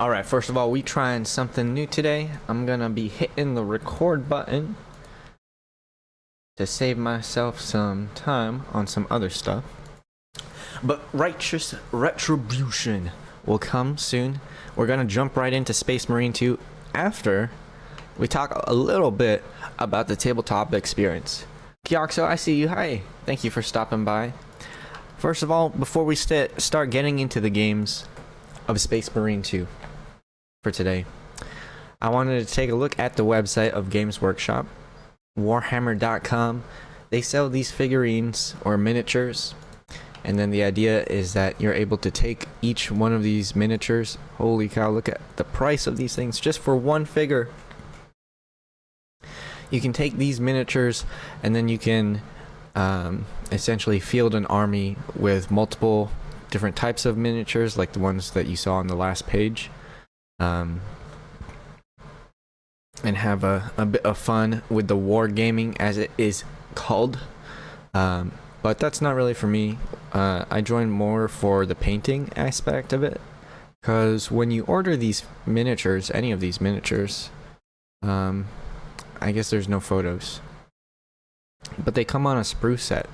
Alright, first of all, we trying something new today. I'm gonna be hitting the record button to save myself some time on some other stuff. But righteous retribution will come soon. We're gonna jump right into Space Marine 2 after we talk a little bit about the tabletop experience. Kyoxo, I see you. Hi. Thank you for stopping by. First of all, before we start getting into the games of Space Marine 2 for today, I wanted to take a look at the website of Games Workshop, warhammer.com. They sell these figurines or miniatures, and then the idea is that you're able to take each one of these miniatures. Holy cow, look at the price of these things just for one figure. You can take these miniatures and then you can essentially field an army with multiple different types of miniatures, like the ones that you saw on the last page, and have a bit of fun with the wargaming, as it is called. But that's not really for me. I joined more for the painting aspect of it, because when you order these miniatures, any of these miniatures, I guess there's no photos, but they come on a sprue set.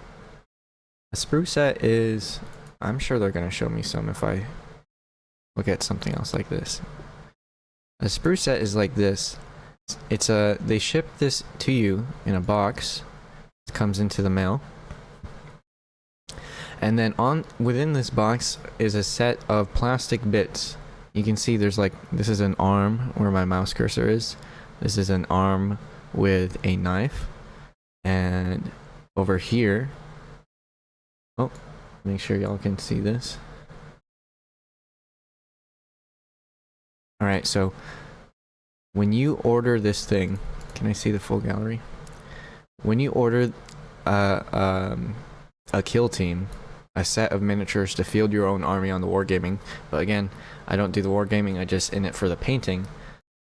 A sprue set is, I'm sure they're going to show me some if I look at something else like this. A sprue set is like this. It's they ship this to you in a box. It comes into the mail. And then within this box is a set of plastic bits. You can see there's this is an arm where my mouse cursor is. This is an arm with a knife. And over here, oh, make sure y'all can see this. Alright, so when you order this thing, can I see the full gallery? When you order a kill team, a set of miniatures to field your own army on the wargaming, but again, I don't do the wargaming, I just in it for the painting.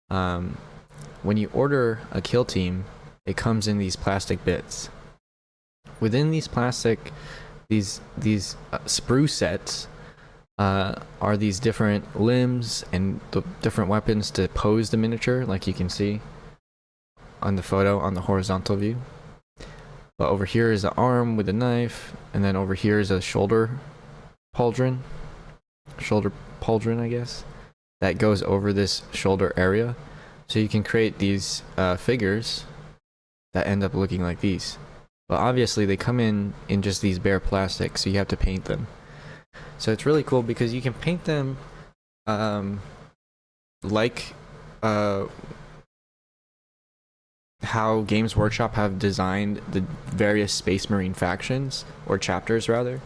When you order a kill team, it comes in these plastic bits. Within these sprue sets are these different limbs and the different weapons to pose the miniature, like you can see on the photo on the horizontal view. But over here is an arm with a knife, and then over here is a shoulder pauldron, I guess, that goes over this shoulder area. So you can create these figures that end up looking like these. But obviously they come in just these bare plastic, so you have to paint them. So it's really cool because you can paint them like how Games Workshop have designed the various Space Marine factions, or chapters rather.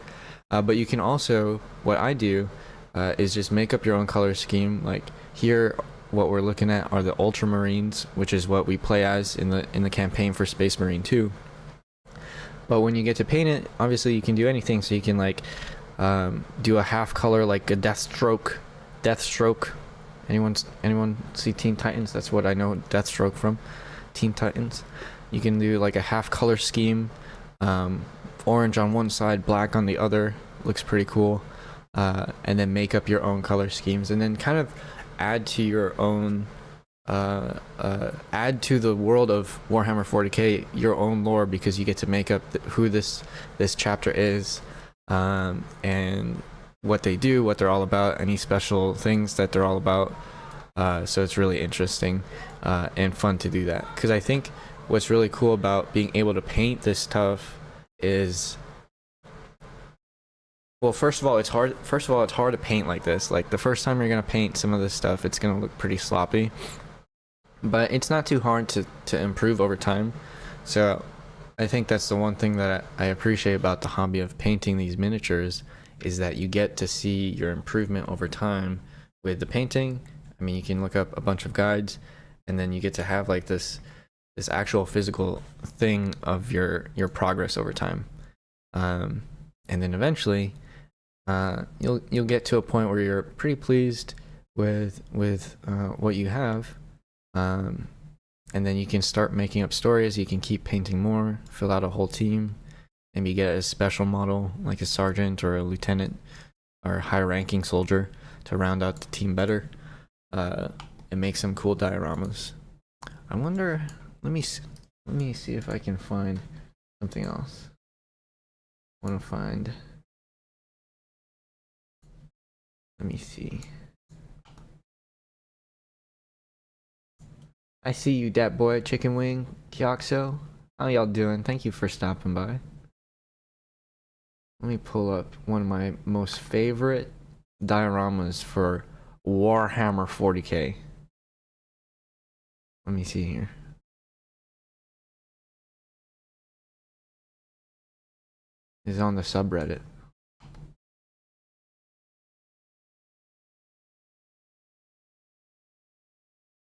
But you can also, what I do is just make up your own color scheme. Like here, what we're looking at are the Ultramarines, which is what we play as in the campaign for Space Marine 2. But when you get to paint it, obviously you can do anything. So you can do a half color, like a Deathstroke. Anyone see Teen Titans? That's what I know Deathstroke from. Teen Titans. You can do like a half color scheme, orange on one side, black on the other. Looks pretty cool. And then make up your own color schemes, and then kind of add to your own add to the world of Warhammer 40k your own lore, because you get to make up who this chapter is, and what they do, what they're all about, any special things that they're all about. So it's really interesting and fun to do that, because I think what's really cool about being able to paint this stuff is, well, first of all, it's hard to paint like this. Like the first time you're gonna paint some of this stuff, it's gonna look pretty sloppy, but it's not too hard to improve over time. So I think that's the one thing that I appreciate about the hobby of painting these miniatures, is that you get to see your improvement over time with the painting. I mean, you can look up a bunch of guides, and then you get to have like this actual physical thing of your progress over time. And then eventually you'll get to a point where you're pretty pleased with what you have, and then you can start making up stories. You can keep painting more, fill out a whole team, maybe get a special model like a sergeant or a lieutenant or a high ranking soldier to round out the team better. and make some cool dioramas. I wonder. Let me see if I can find something else. Want to find. Let me see. I see you, dat boy, Chicken Wing, Kyoxo. How y'all doing? Thank you for stopping by. Let me pull up one of my most favorite dioramas for Warhammer 40k. Let me see here. It's on the subreddit.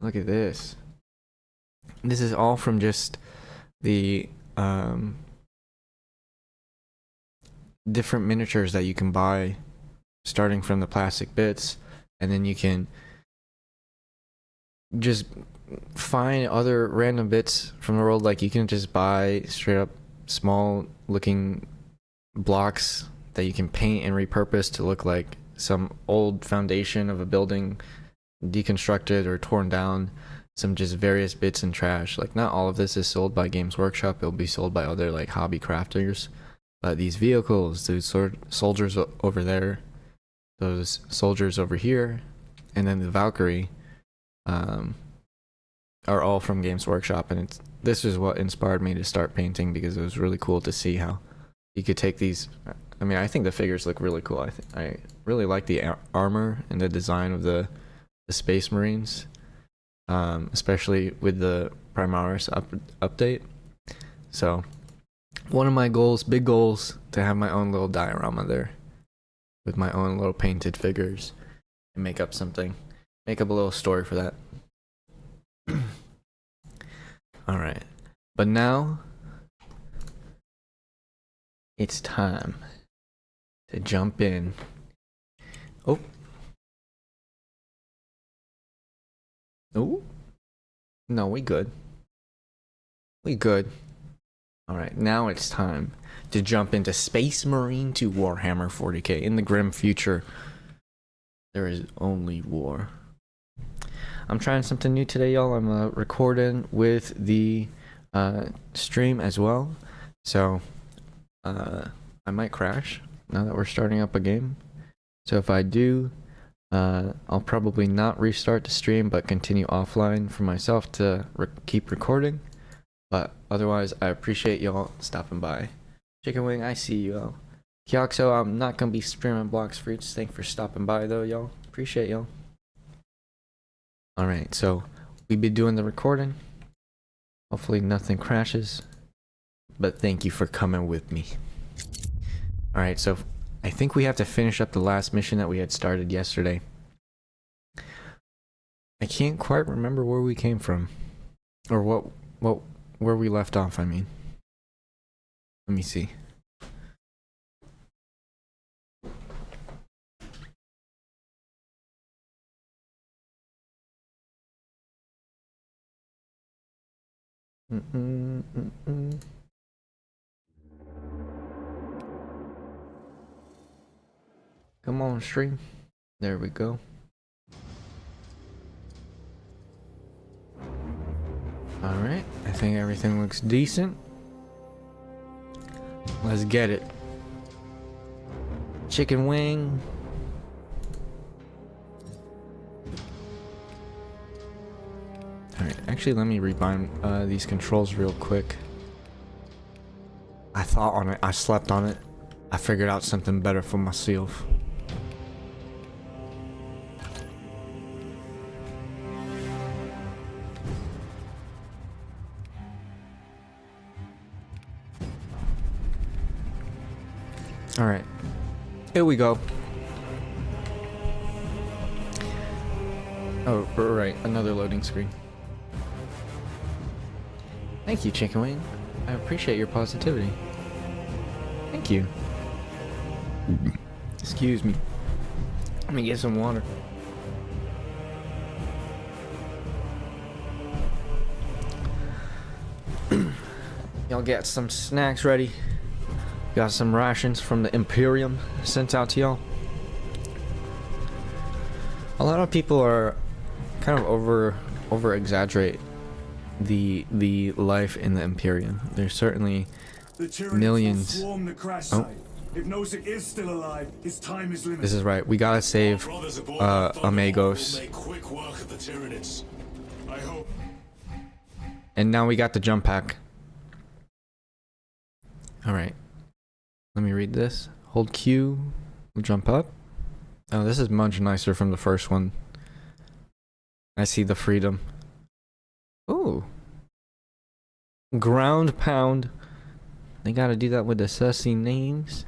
Look at this. This is all from just the different miniatures that you can buy, starting from the plastic bits, and then you can just find other random bits from the world. Like you can just buy straight up small looking blocks that you can paint and repurpose to look like some old foundation of a building deconstructed or torn down, some just various bits and trash. Like not all of this is sold by Games Workshop, it'll be sold by other like hobby crafters, but these vehicles, those soldiers over there, those soldiers over here, and then the Valkyrie are all from Games Workshop. And this is what inspired me to start painting, because it was really cool to see how you could take these. I mean, I think the figures look really cool. I really like the armor and the design of the Space Marines, especially with the Primaris update. So one of my goals, big goals, to have my own little diorama there with my own little painted figures and make up something, make up a little story for that. All right, but now it's time to jump in. Oh. Oh. No, we good. We good. Alright, now it's time to jump into Space Marine to Warhammer 40k. In the grim future, there is only war. I'm trying something new today, y'all. I'm recording with the stream as well. So, I might crash now that we're starting up a game. So if I do, I'll probably not restart the stream, but continue offline for myself to keep recording. But otherwise, I appreciate y'all stopping by. Chicken Wing, I see you all. Kyoxo, I'm not gonna be streaming Blocks Fruits. Thanks for stopping by though, y'all. Appreciate y'all. Alright, so we've been doing the recording. Hopefully nothing crashes. But thank you for coming with me. Alright, so I think we have to finish up the last mission that we had started yesterday. I can't quite remember where we came from. Or where we left off, I mean. Let me see. Come on, stream. There we go. Alright, I think everything looks decent. Let's get it. Chicken Wing. Alright, actually let me rebind these controls real quick. I thought on it, I slept on it. I figured out something better for myself. Alright, here we go. Oh, right, another loading screen. Thank you, Chicken Wing. I appreciate your positivity. Thank you. Excuse me. Let me get some water. Y'all get some snacks ready. Got some rations from the Imperium sent out to y'all. A lot of people are kind of over exaggerate the life in the Imperium. There's certainly millions. Oh. If Nozick is still alive, his time is limited. This is right. We gotta save Archmagos. And now we got the jump pack. Alright. Let me read this. Hold Q. We'll jump up. Oh, this is much nicer from the first one. I see the freedom. Ooh. Ground pound. They gotta do that with the sussy names.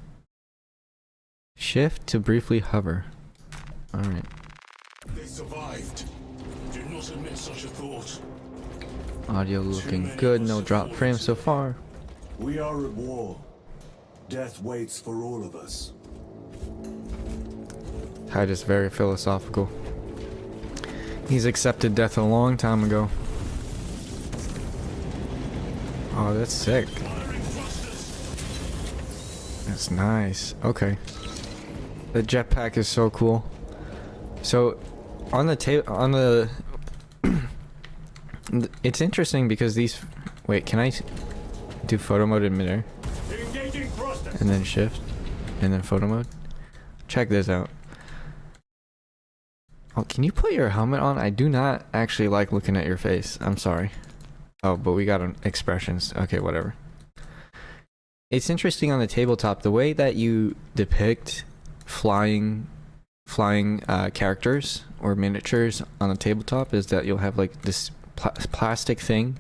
Shift to briefly hover. Alright. They survived. Do not admit such a thought. Audio looking good, no drop frames so far. We are at war. Death waits for all of us. Tide is very philosophical. He's accepted death a long time ago. Oh, that's sick. That's nice. Okay. The jetpack is so cool. So, on the it's interesting because these. Wait, can I do photo mode in midair? And then shift, and then photo mode. Check this out. Oh, can you put your helmet on? I do not actually like looking at your face. I'm sorry. Oh, but we got expressions. Okay, whatever. It's interesting on the tabletop the way that you depict flying characters or miniatures on the tabletop is that you'll have like this plastic thing,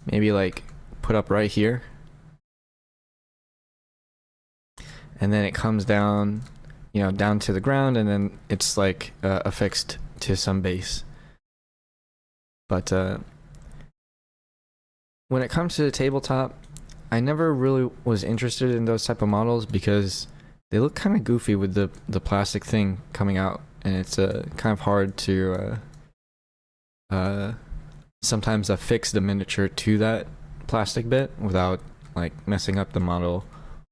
maybe like put up right here, and then it comes down, you know, down to the ground, and then it's like affixed to some base. But when it comes to the tabletop, I never really was interested in those type of models because they look kind of goofy with the plastic thing coming out, and it's kind of hard to sometimes affix the miniature to that plastic bit without like messing up the model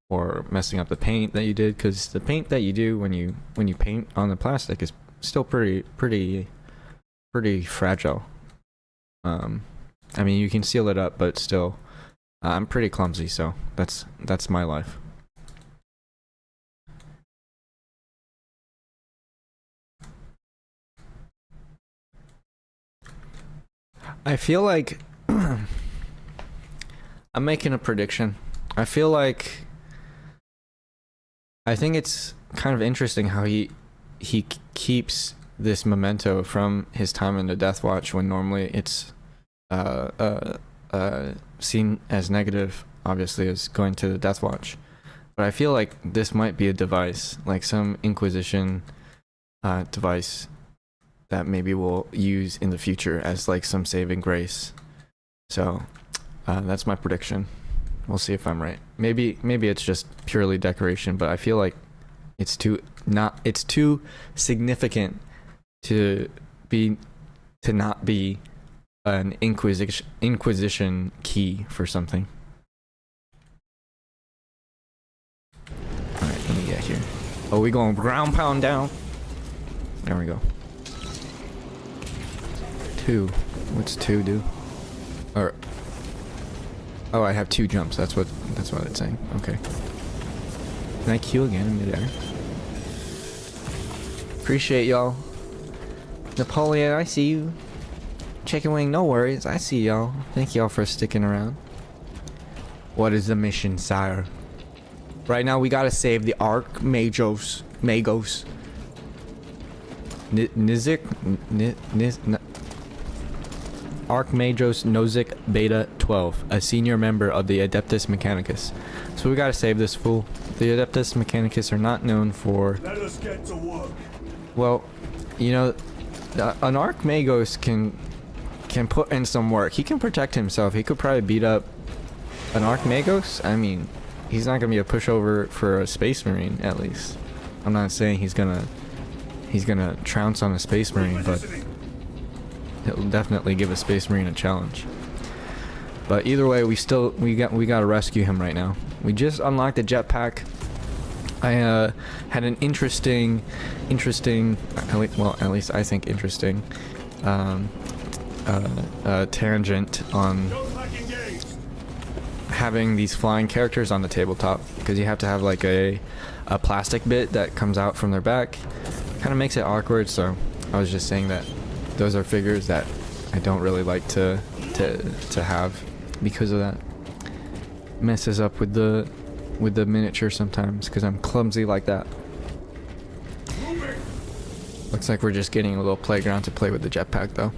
or messing up the paint that you did, because the paint that you do when you paint on the plastic is still pretty fragile. I mean, you can seal it up, but still, I'm pretty clumsy, so that's my life. I feel like I'm making a prediction. I think it's kind of interesting how he keeps this memento from his time in the Death Watch when normally it's seen as negative, obviously, as going to the Death Watch. But I feel like this might be a device, like some Inquisition device that maybe we'll use in the future as like some saving grace. So that's my prediction. We'll see if I'm right. Maybe it's just purely decoration, but I feel like it's too significant to not be an Inquisition key for something. Alright, let me get here. Oh, we going ground pound down. There we go. 2. What's 2 do? Or oh, I have 2 jumps. That's what it's saying. Okay. Can I Q again in midair? Appreciate y'all. Napoleon, I see you. Chicken wing, no worries. I see y'all. Thank y'all for sticking around. What is the mission, sire? Right now, we gotta save the Archmagos. Archmagos Nozick Beta 12, a senior member of the Adeptus Mechanicus. So we gotta save this fool. The Adeptus Mechanicus are not known for... Let us get to work. Well, you know, an Archmagos can put in some work. He can protect himself. He could probably beat up an Archmagos. I mean, he's not gonna be a pushover for a Space Marine, at least. I'm not saying he's gonna trounce on a Space Marine, but it'll definitely give a Space Marine a challenge. But either way, we gotta rescue him right now. We just unlocked the jetpack. I had an interesting, well, at least I think interesting tangent on having these flying characters on the tabletop, because you have to have like a plastic bit that comes out from their back. Kind of makes it awkward, so I was just saying that those are figures that I don't really like to have because of that. Messes up with the miniature sometimes because I'm clumsy like that. Looks like we're just getting a little playground to play with the jetpack though.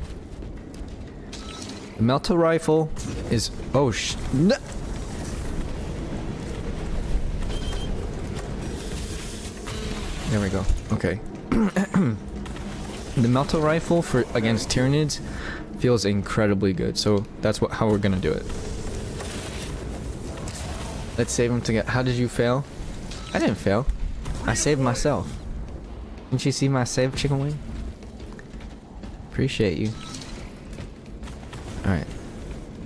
The melta rifle is no. There we go. Okay. The melta rifle for against Tyranids feels incredibly good, so that's how we're gonna do it. Let's save him to get. How did you fail? I didn't fail. I saved myself. Didn't you see my save, chicken wing? Appreciate you. All right.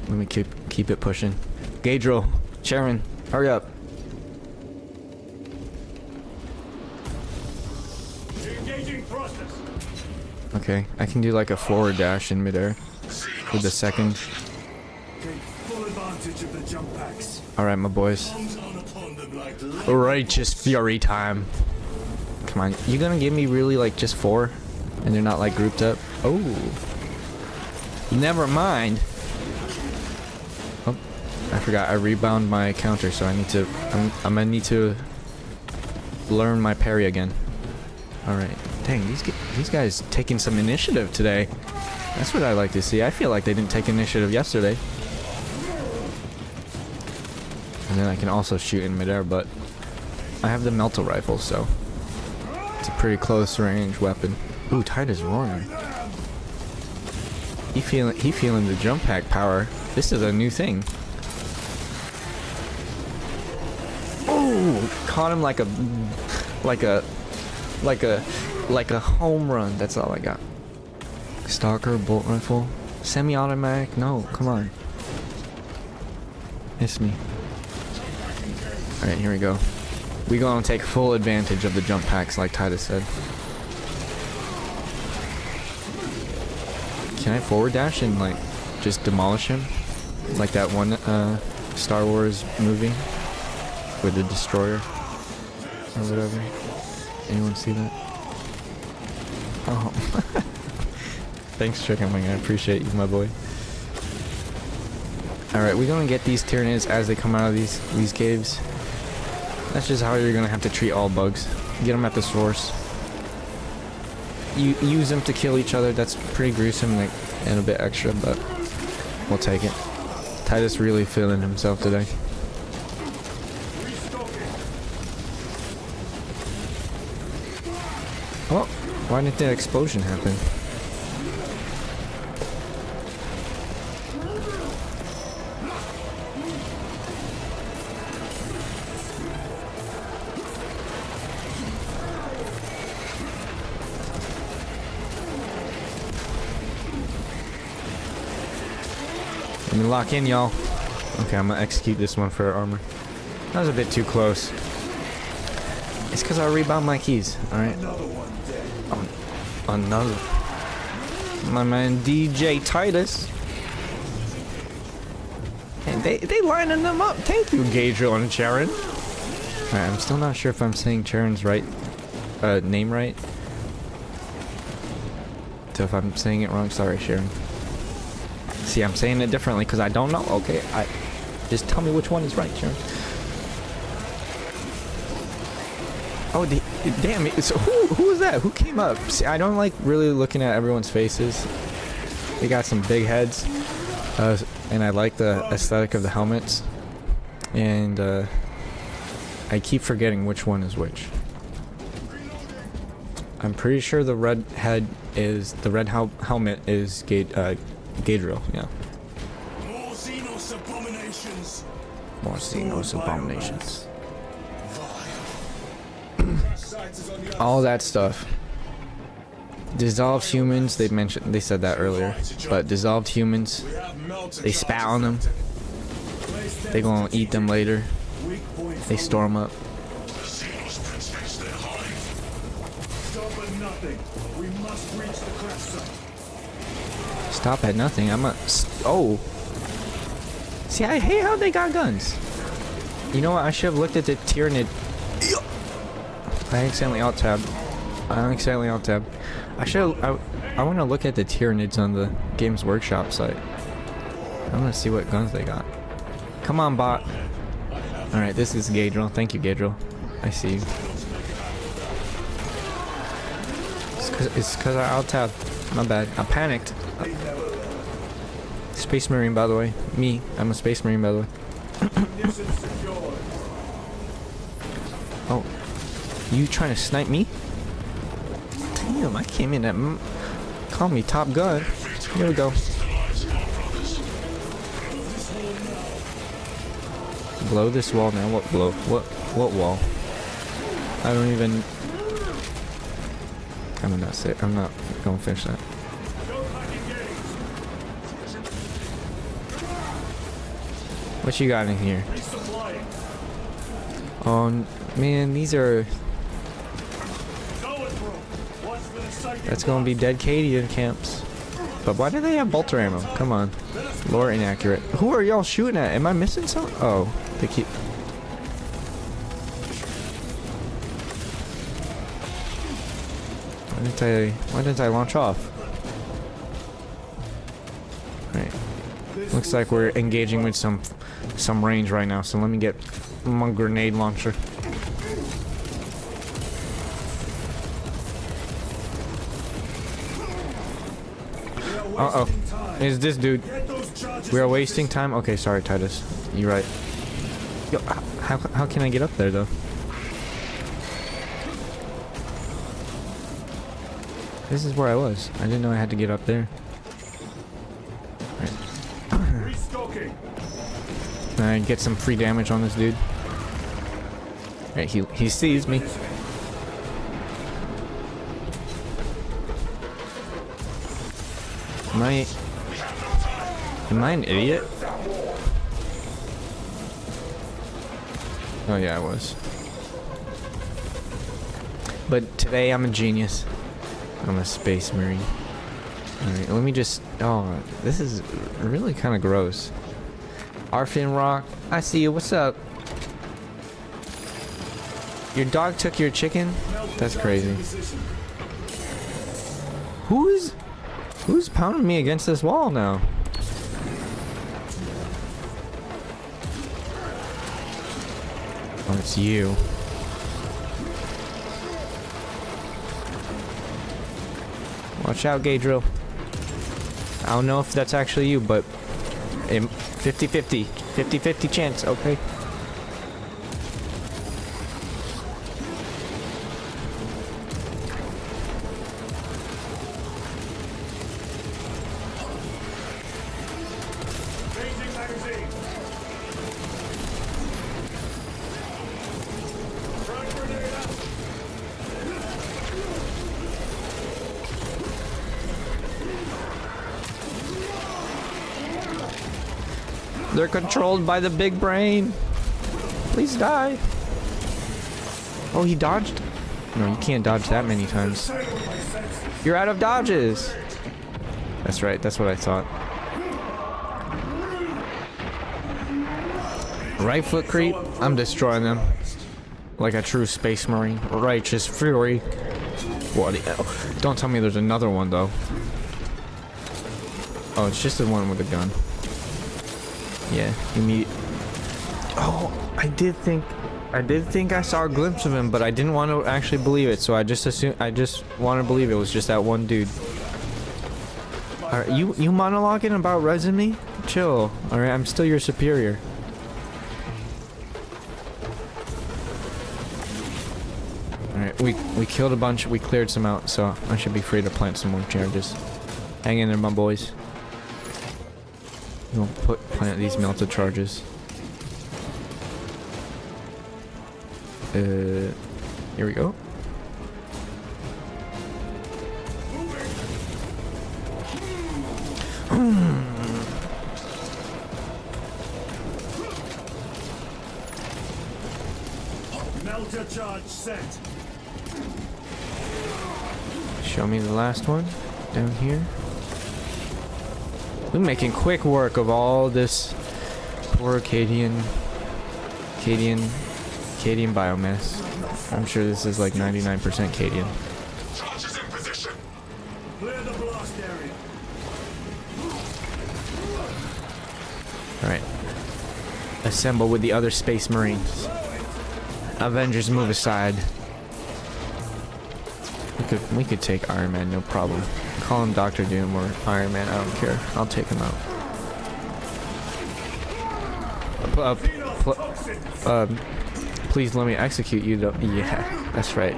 Let me keep it pushing. Gadriel, Charon, hurry up. Okay, I can do like a forward dash in midair with the second. Take full advantage of the jump packs. Alright, my boys. Righteous fury time. Come on, you gonna give me really like just 4? And they're not like grouped up? Oh. Never mind. Oh, I forgot I rebound my counter, so I need to I'm gonna need to learn my parry again. Alright. Dang, these guys taking some initiative today. That's what I like to see. I feel like they didn't take initiative yesterday. And then I can also shoot in midair, but I have the melta rifle, so it's a pretty close range weapon. Ooh, Titus roaring. He feeling the jump pack power. This is a new thing. Oh, caught him like a home run. That's all I got. Stalker, bolt rifle, semi-automatic. No, come on. Miss me. All right, here we go. We gonna take full advantage of the jump packs, like Titus said. Can I forward dash and like just demolish him, like that one Star Wars movie with the destroyer or whatever? Anyone see that? Oh. Thanks, Chicken Wing. I appreciate you, my boy. Alright, we're gonna get these Tyranids as they come out of these caves. That's just how you're gonna have to treat all bugs. Get them at the source. You use them to kill each other. That's pretty gruesome and a bit extra, but we'll take it. Titus really feeling himself today. Oh, why didn't that explosion happen? Let me lock in, y'all. Okay, I'm gonna execute this one for armor. That was a bit too close. It's because I rebound my keys, alright? Another. My man DJ Titus. And they lining them up. Thank you, Gadriel and Charon. Alright, I'm still not sure if I'm saying Charon's name right. So if I'm saying it wrong, sorry, Sharon. See, I'm saying it differently because I don't know. Okay, just tell me which one is right, Sharon. Oh, damn it. So who was that? Who came up? See, I don't like really looking at everyone's faces. They got some big heads. And I like the aesthetic of the helmets. And I keep forgetting which one is which. I'm pretty sure the red helmet is Gadriel, yeah. More Xenos abominations. More Xenos abominations. All that stuff. Dissolved humans, they said that earlier, but dissolved humans, they spat on them. They gonna eat them later. They store them up. Stop at nothing. We must reach the crash site. Stop at nothing. I'm a... Oh. See, I hate how they got guns. You know what? I should have looked at the Tyranid. I accidentally alt-tabbed. I should... I want to look at the Tyranids on the Games Workshop site. I want to see what guns they got. Come on, bot. Alright, this is Gadriel. Thank you, Gadriel. I see you. It's because I alt-tabbed. My bad. I panicked. Space Marine, by the way. Me. I'm a Space Marine, by the way. Oh. You trying to snipe me? Damn, I came in at... Call me Top Gun. Here we go. Blow this wall now. What blow? What wall? I don't even... I'm not sick. I'm not gonna finish that. What you got in here? Oh man, these are... That's gonna be dead Cadian camps. But why do they have bolter ammo? Come on. Lore inaccurate. Who are y'all shooting at? Am I missing something? Oh, they keep... Why didn't I launch off? Right. Looks like we're engaging with some range right now, so let me get my grenade launcher. Uh-oh. Is this dude? We are wasting time? Okay, sorry, Titus. You're right. Yo, how can I get up there, though? This is where I was. I didn't know I had to get up there. Alright, get some free damage on this dude. Alright, he sees me. Am I an idiot? Oh yeah, I was. But today I'm a genius. I'm a Space Marine. Alright, let me just... Oh, this is really kind of gross. Arfin Rock, I see you. What's up? Your dog took your chicken? That's crazy. Who's pounding me against this wall now? Oh, it's you. Watch out, Gadriel. I don't know if that's actually you, but 50-50. 50-50 chance, okay? They're controlled by the big brain. Please die. Oh, he dodged? No, you can't dodge that many times. You're out of dodges. That's right, that's what I thought. Right foot creep, I'm destroying them. Like a true Space Marine. Righteous fury. What? Don't tell me there's another one though. Oh, it's just the one with a gun. Yeah, Oh, I did think I saw a glimpse of him, but I didn't want to actually believe it, so I just wanted to believe it was just that one dude. Alright, you monologuing about resing me? Chill. Alright, I'm still your superior. Alright, we killed a bunch, we cleared some out, so I should be free to plant some more charges. Hang in there, my boys. We'll plant these melted charges. Here we go. Melter charge set. Show me the last one down here. We're making quick work of all this poor Cadian biomass. I'm sure this is like 99% Cadian. Charges in position. Clear the blast area. Alright. Assemble with the other Space Marines. Avengers, move aside. We could take Iron Man, no problem. Call him Dr. Doom or Iron Man, I don't care. I'll take him out. Please let me execute you though. Yeah, that's right.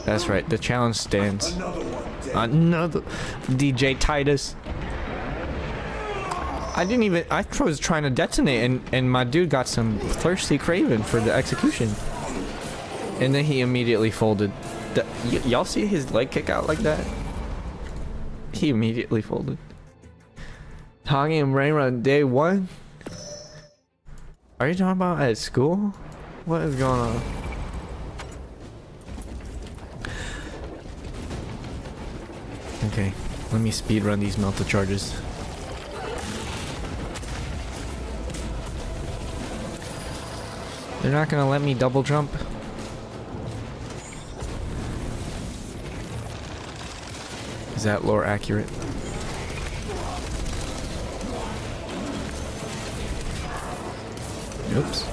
That's right. The challenge stands. Another DJ Titus. I was trying to detonate and my dude got some thirsty craving for the execution. And then he immediately folded. Y'all see his leg kick out like that? He immediately folded. Talking and rain run day 1? Are you talking about at school? What is going on? Okay, let me speed run these melta charges. They're not gonna let me double jump. Is that lore accurate? Oops.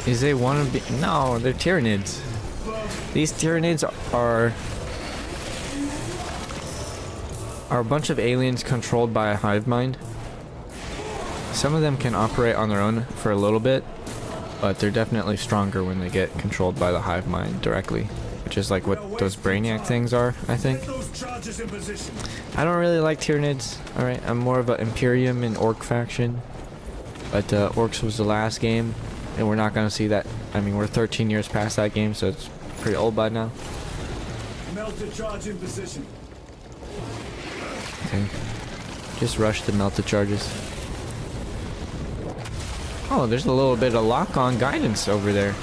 Is they want to be? No, they're Tyranids. These Tyranids are a bunch of aliens controlled by a hive mind. Some of them can operate on their own for a little bit, but they're definitely stronger when they get controlled by the hive mind directly, which is like what those Brainiac things are, I think. I don't really like Tyranids. Alright, I'm more of an Imperium and Orc faction, but Orcs was the last game, and we're not going to see that. I mean, we're 13 years past that game, so it's pretty old by now. Melter charge in position. Okay. Just rush the melta charges. Oh, there's a little bit of lock-on guidance over there.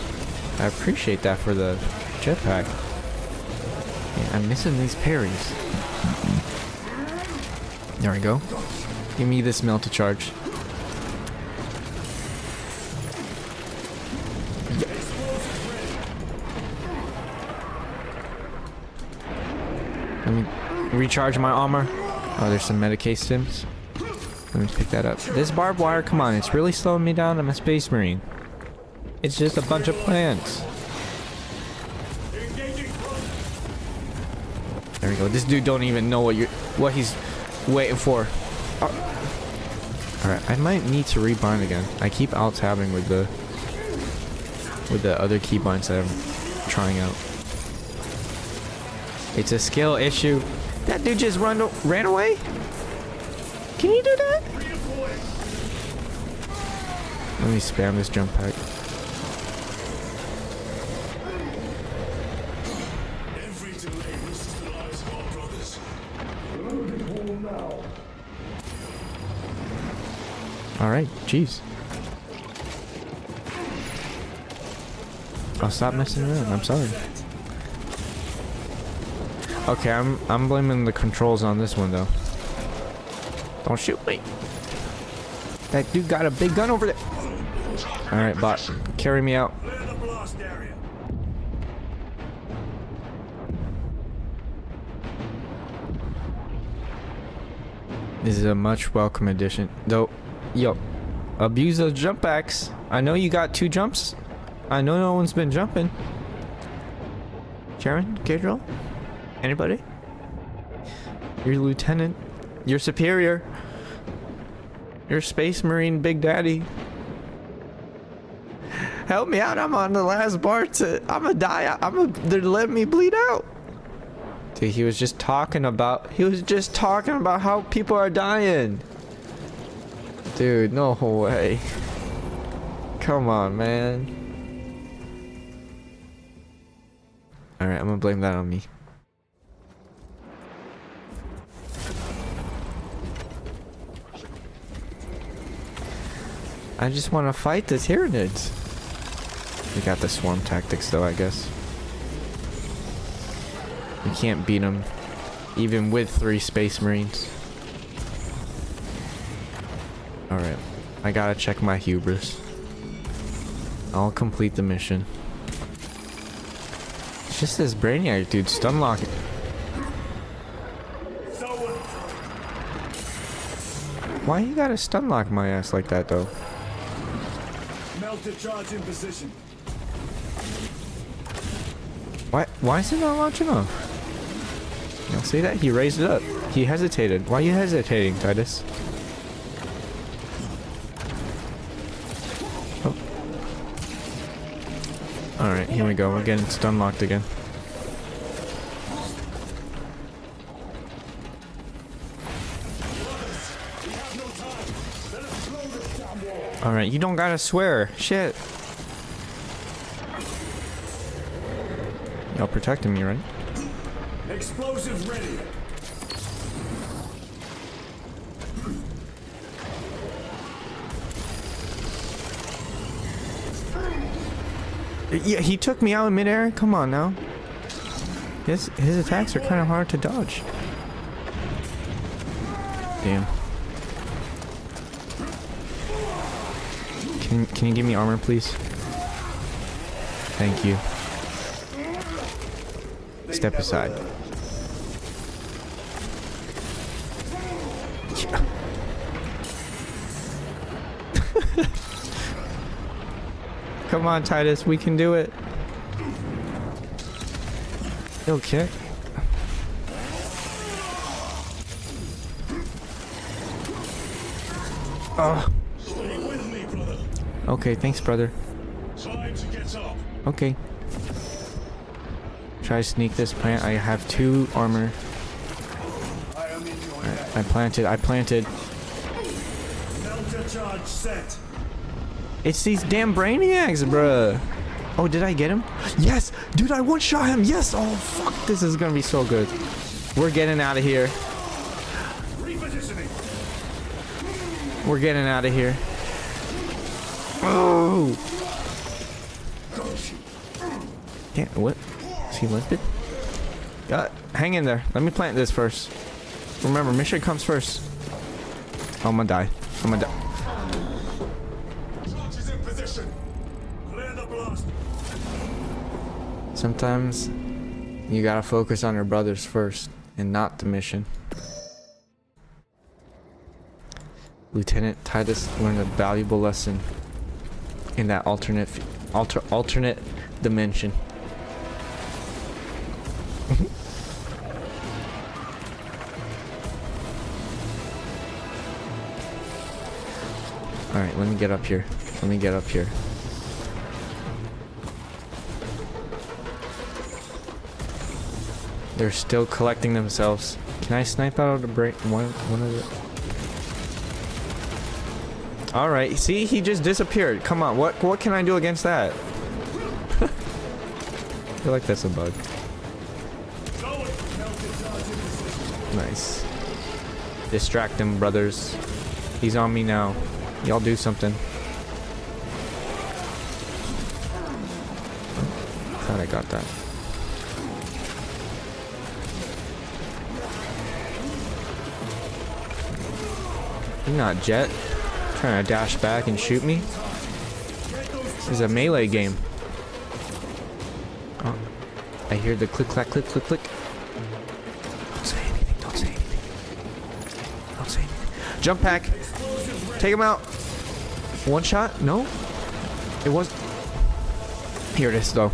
I appreciate that for the jetpack. Yeah, I'm missing these parries. There we go. Give me this melta charge. Let me recharge my armor. Oh, there's some Medicaid stims. Let me pick that up. This barbed wire, come on, it's really slowing me down. I'm a Space Marine. It's just a bunch of plants. There we go. This dude don't even know what he's waiting for. Oh. Alright, I might need to rebind again. I keep alt-tabbing with the other keybinds that I'm trying out. It's a skill issue. That dude just ran away? Can you do that? Let me spam this jump pack. Every delay risks the lives of our brothers. Alright, jeez. I'll stop messing around, I'm sorry. Okay, I'm blaming the controls on this one though. Don't shoot me. That dude got a big gun over there. Alright, bot. Carry me out. Clear the blast area. This is a much welcome addition. Though, yo, abuse those jump packs. I know you got 2 jumps. I know no one's been jumping. Sharon, Gabriel? Anybody? Your lieutenant. Your superior. Your Space Marine Big Daddy. Help me out. I'm on the last bar I'ma die. They're letting me bleed out. Dude, he was just talking about how people are dying. Dude, no way. Come on, man. Alright, I'm gonna blame that on me. I just want to fight the Tyranids. We got the swarm tactics though, I guess. We can't beat them, even with 3 Space Marines. Alright, I gotta check my hubris. I'll complete the mission. It's just this Brainiac dude stun locking. Why you gotta stun lock my ass like that though? Melter charge in position. Why is it not launching off? Y'all see that? He raised it up. He hesitated. Why are you hesitating, Titus? Oh. Alright, here we go. We're getting stun locked again. Alright, you don't gotta swear. Shit. Y'all protecting me, right? Explosives ready. Yeah, he took me out in midair. Come on now. His attacks are kind of hard to dodge. Damn. Can you give me armor, please? Thank you. Step aside. Come on, Titus, we can do it. Okay. Oh. Okay, thanks, brother. Time to get up. Okay. Try to sneak this plant. I have 2 armor. Right, I planted. Melter charge set. It's these damn Brainiacs, bruh. Oh, did I get him? Yes! Dude, I one-shot him! Yes! Oh, fuck. This is gonna be so good. We're getting out of here. Repositioning. We're getting out of here. Oh! Can't, what? Is he lifted? Hang in there. Let me plant this first. Remember, mission comes first. Oh, I'm gonna die. I'm gonna die. Charges in position. Clear the blast. Sometimes you gotta focus on your brothers first and not the mission. Lieutenant Titus learned a valuable lesson in that alternate dimension. Alright, let me get up here. They're still collecting themselves. Can I snipe out of the break? One of the... Alright, see? He just disappeared. Come on, what can I do against that? I feel like that's a bug. Nice. Distract him, brothers. He's on me now. Y'all do something. Thought I got that. You're not Jet. Trying to dash back and shoot me. This is a melee game. Oh, I hear the click, clack, click, click, click. Don't say anything. Don't say anything. Don't say anything. Jump pack. Take him out. One shot? No. It was. Here it is, though.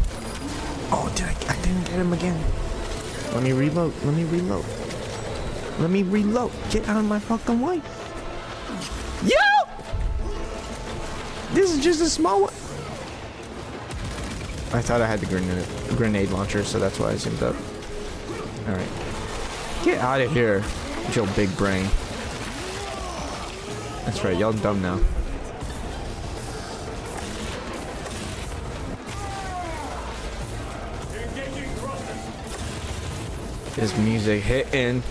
Oh, I didn't get him again. Let me reload. Let me reload. Let me reload. Get out of my fucking way. Yo! This is just a small one. I thought I had the grenade launcher, so that's why I zoomed up. Alright. Get out of here with your big brain. That's right, y'all dumb now. This music hitting.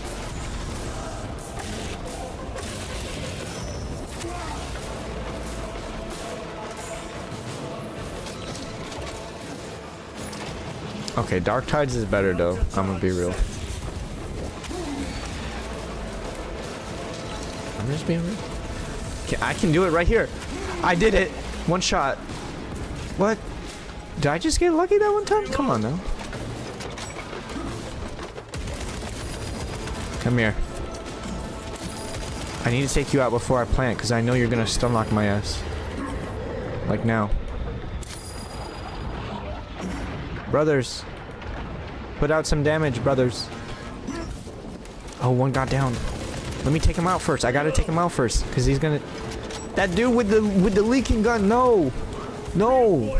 Okay, Dark Tides is better though. I'm gonna be real. I'm just being real. Okay, I can do it right here. I did it. One shot. What? Did I just get lucky that one time? Come on now. Come here. I need to take you out before I plant because I know you're gonna stun lock my ass. Like now. Brothers. Put out some damage, brothers. Oh, one got down. Let me take him out first. I gotta take him out first because he's gonna... That dude with the leaking gun. No. No.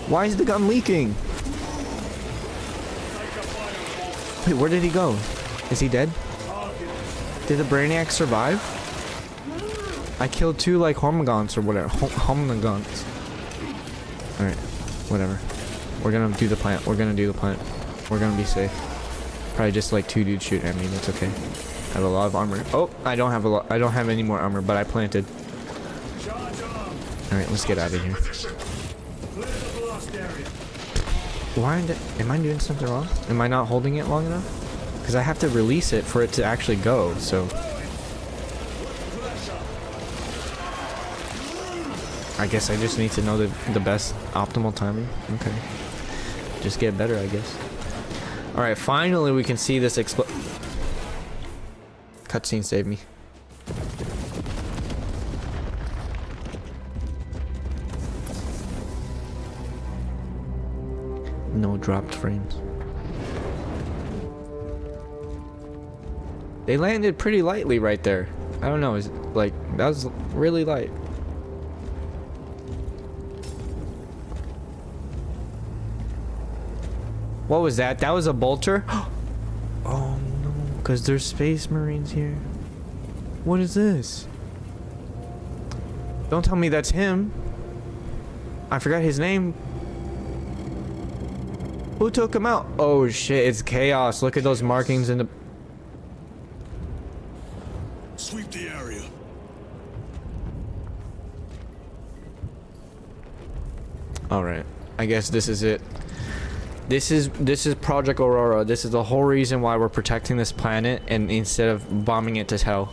Why is the gun leaking? Wait, where did he go? Is he dead? Did the Brainiac survive? I killed 2 like Hormagons or whatever. Hormagons. Alright. Whatever. We're gonna do the plant. We're gonna do the plant. We're gonna be safe. Probably just like 2 dudes shoot at me. That's okay. I have a lot of armor. Oh, I don't have a lot. I don't have any more armor, but I planted. Alright, let's get out of here. Why am I doing something wrong? Am I not holding it long enough? Because I have to release it for it to actually go, so... I guess I just need to know the best optimal timing. Okay. Just get better, I guess. Alright, finally we can see this cutscene saved me. No dropped frames. They landed pretty lightly right there. I don't know, is like that was really light. What was that? That was a bolter? Oh no, because there's space marines here. What is this? Don't tell me that's him. I forgot his name. Who took him out? Oh shit, it's Chaos. Look at those markings in the... Sweep the area. Alright. I guess this is it. This is Project Aurora. This is the whole reason why we're protecting this planet and instead of bombing it to hell.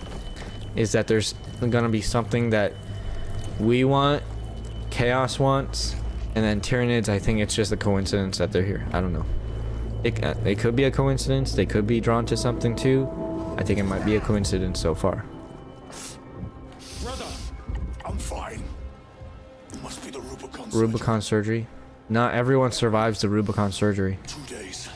Is that there's gonna be something that we want, Chaos wants, and then Tyranids, I think it's just a coincidence that they're here. I don't know. It could be a coincidence. They could be drawn to something too. I think it might be a coincidence so far. Brother, I'm fine. It must be the Rubicon. Rubicon surgery. Not everyone survives the Rubicon surgery. 2 days.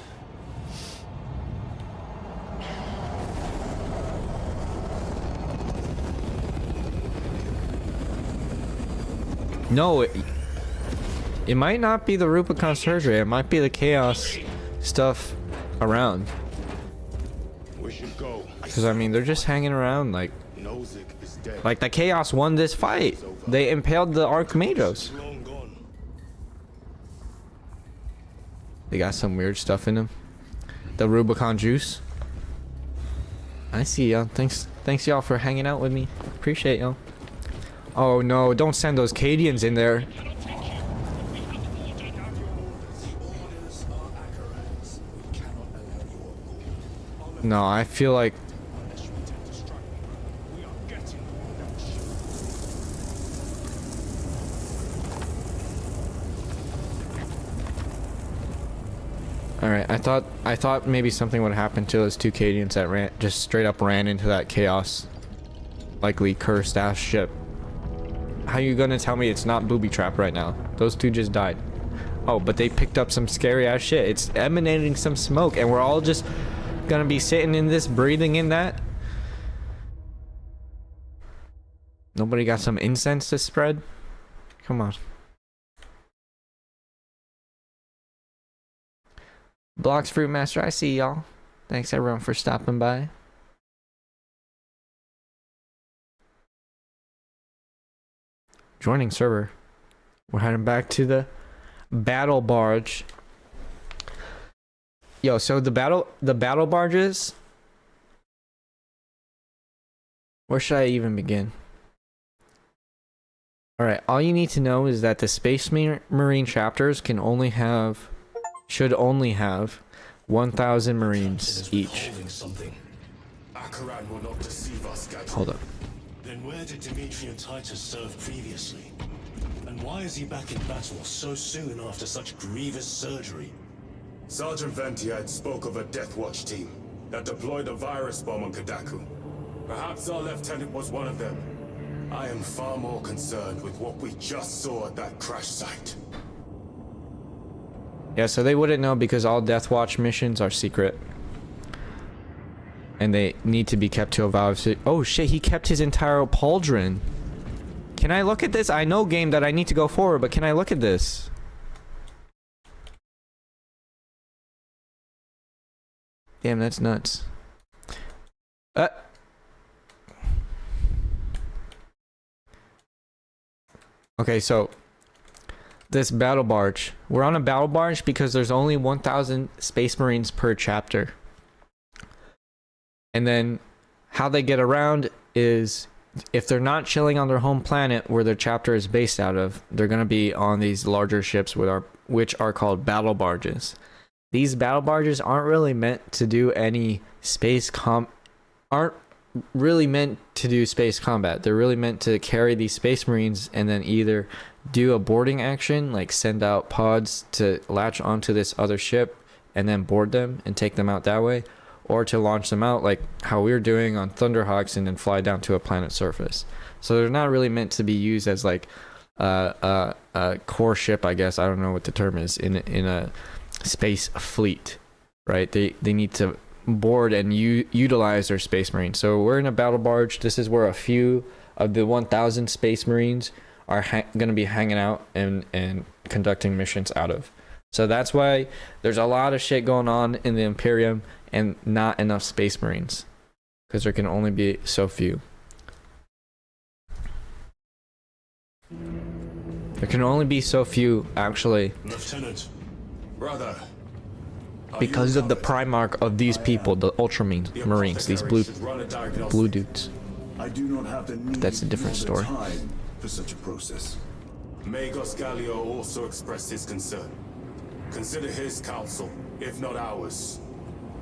No, it might not be the Rubicon surgery. It might be the Chaos stuff around. We should go. Because I mean, they're just hanging around like is dead. the Chaos won this fight. They impaled the Archmagos. Long gone. They got some weird stuff in them. The Rubicon juice. I see y'all. Thanks y'all for hanging out with me. Appreciate y'all. Oh no, don't send those Cadians in there. No, I feel like... Alright, I thought maybe something would happen to those 2 Cadians that just straight up ran into that Chaos likely cursed ass ship. How you gonna tell me it's not booby trap right now? Those 2 just died. Oh, but they picked up some scary ass shit. It's emanating some smoke and we're all just gonna be sitting in this, breathing in that. Nobody got some incense to spread? Come on. Blocks Fruit Master, I see y'all. Thanks everyone for stopping by. Joining server. We're heading back to the battle barge. Yo, so the battle barges. Where should I even begin? Alright, all you need to know is that the Space Marine chapters can only have should only have 1,000 Marines Captain is each. withholding something. Akaran will not deceive us, Gadget. Hold up. Then where did Dimitri and Titus serve previously? And why is he back in battle so soon after such grievous surgery? Sergeant Ventiad spoke of a Death Watch team that deployed a virus bomb on Kadaku. Perhaps our lieutenant was one of them. I am far more concerned with what we just saw at that crash site. Yeah, so they wouldn't know because all Death Watch missions are secret. And they need to be kept to a vow of oh shit, he kept his entire pauldron. Can I look at this? I know, game, that I need to go forward, but can I look at this? Damn, that's nuts. Okay, so this battle barge. We're on a battle barge because there's only 1,000 Space Marines per chapter. And then how they get around is if they're not chilling on their home planet where their chapter is based out of, they're going to be on these larger ships which are called battle barges. These battle barges aren't really meant to do any aren't really meant to do space combat. They're really meant to carry these Space Marines and then either do a boarding action, like send out pods to latch onto this other ship and then board them and take them out that way, or to launch them out like how we're doing on Thunderhawks and then fly down to a planet surface. So they're not really meant to be used as like a core ship, I guess. I don't know what the term is in a space fleet, right? They need to board and utilize their Space Marines. So we're in a battle barge. This is where a few of the 1,000 Space Marines are going to be hanging out and conducting missions out of. So that's why there's a lot of shit going on in the Imperium and not enough Space Marines, because there can only be so few. There can only be so few, actually. Lieutenant. Brother. Because of the Primarch of these people, the Ultramarines, these blue dudes. I do not have the need. That's a different nor the story. time for such a process. Magos Gallio also expressed his concern. Consider his counsel, if not ours.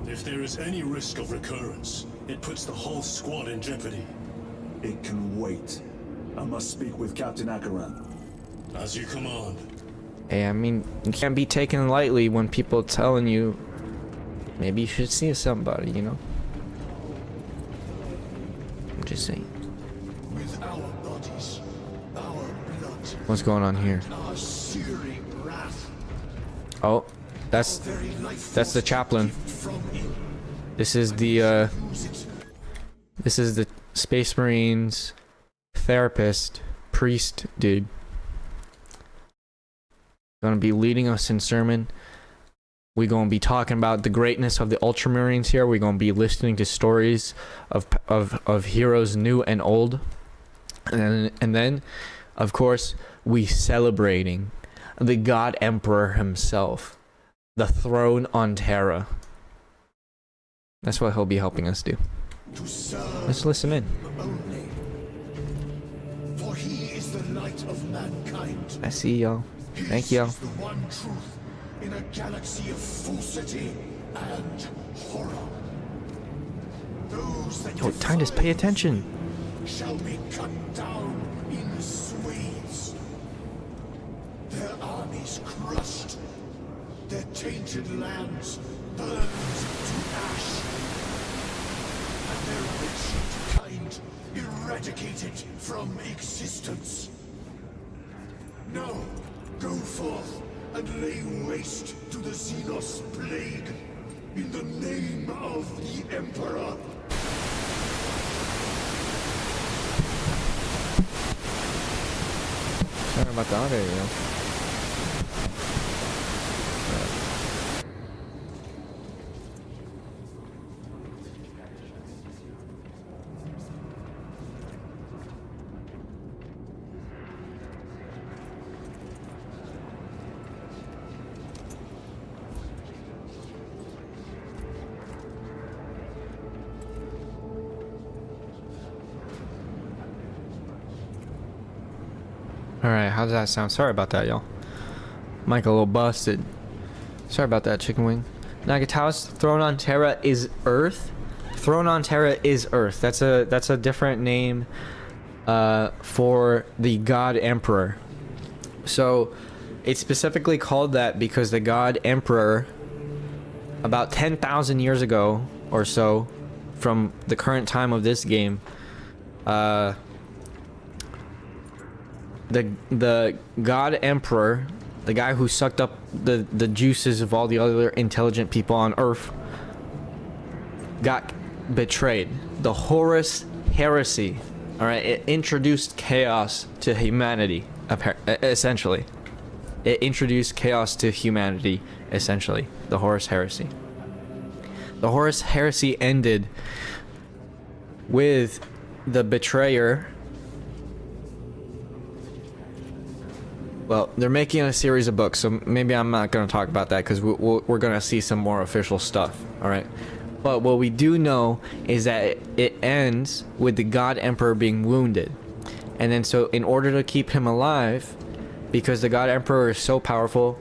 If there is any risk of recurrence, it puts the whole squad in jeopardy. It can wait. I must speak with Captain Akaran. As you command. Hey, I mean, you can't be taken lightly when people telling you maybe you should see somebody, you know? I'm just saying. With our bodies, our blood, What's going on here? our searing wrath, Oh, that's the Chaplain. from him, This is the Space Marines therapist priest dude. Gonna be leading us in sermon. We're gonna be talking about the greatness of the Ultramarines here. We're gonna be listening to stories of heroes new and old, and then, of course, we celebrating the God Emperor himself, the throne on Terra. That's what he'll be helping us do. to serve Let's listen in. only. For he is the light of mankind. I see y'all. Thank His y'all. is the one truth in a galaxy of falsity and horror. Those that Yo, Titus, pay attention. shall be cut down in swathes. Their armies crushed, their tainted lands burned to ash, and their wretched kind eradicated from existence. Now, go forth and lay waste to the Xenos plague in the name of the Emperor. Sorry about the audio, yo. Alright, how does that sound? Sorry about that, y'all. Mic a little busted. Sorry about that, chicken wing. Nagatao's throne on Terra is Earth. Throne on Terra is Earth. That's a different name for the God Emperor. So it's specifically called that because the God Emperor, about 10,000 years ago or so, from the current time of this game, the God Emperor, the guy who sucked up the juices of all the other intelligent people on Earth, got betrayed. The Horus Heresy, all right, it introduced chaos to humanity, essentially. It introduced chaos to humanity, essentially. The Horus Heresy. The Horus Heresy ended with the betrayer. Well, they're making a series of books, so maybe I'm not going to talk about that because we're going to see some more official stuff, all right? But what we do know is that it ends with the God Emperor being wounded. And then so in order to keep him alive, because the God Emperor is so powerful,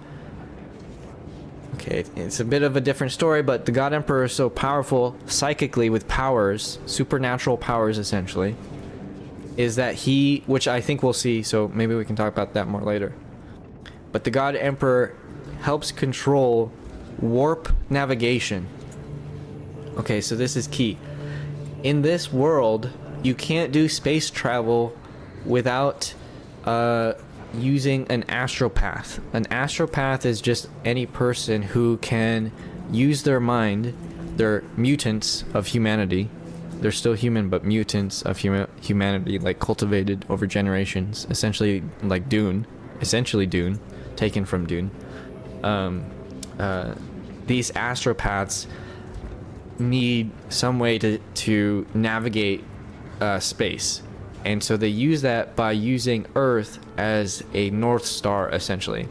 okay, it's a bit of a different story, but the God Emperor is so powerful psychically with powers, supernatural powers essentially, is that he, which I think we'll see, so maybe we can talk about that more later. But the God Emperor helps control warp navigation. Okay, so this is key. In this world, you can't do space travel without using an astropath. An astropath is just any person who can use their mind. They're mutants of humanity. They're still human, but mutants of humanity, like cultivated over generations, essentially like Dune, taken from Dune. These astropaths need some way to navigate space, and so they use that by using Earth as a North Star, essentially.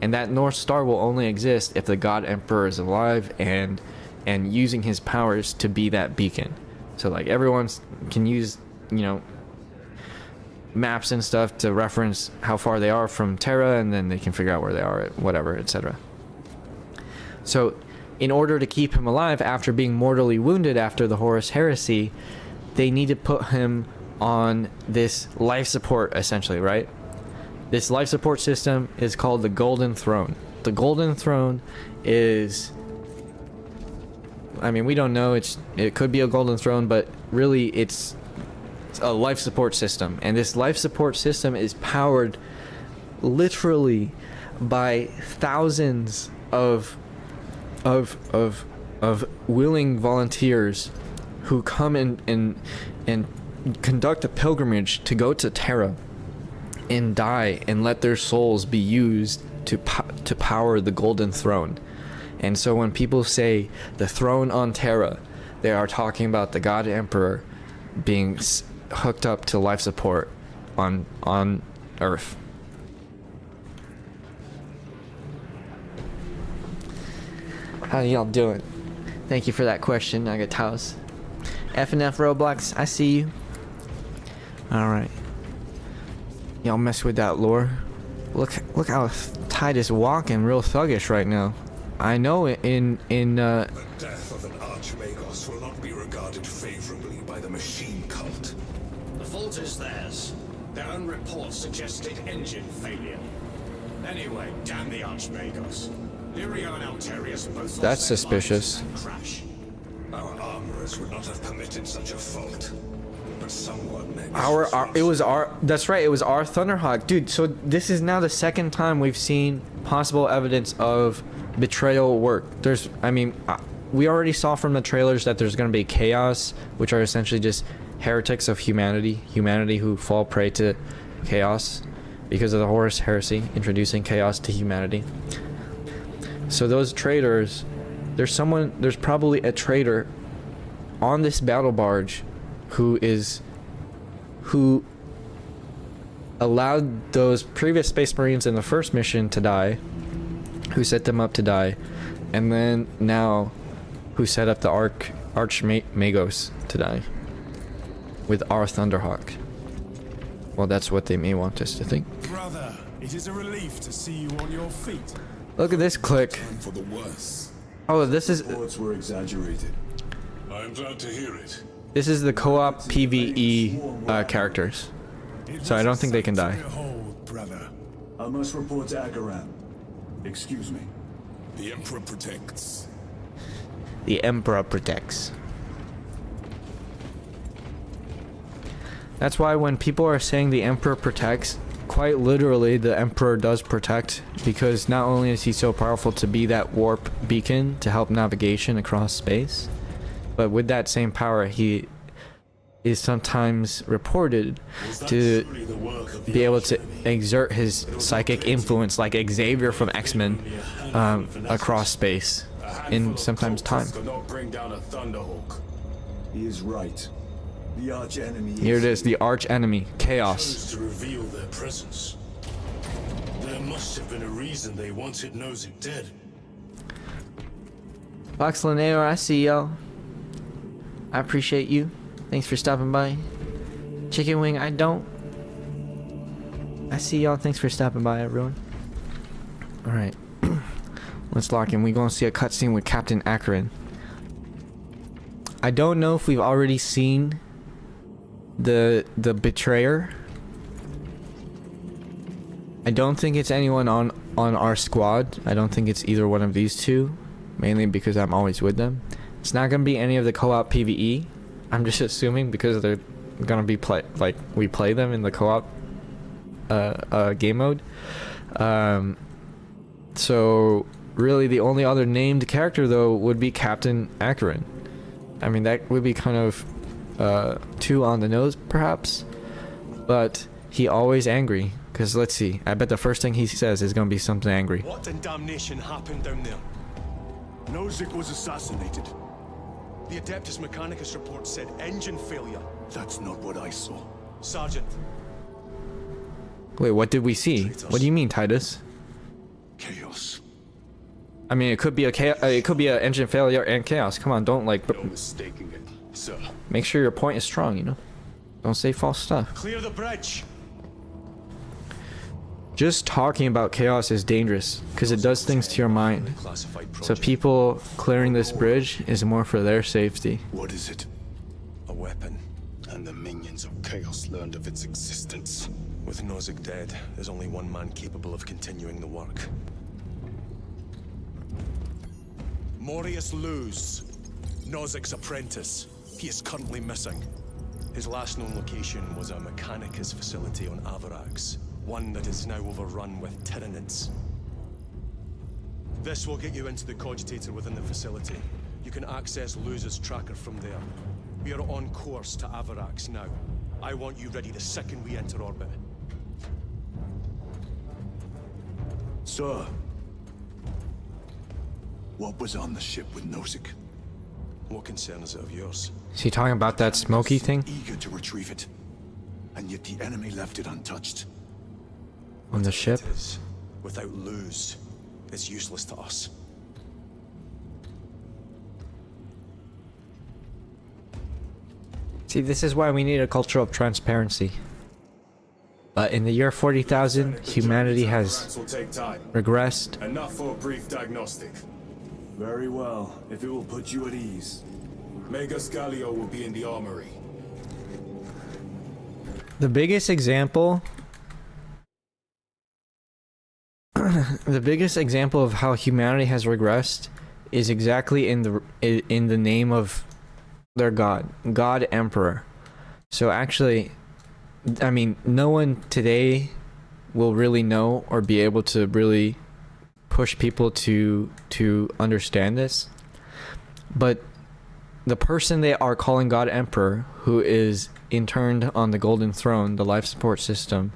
And that North Star will only exist if the God Emperor is alive and using his powers to be that beacon. So like everyone can use, you know, maps and stuff to reference how far they are from Terra, and then they can figure out where they are at whatever, etc. So in order to keep him alive after being mortally wounded after the Horus Heresy, they need to put him on this life support, essentially, right? This life support system is called the Golden Throne. The Golden Throne is, I mean, we don't know, it could be a golden throne, but really it's a life support system. And this life support system is powered literally by thousands of willing volunteers who come and conduct a pilgrimage to go to Terra and die and let their souls be used to power the Golden Throne. And so when people say the throne on Terra, they are talking about the God Emperor being hooked up to life support on Earth. How y'all doing? Thank you for that question, Nagataos. F&F Roblox, I see you. Alright. Y'all mess with that lore. Look how Tide is walking real thuggish right now. I know in The death of an Archmagos will not be regarded favorably by the machine cult. The fault is theirs. Their own reports suggested engine failure. Anyway, damn the Archmagos. Lirio and Alterius both lost That's their suspicious. lives in that crash. Our armorers would not have permitted such a fault. But someone may be that's right, it was our Thunderhawk. Dude, so this is now the second time we've seen possible evidence of betrayal work. We already saw from the trailers that there's going to be chaos, which are essentially just heretics of humanity who fall prey to chaos because of the Horus Heresy, introducing chaos to humanity. So those traitors, there's probably a traitor on this battle barge who allowed those previous Space Marines in the first mission to die, who set them up to die, and then now who set up the Archmagos to die with our Thunderhawk. Well, that's what they may want us to think. Brother, it is a relief to see you on your feet. Look at this click. Time for the worst. Oh, this is Reports were exaggerated. I'm glad to hear it. the co-op PvE characters. So I don't think they can die. Hold, brother. I must report to Agaran. Excuse me. The Emperor protects. The Emperor protects. That's why when people are saying the Emperor protects, quite literally the Emperor does protect, because not only is he so powerful to be that warp beacon to help navigation across space, but with that same power he is sometimes reported to be able to exert his psychic influence like Xavier from X-Men across space in sometimes time. Could not bring down a Thunderhawk. He is right. The arch enemy. Here it is, the arch enemy, Chaos. Chose to reveal their presence. There must have been a reason they wanted Nozick dead. Fox Linneo, I see y'all. I appreciate you. Thanks for stopping by. Chicken Wing, I don't. I see y'all. Thanks for stopping by, everyone. Alright. Let's lock in. We're gonna see a cutscene with Captain Akron. I don't know if we've already seen the betrayer. I don't think it's anyone on our squad. I don't think it's either one of these two, mainly because I'm always with them. It's not gonna be any of the co-op PvE. I'm just assuming because they're gonna be we play them in the co-op game mode. So really the only other named character though would be Captain Akron. I mean, that would be kind of too on the nose perhaps, but he always angry. Because let's see, I bet the first thing he says is gonna be something angry. What in damnation happened down there? Nozick was assassinated. The Adeptus Mechanicus report said engine failure. That's not what I saw. Sergeant, Wait, what did we see? What do you mean, Titus? Chaos. I mean, it could be a engine failure and chaos. Come on, don't like No mistaking it, sir. make sure your point is strong, you know? Don't say false stuff. clear the bridge. Just talking about chaos is dangerous because it does things to your mind. Classified So project. people clearing this bridge is more for their safety. What is it? A weapon. And the minions of Chaos learned of its existence. With Nozick dead, there's only one man capable of continuing the work. Morius Luz, Nozick's apprentice. He is currently missing. His last known location was a Mechanicus facility on Avarax, one that is now overrun with Tyranids. This will get you into the cogitator within the facility. You can access Luz's tracker from there. We are on course to Avarax now. I want you ready the second we enter orbit. Sir. What was on the ship with Nozick? What concern is it of yours? Is he talking about that smoky thing Eager to retrieve it. And yet the enemy left it untouched. on the ship? It is. Without Luz, it's useless to us. See, this is why we need a culture of transparency. But in the year 40,000, humanity has Will take time. regressed. Enough for a brief diagnostic. Very well, if it will put you at ease. Magus Gallio will be in the armory. The biggest example the biggest example of how humanity has regressed is exactly in the name of their God Emperor. So actually, I mean, no one today will really know or be able to really push people to understand this. But the person they are calling God Emperor, who is interned on the Golden Throne, the life support system,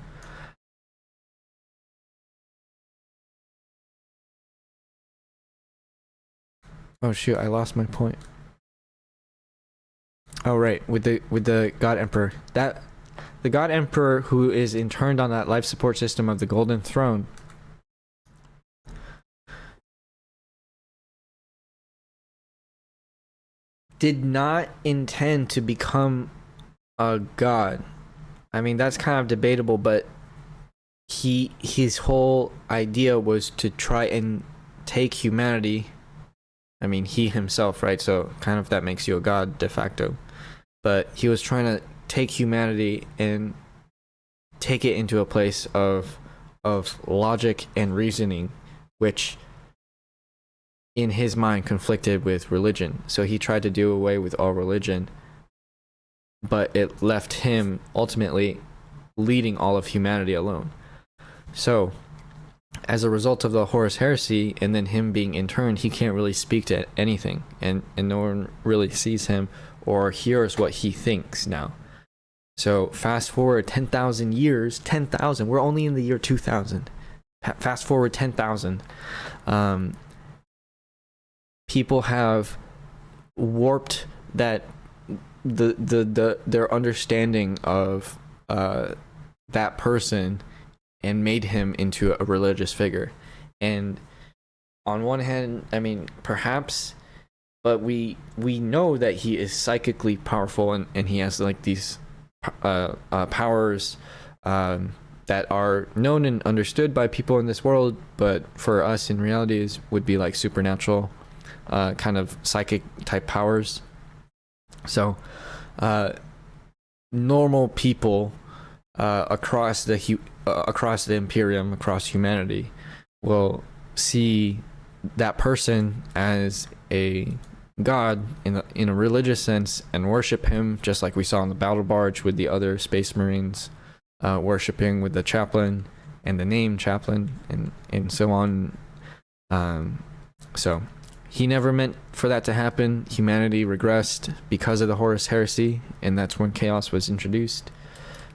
oh shoot, I lost my point. Oh right, with the God Emperor. That the God Emperor who is interned on that life support system of the Golden Throne did not intend to become a god. I mean, that's kind of debatable, but his whole idea was to try and take humanity. I mean, he himself, right? So kind of that makes you a god de facto. But he was trying to take humanity and take it into a place of logic and reasoning, which in his mind conflicted with religion. So he tried to do away with all religion, but it left him ultimately leading all of humanity alone. So as a result of the Horus Heresy and then him being interned, he can't really speak to anything, and no one really sees him or hears what he thinks now. So fast forward 10,000 years, 10,000, we're only in the year 2000. Fast forward 10,000. People have warped that their understanding of that person and made him into a religious figure. And on one hand, I mean, perhaps, but we know that he is psychically powerful, and he has like these powers that are known and understood by people in this world, but for us in reality would be like supernatural kind of psychic type powers. So normal people across the Imperium, across humanity, will see that person as a god in a religious sense and worship him, just like we saw on the battle barge with the other Space Marines worshiping with the Chaplain and the name Chaplain and so on. So he never meant for that to happen. Humanity regressed because of the Horus Heresy, and that's when chaos was introduced.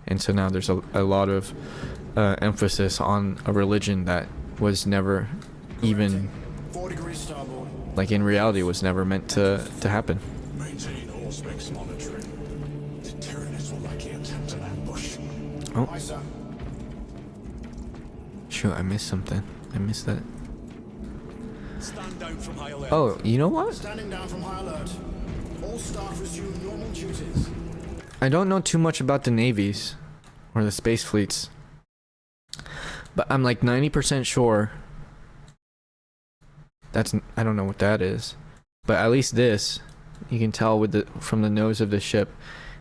And so now there's a lot of emphasis on a religion that was never even, like in reality, was never meant to happen. Maintain all specs monitoring. The Tyranids will likely attempt an ambush. Oh. Shoot, I missed something. I missed that. Stand down from high alert. Oh, you know what? Standing down from high alert. All staff resume normal duties. I don't know too much about the navies or the space fleets, but I'm like 90% sure I don't know what that is, but at least this, you can tell from the nose of the ship,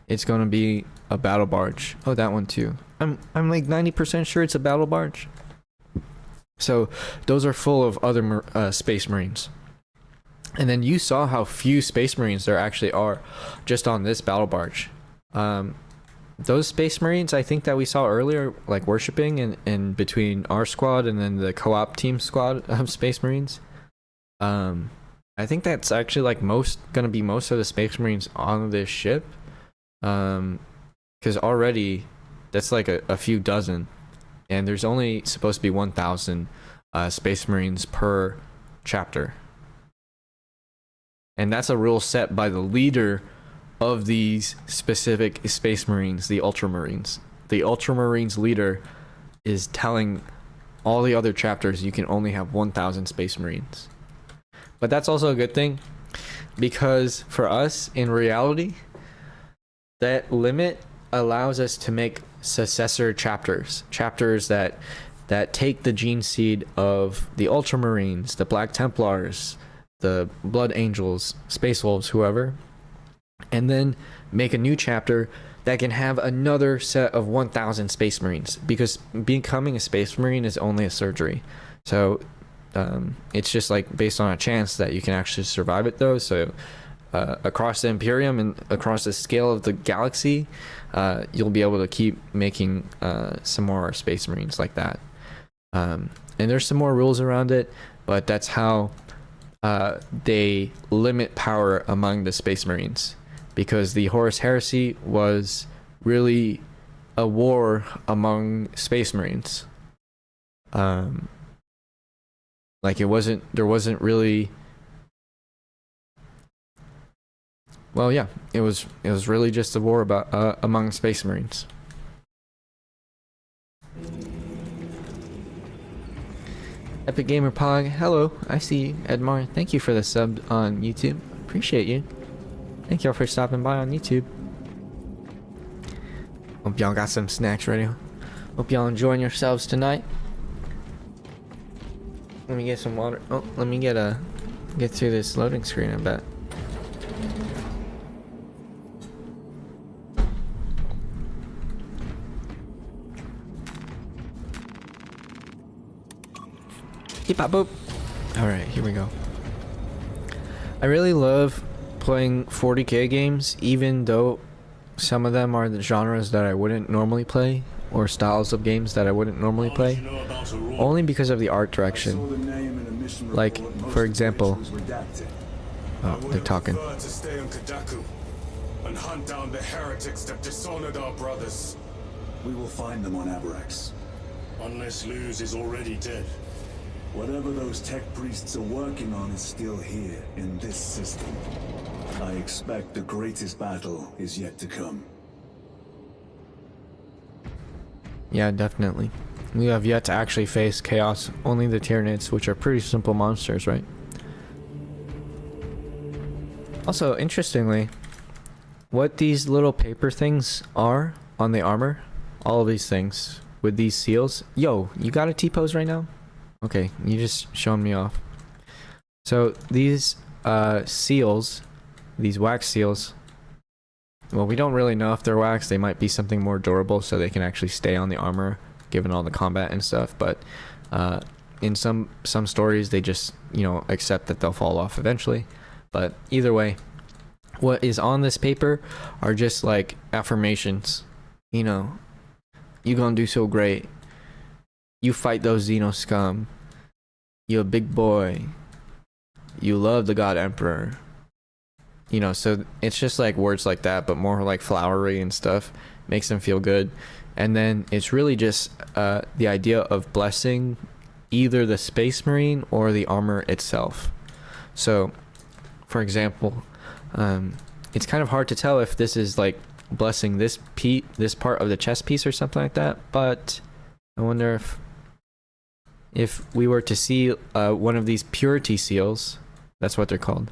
it's going to be a battle barge. Oh, that one too. I'm like 90% sure it's a battle barge. So those are full of other Space Marines. And then you saw how few Space Marines there actually are just on this battle barge. Those Space Marines, I think that we saw earlier, like worshiping in between our squad and then the co-op team squad of Space Marines. I think that's actually like gonna be most of the Space Marines on this ship. Because already that's like a few dozen, and there's only supposed to be 1,000 Space Marines per chapter. And that's a rule set by the leader of these specific Space Marines, the Ultramarines. The Ultramarines leader is telling all the other chapters you can only have 1,000 Space Marines. But that's also a good thing, because for us in reality, that limit allows us to make successor chapters that take the gene seed of the Ultramarines, the Black Templars, the Blood Angels, Space Wolves, whoever, and then make a new chapter that can have another set of 1,000 Space Marines, because becoming a Space Marine is only a surgery. So it's just like based on a chance that you can actually survive it though. So across the Imperium and across the scale of the galaxy, you'll be able to keep making some more Space Marines like that. And there's some more rules around it, but that's how they limit power among the Space Marines, because the Horus Heresy was really a war among Space Marines. Like there wasn't really, well, yeah, it was really just a war about among Space Marines. Epic Gamer Pog, hello, I see you. Edmar, thank you for the sub on YouTube. Appreciate you. Thank y'all for stopping by on YouTube. Hope y'all got some snacks ready. Hope y'all enjoying yourselves tonight. Let me get some water. Oh, let me get through this loading screen, I bet. Keep up, boop. Alright, here we go. I really love playing 40k games, even though some of them are the genres that I wouldn't normally play, or styles of games that I wouldn't normally play, only because of the art direction. Like, for example, oh, they're talking. To stay on Kadaku and hunt down the heretics that dishonored our brothers. We will find them on Avarax. Unless Luz is already dead. Whatever those tech priests are working on is still here, in this system. I expect the greatest battle is yet to come. Yeah, definitely. We have yet to actually face Chaos, only the Tyranids, which are pretty simple monsters, right? Also, interestingly, what these little paper things are on the armor, all of these things, with these seals. Yo, you got a T-pose right now? Okay, you just showing me off. So these seals, these wax seals, well, we don't really know if they're wax. They might be something more durable so they can actually stay on the armor given all the combat and stuff, but in some stories they just, you know, accept that they'll fall off eventually. But either way, what is on this paper are just like affirmations. You know, you gonna do so great. You fight those Xeno scum. You're a big boy. You love the God Emperor. You know, so it's just like words like that, but more like flowery and stuff. Makes them feel good. And then it's really just the idea of blessing either the Space Marine or the armor itself. So, for example, it's kind of hard to tell if this is like blessing this part of the chest piece or something like that, but I wonder if we were to see one of these purity seals, that's what they're called,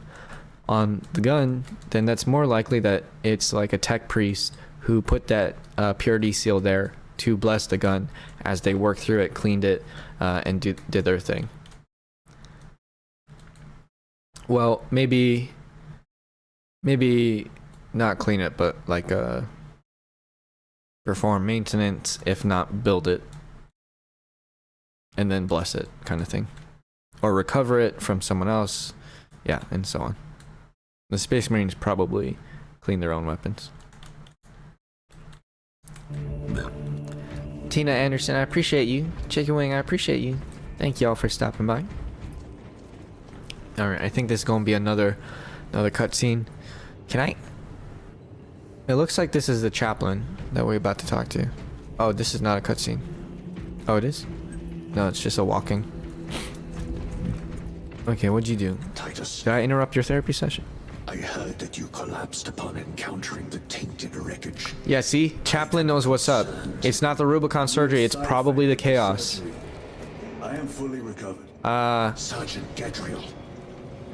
on the gun, then that's more likely that it's like a tech priest who put that purity seal there to bless the gun as they worked through it, cleaned it, and did their thing. Well, maybe not clean it, but like perform maintenance, if not build it, and then bless it, kind of thing. Or recover it from someone else, yeah, and so on. The Space Marines probably clean their own weapons. Tina Anderson, I appreciate you. Chicken Wing, I appreciate you. Thank y'all for stopping by. Alright, I think this is gonna be another cutscene. Can I? It looks like this is the Chaplain that we're about to talk to. Oh, this is not a cutscene. Oh, it is? No, it's just a walking. Okay, what'd you do? Titus, Did I interrupt your therapy session? I heard that you collapsed upon encountering the tainted wreckage. Yeah, see? Chaplain knows what's up. It's not the Rubicon surgery, it's probably the Chaos. I am fully recovered. Sergeant Gadriel,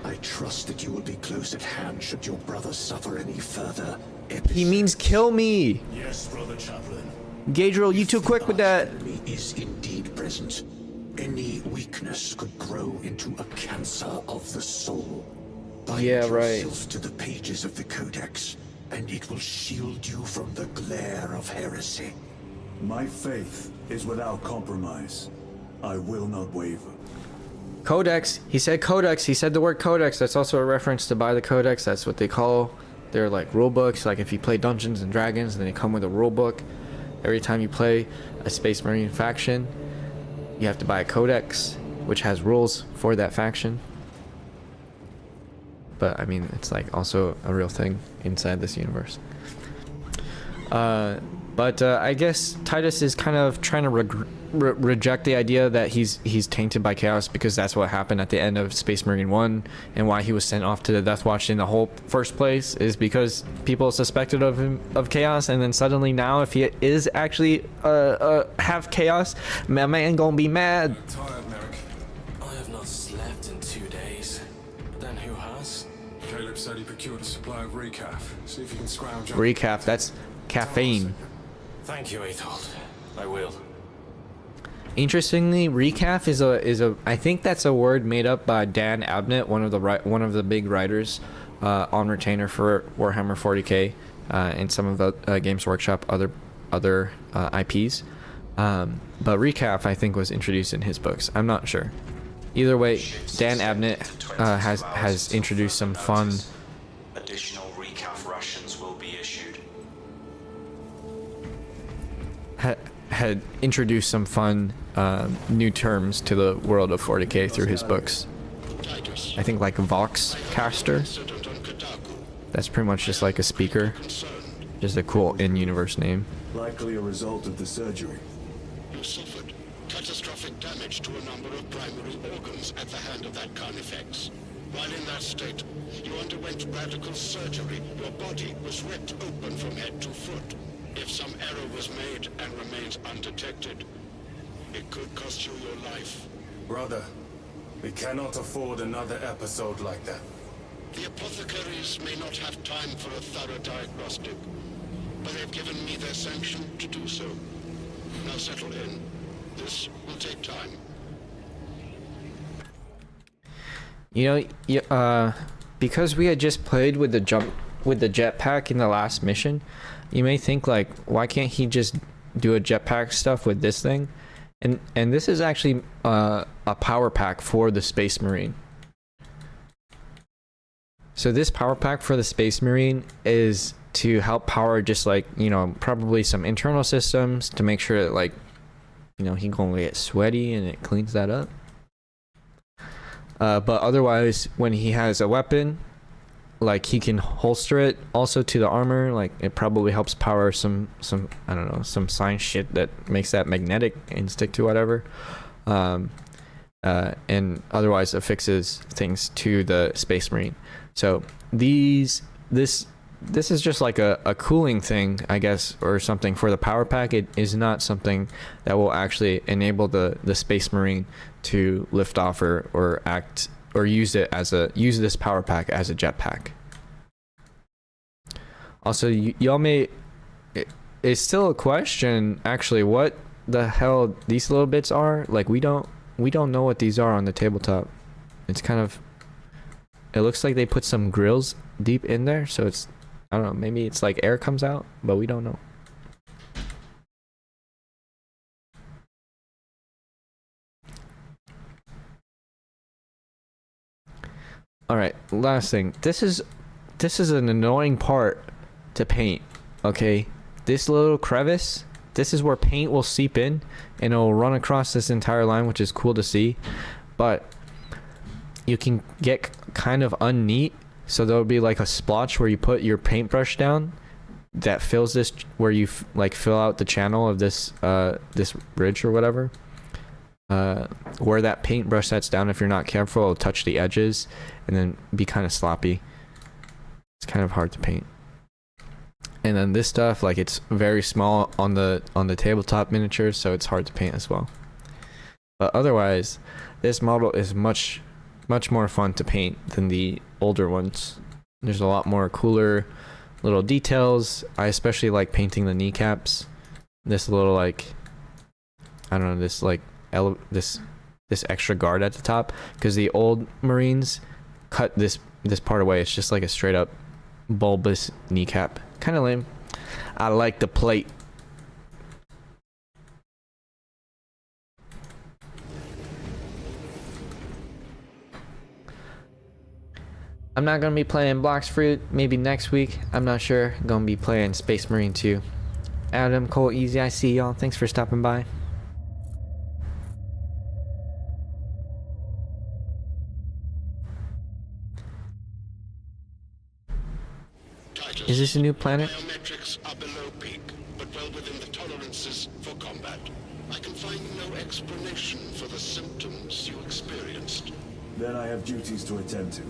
I trust that you will be close at hand should your brother suffer any further episodes. He means kill me! Yes, Brother Chaplain. Gadriel, you too quick with that! The enemy is indeed present. Any weakness could grow into a cancer of the soul. Bind yourself to the pages of the Codex, and it will shield you from the glare of heresy. My faith is without compromise. I will not waver. Codex. He said Codex. He said the word Codex. That's also a reference to buy the Codex. That's what they call their like rule books. Like if you play Dungeons and Dragons, then they come with a rule book. Every time you play a Space Marine faction, you have to buy a Codex, which has rules for that faction. But I mean, it's like also a real thing inside this universe. But I guess Titus is kind of trying to reject the idea that he's tainted by chaos, because that's what happened at the end of Space Marine 1, and why he was sent off to the Death Watch in the whole first place is because people suspected of him of chaos, and then suddenly now if he is actually have chaos, my man gonna be mad. I'm tired, Merrick. I have not slept in 2 days. But then who has? Caleb said he procured a supply of recaf. See if you can scrounge up. Recaf, that's caffeine. Thank you, Aethold. I will. Interestingly, recaf is a I think that's a word made up by Dan Abnett, one of the big writers on retainer for Warhammer 40k and some of the Games Workshop other IPs. But recaf I think was introduced in his books. I'm not sure. Either way, Dan Abnett has introduced some fun. Additional recaf rations will be issued. Had introduced some fun new terms to the world of 40k through his books. I think like Vox Caster. That's pretty much just like a speaker. Just a cool in-universe name. Likely a result of the surgery. You suffered catastrophic damage to a number of primary organs at the hand of that Carnifex. While in that state, you underwent radical surgery. Your body was ripped open from head to foot. If some error was made and remains undetected, it could cost you your life. Brother, we cannot afford another episode like that. The apothecaries may not have time for a thorough diagnostic, but they've given me their sanction to do so. Now settle in. This will take time. You know, because we had just played with the jetpack in the last mission, you may think like, why can't he just do a jetpack stuff with this thing? And this is actually a power pack for the Space Marine. So this power pack for the Space Marine is to help power just like, you know, probably some internal systems to make sure that like, you know, he gonna get sweaty and it cleans that up. But otherwise, when he has a weapon, like he can holster it also to the armor. Like it probably helps power some I don't know, some science shit that makes that magnetic and stick to whatever. And otherwise affixes things to the Space Marine. So this is just like a cooling thing, I guess, or something for the power pack. It is not something that will actually enable the Space Marine to lift off or act or use this power pack as a jetpack. Also, y'all may, it's still a question actually what the hell these little bits are. Like we don't know what these are on the tabletop. It's kind of, it looks like they put some grills deep in there, so it's, I don't know, maybe it's like air comes out, but we don't know. All right, last thing. This is an annoying part to paint, okay? This little crevice, this is where paint will seep in and it'll run across this entire line, which is cool to see, but you can get kind of unneat. So there'll be like a splotch where you put your paintbrush down that fills this, where you like fill out the channel of this this ridge or whatever. Where that paintbrush sets down, if you're not careful, it'll touch the edges and then be kind of sloppy. It's kind of hard to paint. And then this stuff, like it's very small on the tabletop miniatures, so it's hard to paint as well. But otherwise, this model is much more fun to paint than the older ones. There's a lot more cooler little details. I especially like painting the kneecaps. This little like, I don't know, this like this extra guard at the top, because the old Marines cut this part away. It's just like a straight up bulbous kneecap. Kind of lame. I like the plate. I'm not gonna be playing Blox Fruit. Maybe next week. I'm not sure. I'm gonna be playing Space Marine 2. Adam, Cole, Easy, I see y'all. Thanks for stopping by. Is this a new planet? Biometrics are below peak, but well within the tolerances for combat. I can find no explanation for the symptoms you experienced. Then I have duties to attend to.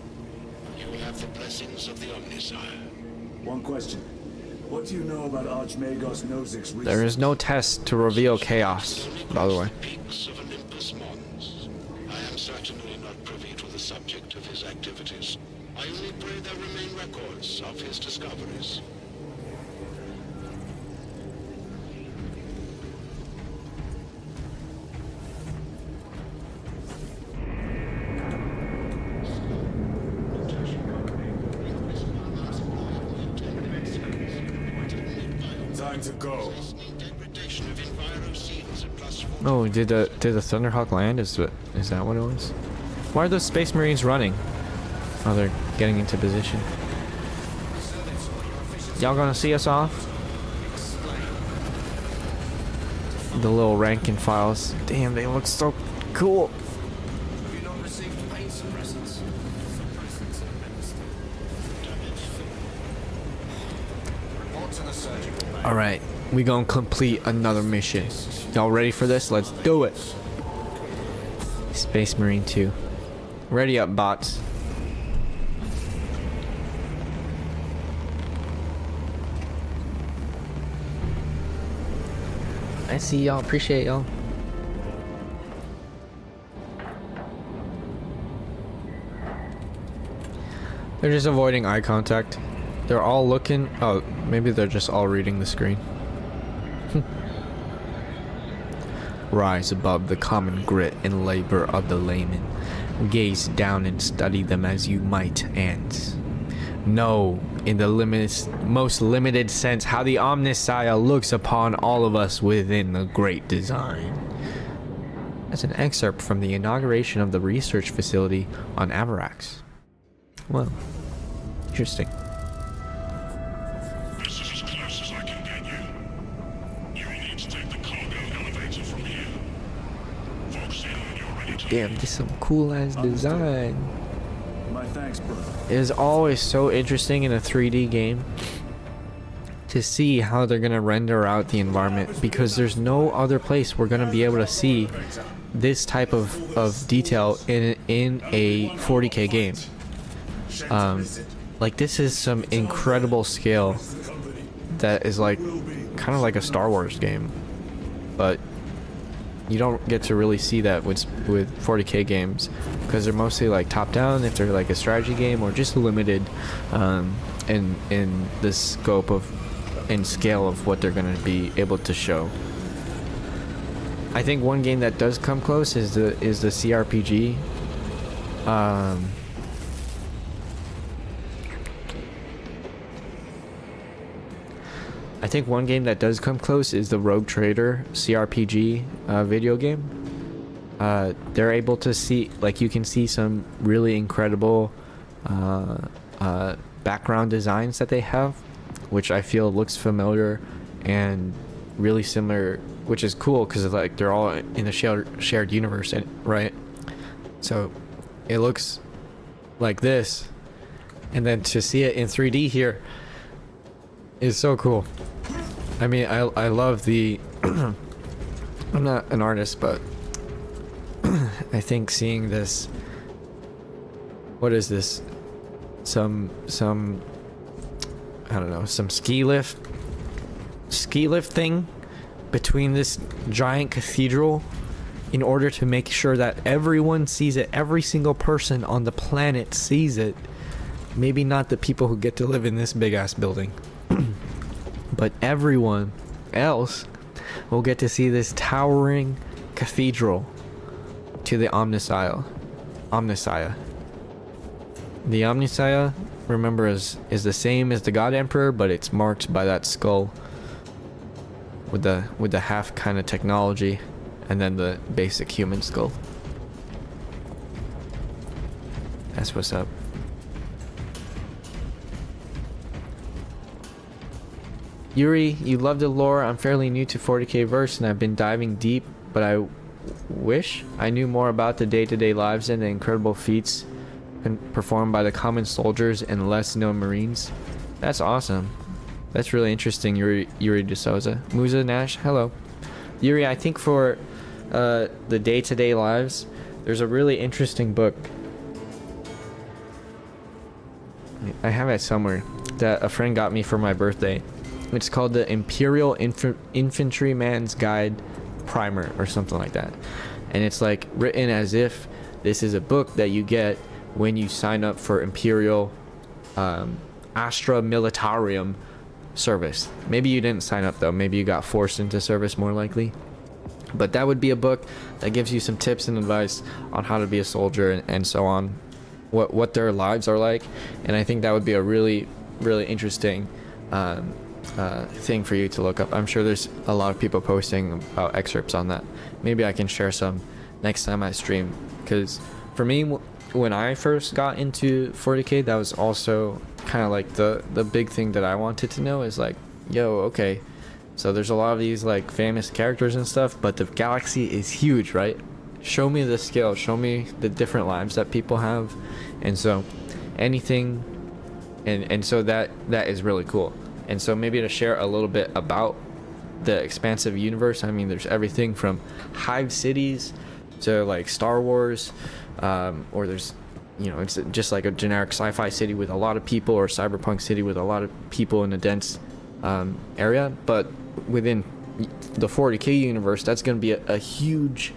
You have the blessings of the Omnisire. One question. What do you know about Archmagos Nozik's research? There is no test to reveal chaos, by the way. Peaks of Olympus Mons. I am certainly not privy to the subject of his activities. I only pray there remain records of his discoveries. Go. Oh, did the Thunderhawk land? Is that what it was? Why are those Space Marines running? Oh, they're getting into position. Y'all gonna see us off? The little rank and files. Damn, they look so cool. Have you not received paint suppressants? Report to the surgical bay. All right, we gonna complete another mission. Y'all ready for this? Let's do it. Space Marine 2. Ready up, bots. I see y'all. Appreciate y'all. They're just avoiding eye contact. They're all looking. Oh, maybe they're just all reading the screen. Rise above the common grit and labor of the layman. Gaze down and study them as you might, and know in the most limited sense how the Omnissiah looks upon all of us within the great design. That's an excerpt from the inauguration of the research facility on Avarax. Well, interesting. This is as close as I can get you. You will need to take the cargo elevator from here. Focus in when you're ready to. Damn, this is some cool ass design. My thanks, brother. It is always so interesting in a 3D game to see how they're gonna render out the environment, because there's no other place we're gonna be able to see this type of detail in a 40K game. Like, this is some incredible scale that is like kind of like a Star Wars game, but you don't get to really see that with 40K games, because they're mostly like top down if they're like a strategy game, or just limited in the scope of and scale of what they're going to be able to show. I think one game that does come close is the CRPG. I think one game that does come close is the Rogue Trader CRPG video game. They're able to see, like, you can see some really incredible background designs that they have, which I feel looks familiar and really similar, which is cool because like they're all in the shared universe, right? So it looks like this, and then to see it in 3D here is so cool. I mean, I love the I'm not an artist, but I think seeing this, what is this, some I don't know, some ski lift thing between this giant cathedral in order to make sure that everyone sees it, every single person on the planet sees it. Maybe not the people who get to live in this big ass building, but everyone else will get to see this towering cathedral to the Omnissiah. The Omnissiah, remember, is the same as the God Emperor, but it's marked by that skull with the half kind of technology, and then the basic human skull. That's what's up. Yuri, you love the lore. I'm fairly new to 40K verse and I've been diving deep, but I wish I knew more about the day-to-day lives and the incredible feats performed by the common soldiers and less known Marines. That's awesome. That's really interesting, Yuri De Souza. Musa Nash, hello. Yuri, I think for the day-to-day lives, there's a really interesting book. I have it somewhere that a friend got me for my birthday. It's called the Imperial Infantryman's Guide Primer or something like that. And it's like written as if this is a book that you get when you sign up for Imperial Astra Militarium service. Maybe you didn't sign up though. Maybe you got forced into service, more likely. But that would be a book that gives you some tips and advice on how to be a soldier and so on. What their lives are like. And I think that would be a really, really interesting thing for you to look up. I'm sure there's a lot of people posting about excerpts on that. Maybe I can share some next time I stream, because for me, when I first got into 40k, that was also kind of like the big thing that I wanted to know is like, yo, okay, so there's a lot of these like famous characters and stuff, but the galaxy is huge, right? Show me the scale, show me the different lives that people have. And so anything, and so that is really cool. And so maybe to share a little bit about the expansive universe, I mean, there's everything from hive cities to like Star Wars, or there's, you know, it's just like a generic sci-fi city with a lot of people, or cyberpunk city with a lot of people in a dense area. But within the 40k universe, that's going to be a huge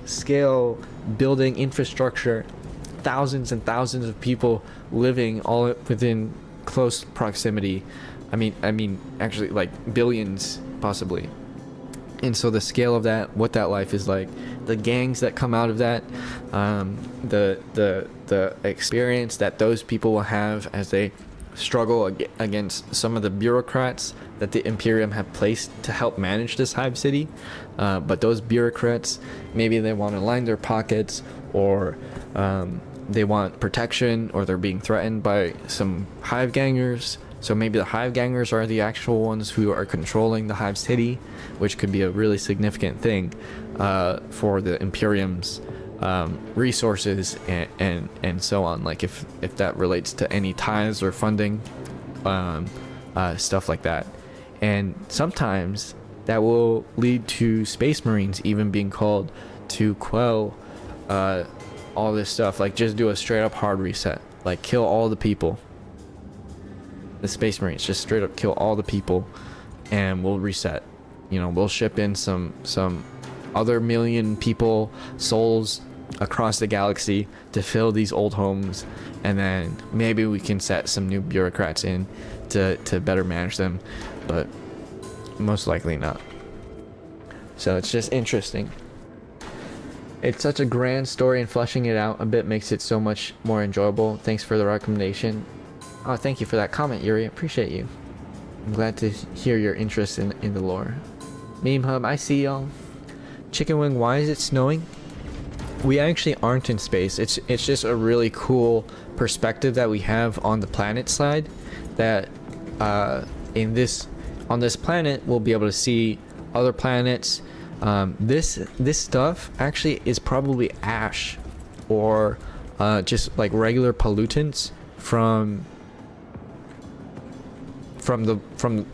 scale building infrastructure, thousands and thousands of people living all within close proximity. I mean actually like billions possibly. And so the scale of that, what that life is like, the gangs that come out of that, the experience that those people will have as they struggle against some of the bureaucrats that the Imperium have placed to help manage this hive city. But those bureaucrats, maybe they want to line their pockets, or they want protection, or they're being threatened by some hive gangers. So maybe the hive gangers are the actual ones who are controlling the hive city, which could be a really significant thing for the Imperium's resources and so on. Like if that relates to any ties or funding, stuff like that. And sometimes that will lead to Space Marines even being called to quell all this stuff. Like just do a straight up hard reset, like kill all the people. The Space Marines just straight up kill all the people, and we'll reset. You know, we'll ship in some other million people souls across the galaxy to fill these old homes, and then maybe we can set some new bureaucrats in to better manage them, but most likely not. So it's just interesting. It's such a grand story, and fleshing it out a bit makes it so much more enjoyable. Thanks for the recommendation. Oh, thank you for that comment, Yuri. Appreciate you. I'm glad to hear your interest in the lore. Meme Hub, I see y'all. Chicken Wing, why is it snowing? We actually aren't in space. It's just a really cool perspective that we have on the planet side. That on this planet we'll be able to see other planets. This stuff actually is probably ash, or just like regular pollutants from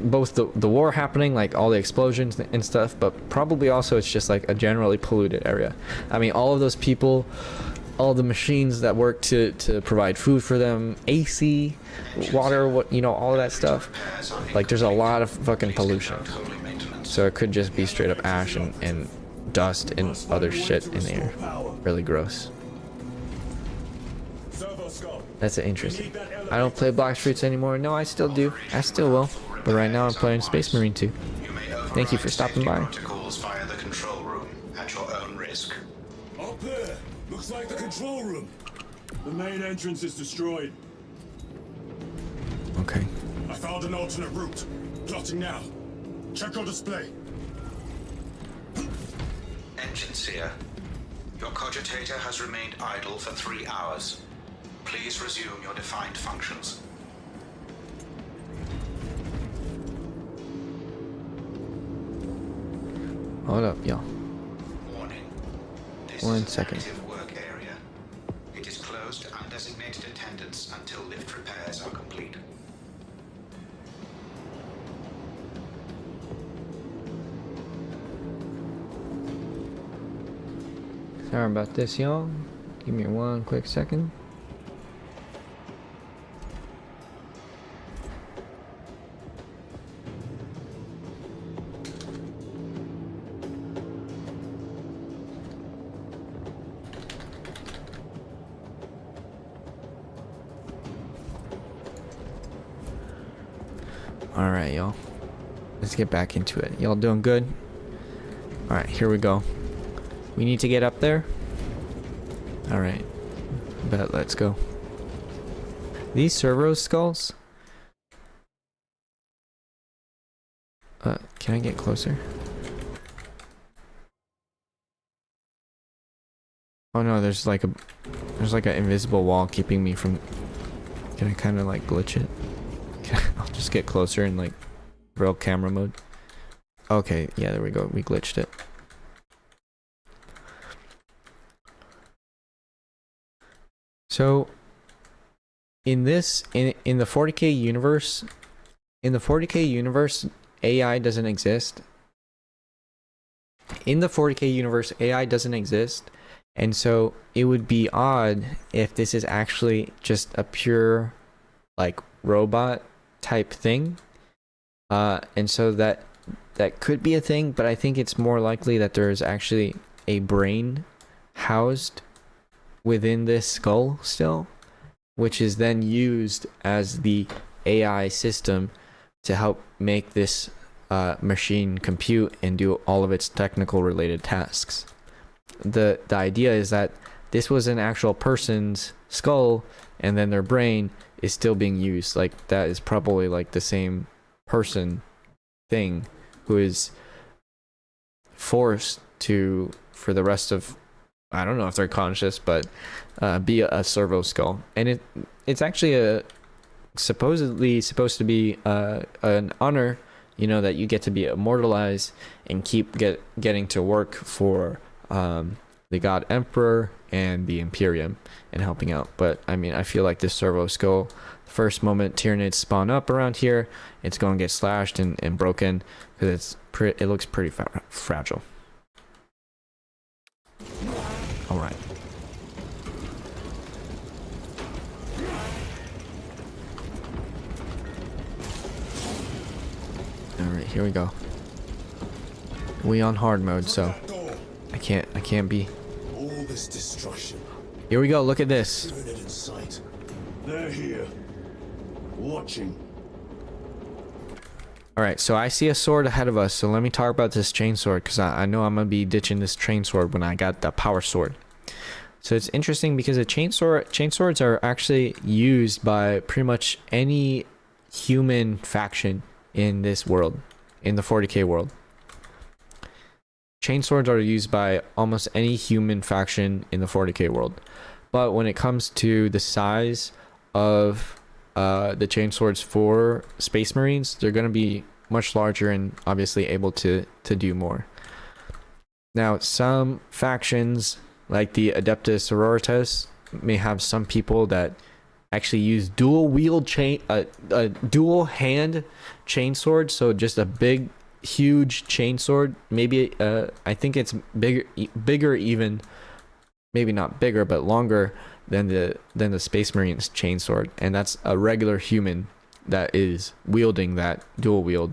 both the war happening, like all the explosions and stuff, but probably also it's just like a generally polluted area. I mean, all of those people, all the machines that work to provide food for them, AC, water, what, you know, all of that stuff, like there's a lot of fucking pollution. So it could just be straight up ash and dust and other shit in the air. Really gross. That's interesting. I don't play Black Streets anymore. No, I still do. I still will. But right now I'm playing Space Marine 2. Thank you for stopping by. Protocols via the control room at your own risk. Up there! Looks like the control room. The main entrance is destroyed. Okay. I found an alternate route. Plotting now. Check your display. Engine Seer, your cogitator has remained idle for 3 hours. Please resume your defined functions. Hold up, y'all. Warning. This One is second. An active work area. It is closed to undesignated attendants until lift repairs are complete. Sorry about this, y'all. Give me one quick second. Alright, y'all. Let's get back into it. Y'all doing good? Alright, here we go. We need to get up there. Alright. Bet, let's go. These servo skulls, Can I get closer? Oh no, there's like an invisible wall keeping me from. Can I kind of like glitch it? I'll just get closer in like real camera mode. Okay, yeah, there we go. We glitched it. So in the 40K universe, AI doesn't exist. In the 40K universe, AI doesn't exist. And so it would be odd if this is actually just a pure like robot type thing. And so that could be a thing, but I think it's more likely that there is actually a brain housed within this skull still, which is then used as the AI system to help make this machine compute and do all of its technical related tasks. The idea is that this was an actual person's skull, and then their brain is still being used. Like that is probably like the same person thing who is forced to, for the rest of, I don't know if they're conscious, but be a servo skull. And it's actually supposedly supposed to be an honor, you know, that you get to be immortalized and keep getting to work for the God Emperor and the Imperium and helping out. But I mean, I feel like this servo skull, the first moment Tyranids spawn up around here, it's going to get slashed and broken because it looks pretty fragile. All right. All right, here we go. We on hard mode, so I can't be. All this destruction. Here we go. Look at this. Tyranid in sight. They're here, watching. All right, so I see a sword ahead of us. So let me talk about this chain sword because I know I'm gonna be ditching this chain sword when I got the power sword. So it's interesting because the chain swords are actually used by pretty much any human faction in this world, in the 40K world. Chain swords are used by almost any human faction in the 40K world. But when it comes to the size of the chain swords for Space Marines, they're going to be much larger and obviously able to do more. Now, some factions like the Adeptus Sororitas may have some people that actually use dual hand chain sword, so just a huge chain sword. Maybe I think it's bigger even, maybe not bigger but longer than the Space Marines chain sword, and that's a regular human that is wielding that dual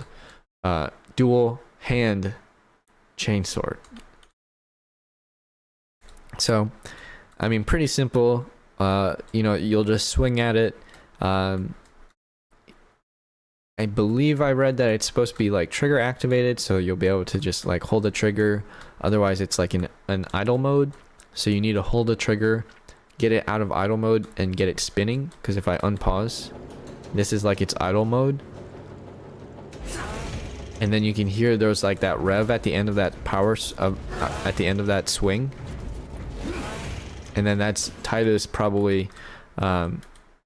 hand chain sword. So I mean, pretty simple. You know, you'll just swing at it. I believe I read that it's supposed to be like trigger activated, so you'll be able to just like hold the trigger. Otherwise it's like in an idle mode, so you need to hold the trigger, get it out of idle mode and get it spinning, because if I unpause, this is like its idle mode, and then you can hear there's like that rev at the end of that at the end of that swing, and then that's Titus probably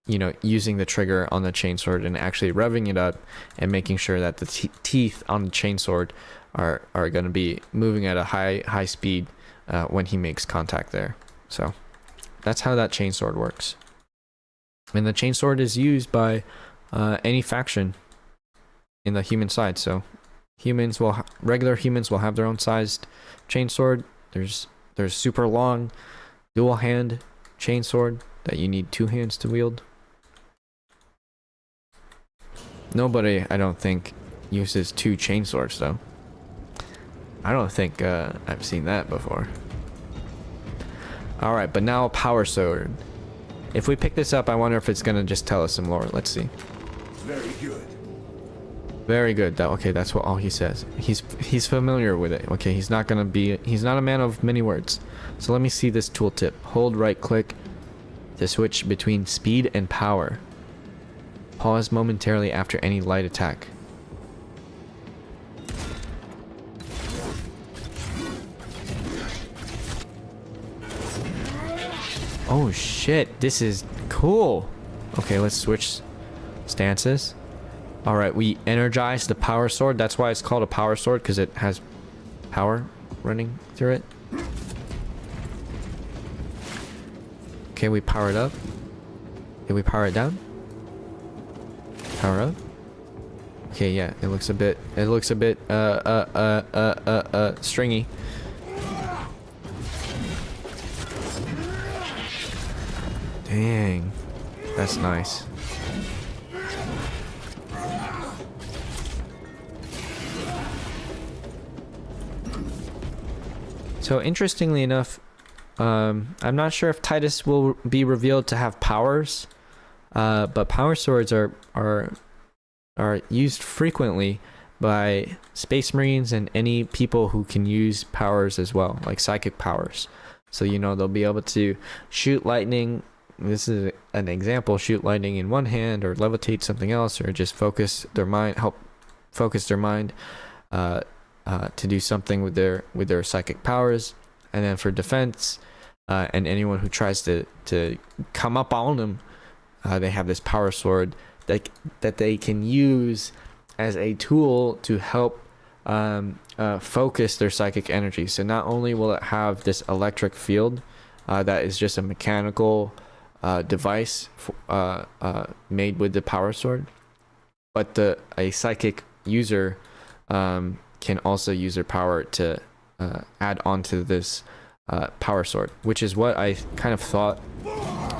you know, using the trigger on the chainsword and actually revving it up and making sure that the teeth on the chainsword are going to be moving at a high speed when he makes contact there. So that's how that chainsword works. And the chainsword is used by any faction in the human side. So regular humans will have their own sized chainsword. There's super long dual hand chainsword that you need 2 hands to wield. Nobody, I don't think, uses 2 chainswords though. I don't think I've seen that before. Alright, but now a power sword. If we pick this up, I wonder if it's gonna just tell us some lore. Let's see. Very good. Very good. Okay, that's what all he says. He's familiar with it. Okay, he's not a man of many words. So let me see this tooltip. Hold right click to switch between speed and power. Pause momentarily after any light attack. Oh shit, this is cool. Okay, let's switch stances. All right, we energized the power sword. That's why it's called a power sword, because it has power running through it. Okay, we power it up. Did we power it down? Power up. Okay, yeah, it looks a bit stringy. Dang, that's nice. So interestingly enough, I'm not sure if Titus will be revealed to have powers, but power swords are used frequently by Space Marines and any people who can use powers as well, like psychic powers. So, you know, they'll be able to shoot lightning. This is an example: shoot lightning in one hand, or levitate something else, or just focus their mind, help focus their mind to do something with their psychic powers. And then for defense, and anyone who tries to come up on them, they have this power sword that they can use as a tool to help focus their psychic energy. So not only will it have this electric field that is just a mechanical device made with the power sword, but a psychic user can also use their power to add on to this power sword, which is what I kind of thought.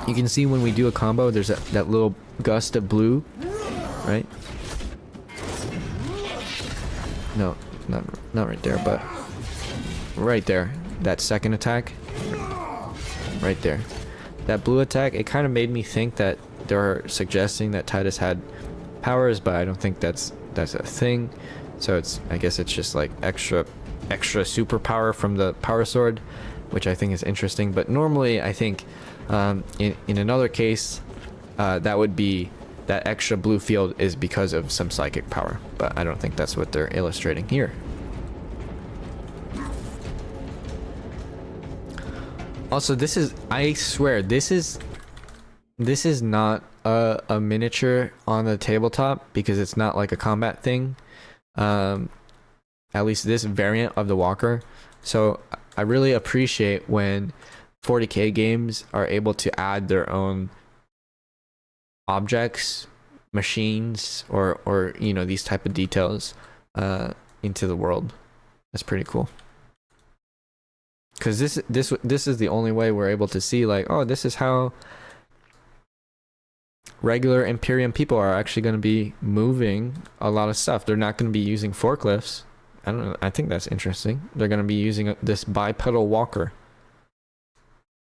You can see when we do a combo, there's that little gust of blue, right? No, not right there, but right there. That second attack, right there. That blue attack, it kind of made me think that they're suggesting that Titus had powers, but I don't think that's a thing. So I guess it's just like extra superpower from the power sword, which I think is interesting. But normally I think in another case that would be that extra blue field is because of some psychic power, but I don't think that's what they're illustrating here. Also, I swear this is not a miniature on the tabletop, because it's not like a combat thing, at least this variant of the walker. So I really appreciate when 40k games are able to add their own objects, machines, or you know, these type of details into the world. That's pretty cool, because this is the only way we're able to see, like, oh, this is how regular Imperium people are actually going to be moving a lot of stuff. They're not going to be using forklifts. I don't know, I think that's interesting. They're going to be using this bipedal walker.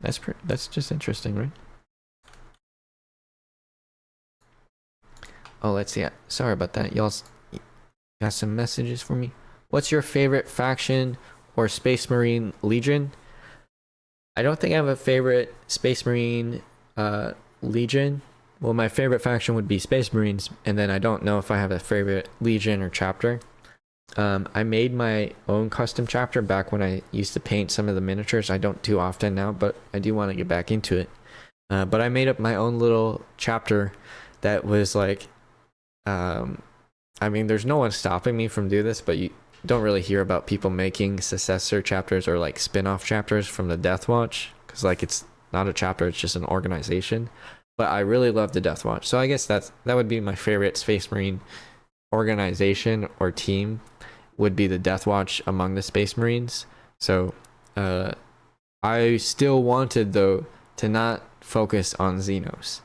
That's just interesting, right? Oh, let's see. Sorry about that. Y'all got some messages for me. What's your favorite faction or Space Marine Legion? I don't think I have a favorite Space Marine Legion. Well, my favorite faction would be Space Marines, and then I don't know if I have a favorite Legion or chapter. I made my own custom chapter back when I used to paint some of the miniatures. I don't too often now, but I do want to get back into it. But I made up my own little chapter that was like, I mean, there's no one stopping me from doing this, but you don't really hear about people making successor chapters or like spin-off chapters from the Death Watch, because like it's not a chapter, it's just an organization. But I really love the Death Watch, so I guess that would be my favorite Space Marine organization or team, would be the Death Watch among the Space Marines. So I still wanted, though, to not focus on Xenos.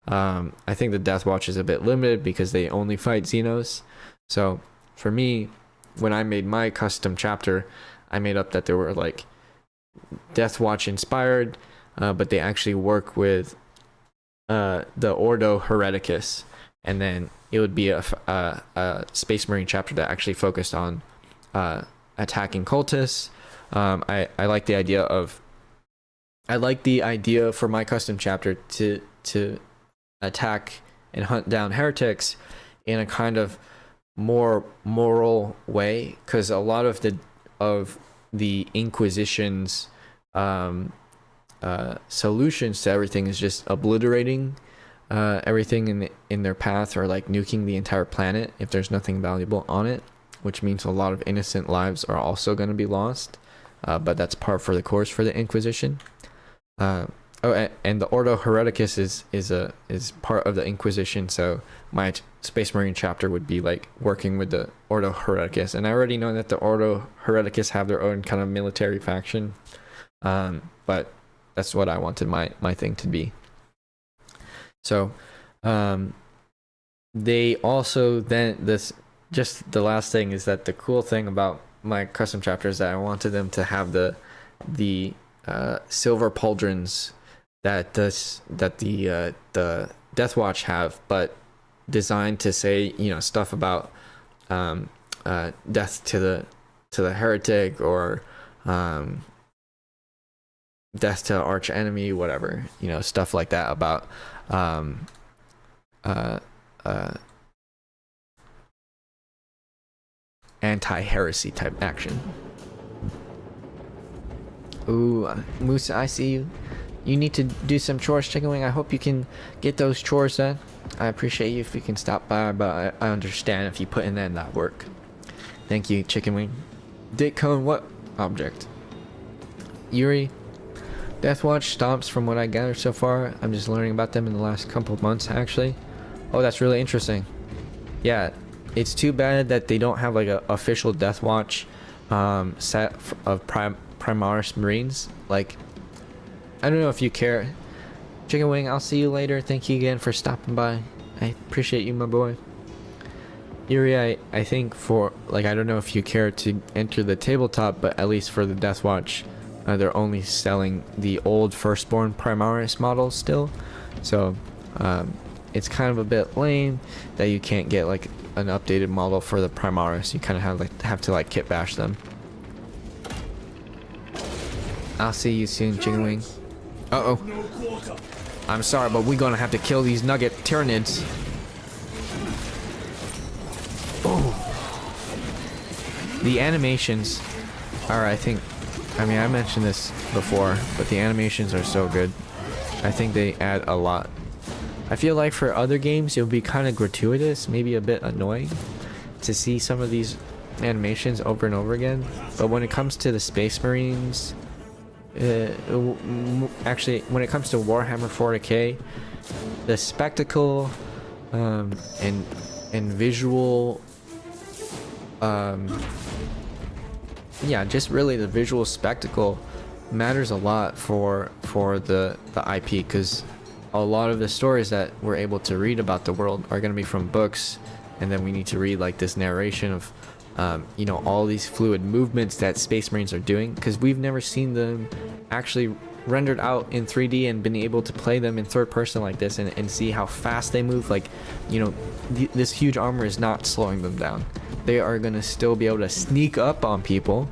I think the Death Watch is a bit limited because they only fight Xenos. So for me, when I made my custom chapter, I made up that there were like Death Watch inspired, but they actually work with the Ordo Hereticus, and then it would be a Space Marine chapter that actually focused on attacking cultists. I like the idea for my custom chapter to attack and hunt down heretics in a kind of more moral way, because a lot of the Inquisition's solutions to everything is just obliterating everything in their path, or like nuking the entire planet if there's nothing valuable on it, which means a lot of innocent lives are also going to be lost. But that's par for the course for the Inquisition. And the Ordo Hereticus is part of the Inquisition, so my Space Marine chapter would be like working with the Ordo Hereticus, and I already know that the Ordo Hereticus have their own kind of military faction, but that's what I wanted my thing to be. So they also then just the last thing is that the cool thing about my custom chapter is that I wanted them to have the silver pauldrons that the Death Watch have, but designed to say, you know, stuff about death to the heretic, or death to arch enemy, whatever, you know, stuff like that about anti-heresy type action. Ooh, Moose, I see you. You need to do some chores, Chicken Wing. I hope you can get those chores done. I appreciate you if you can stop by, but I understand if you put in that work. Thank you, Chicken Wing. Dick Cone, what object? Yuri. Deathwatch stomps, from what I gather so far. I'm just learning about them in the last couple of months, actually. Oh, that's really interesting. Yeah, it's too bad that they don't have like a official Deathwatch set of Primaris Marines. Like, I don't know if you care. Chicken Wing, I'll see you later. Thank you again for stopping by. I appreciate you, my boy. Yuri, I think for, like, I don't know if you care to enter the tabletop, but at least for the Deathwatch, they're only selling the old Firstborn Primaris models still. So, it's kind of a bit lame that you can't get, like, an updated model for the Primaris. You kind of have to like, kit bash them. I'll see you soon, Chicken Wing. Uh-oh. I'm sorry, but we're gonna have to kill these nugget Tyranids. Oh. The animations are, I mean, I mentioned this before, but the animations are so good. I think they add a lot. I feel like for other games, it would be kind of gratuitous, maybe a bit annoying to see some of these animations over and over again. But when it comes to the Space Marines, actually, when it comes to Warhammer 40k, the spectacle and visual, yeah, just really the visual spectacle matters a lot for the IP, because a lot of the stories that we're able to read about the world are going to be from books, and then we need to read like this narration of you know, all these fluid movements that Space Marines are doing, because we've never seen them actually rendered out in 3D and been able to play them in third person like this and see how fast they move. Like, you know, this huge armor is not slowing them down. They are going to still be able to sneak up on people,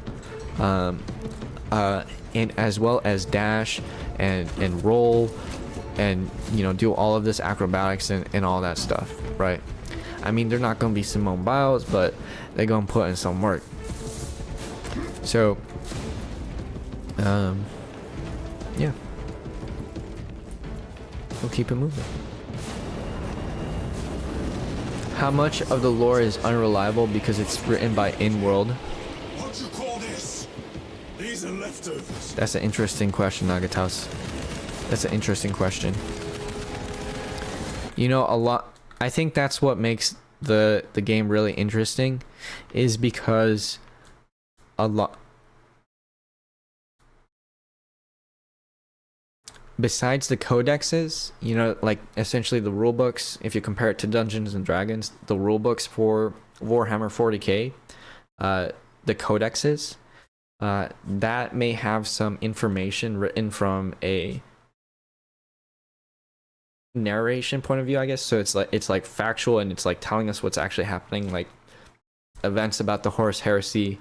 and as well as dash and roll and, you know, do all of this acrobatics and all that stuff, right? I mean, they're not going to be Simone Biles, but they're going to put in some work. So, yeah. We'll keep it moving. How much of the lore is unreliable because it's written by in-world? What you call this? These are leftovers. That's an interesting question, Nagatos. That's an interesting question. You know, a lot... I think that's what makes the game really interesting, is because a lot... Besides the codexes, you know, like essentially the rule books, if you compare it to Dungeons and Dragons, the rule books for Warhammer 40k, the codexes, that may have some information written from a narration point of view, I guess. So it's like factual, and it's like telling us what's actually happening, like events about the Horus Heresy,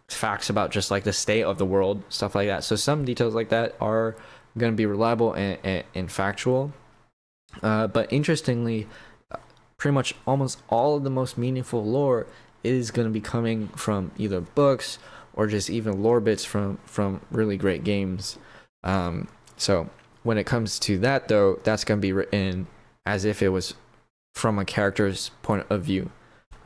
facts about just like the state of the world, stuff like that. So some details like that are going to be reliable and factual, but interestingly, pretty much almost all of the most meaningful lore is going to be coming from either books or just even lore bits from really great games. So when it comes to that, though, that's going to be written as if it was from a character's point of view.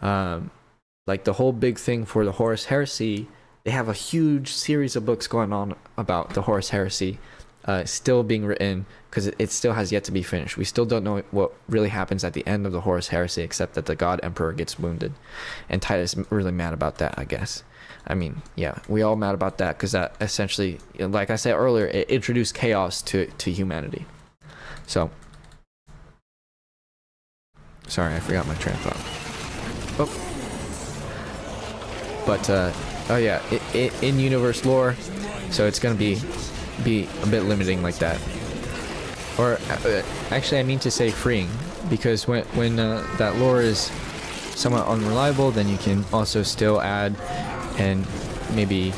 Like the whole big thing for the Horus Heresy, they have a huge series of books going on about the Horus Heresy, still being written, because it still has yet to be finished. We still don't know what really happens at the end of the Horus Heresy, except that the God Emperor gets wounded. And Titus is really mad about that, I guess. I mean, yeah, we all mad about that, because that essentially, like I said earlier, it introduced chaos to humanity. So, sorry, I forgot my train of thought. Oh. But, oh yeah, in universe lore, so it's gonna be a bit limiting like that. Or actually, I mean to say freeing, because when that lore is somewhat unreliable, then you can also still add and maybe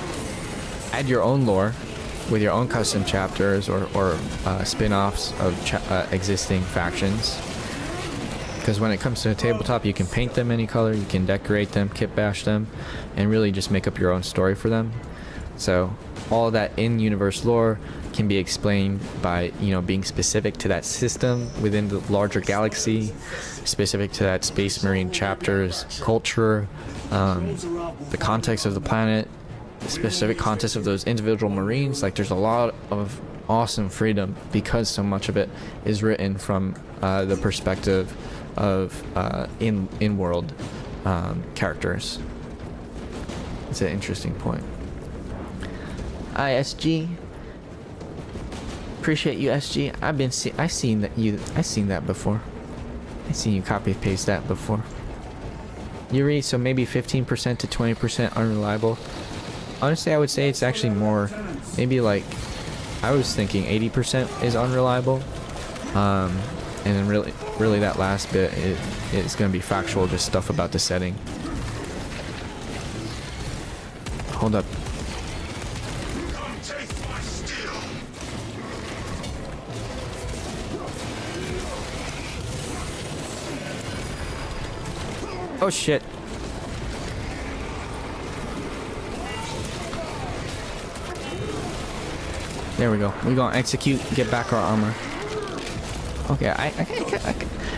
add your own lore with your own custom chapters or spin-offs of existing factions. Because when it comes to a tabletop, you can paint them any color, you can decorate them, kit bash them, and really just make up your own story for them. So all that in-universe lore can be explained by, you know, being specific to that system within the larger galaxy, specific to that Space Marine chapter's culture, the context of the planet, the specific context of those individual Marines. Like, there's a lot of awesome freedom because so much of it is written from the perspective of in-world characters. It's an interesting point. ISG, appreciate you, SG. I've seen that before. I've seen you copy paste that before. Yuri, so maybe 15% to 20% unreliable. Honestly, I would say it's actually more, maybe like, I was thinking 80% is unreliable. And then really that last bit is going to be factual, just stuff about the setting. Hold up. Oh shit. There we go. We're gonna execute, get back our armor. Okay,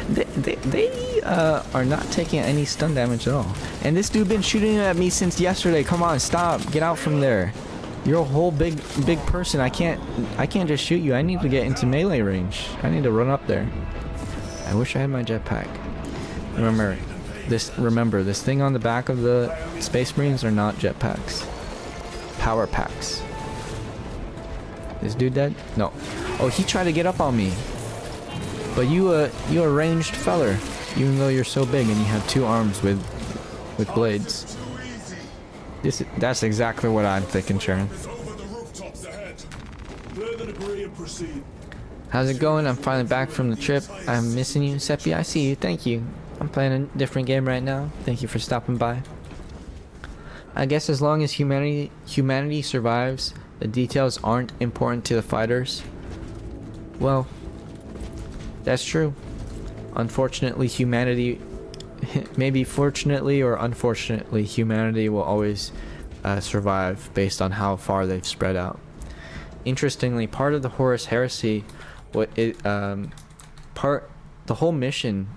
they are not taking any stun damage at all. And this dude been shooting at me since yesterday. Come on, stop. Get out from there. You're a whole big person. I can't just shoot you. I need to get into melee range. I need to run up there. I wish I had my jetpack. Remember this thing on the back of the Space Marines are not jetpacks. Power packs. Is dude dead? No. Oh, he tried to get up on me. But you a ranged feller, even though you're so big and you have two arms with blades. That's exactly what I'm thinking, Sharon. How's it going? I'm finally back from the trip. I'm missing you, Seppi. I see you. Thank you. I'm playing a different game right now. Thank you for stopping by. I guess as long as humanity survives, the details aren't important to the fighters. Well, that's true. Unfortunately, humanity, maybe fortunately or unfortunately, humanity will always survive based on how far they've spread out. Interestingly, part of the Horus Heresy, the whole mission,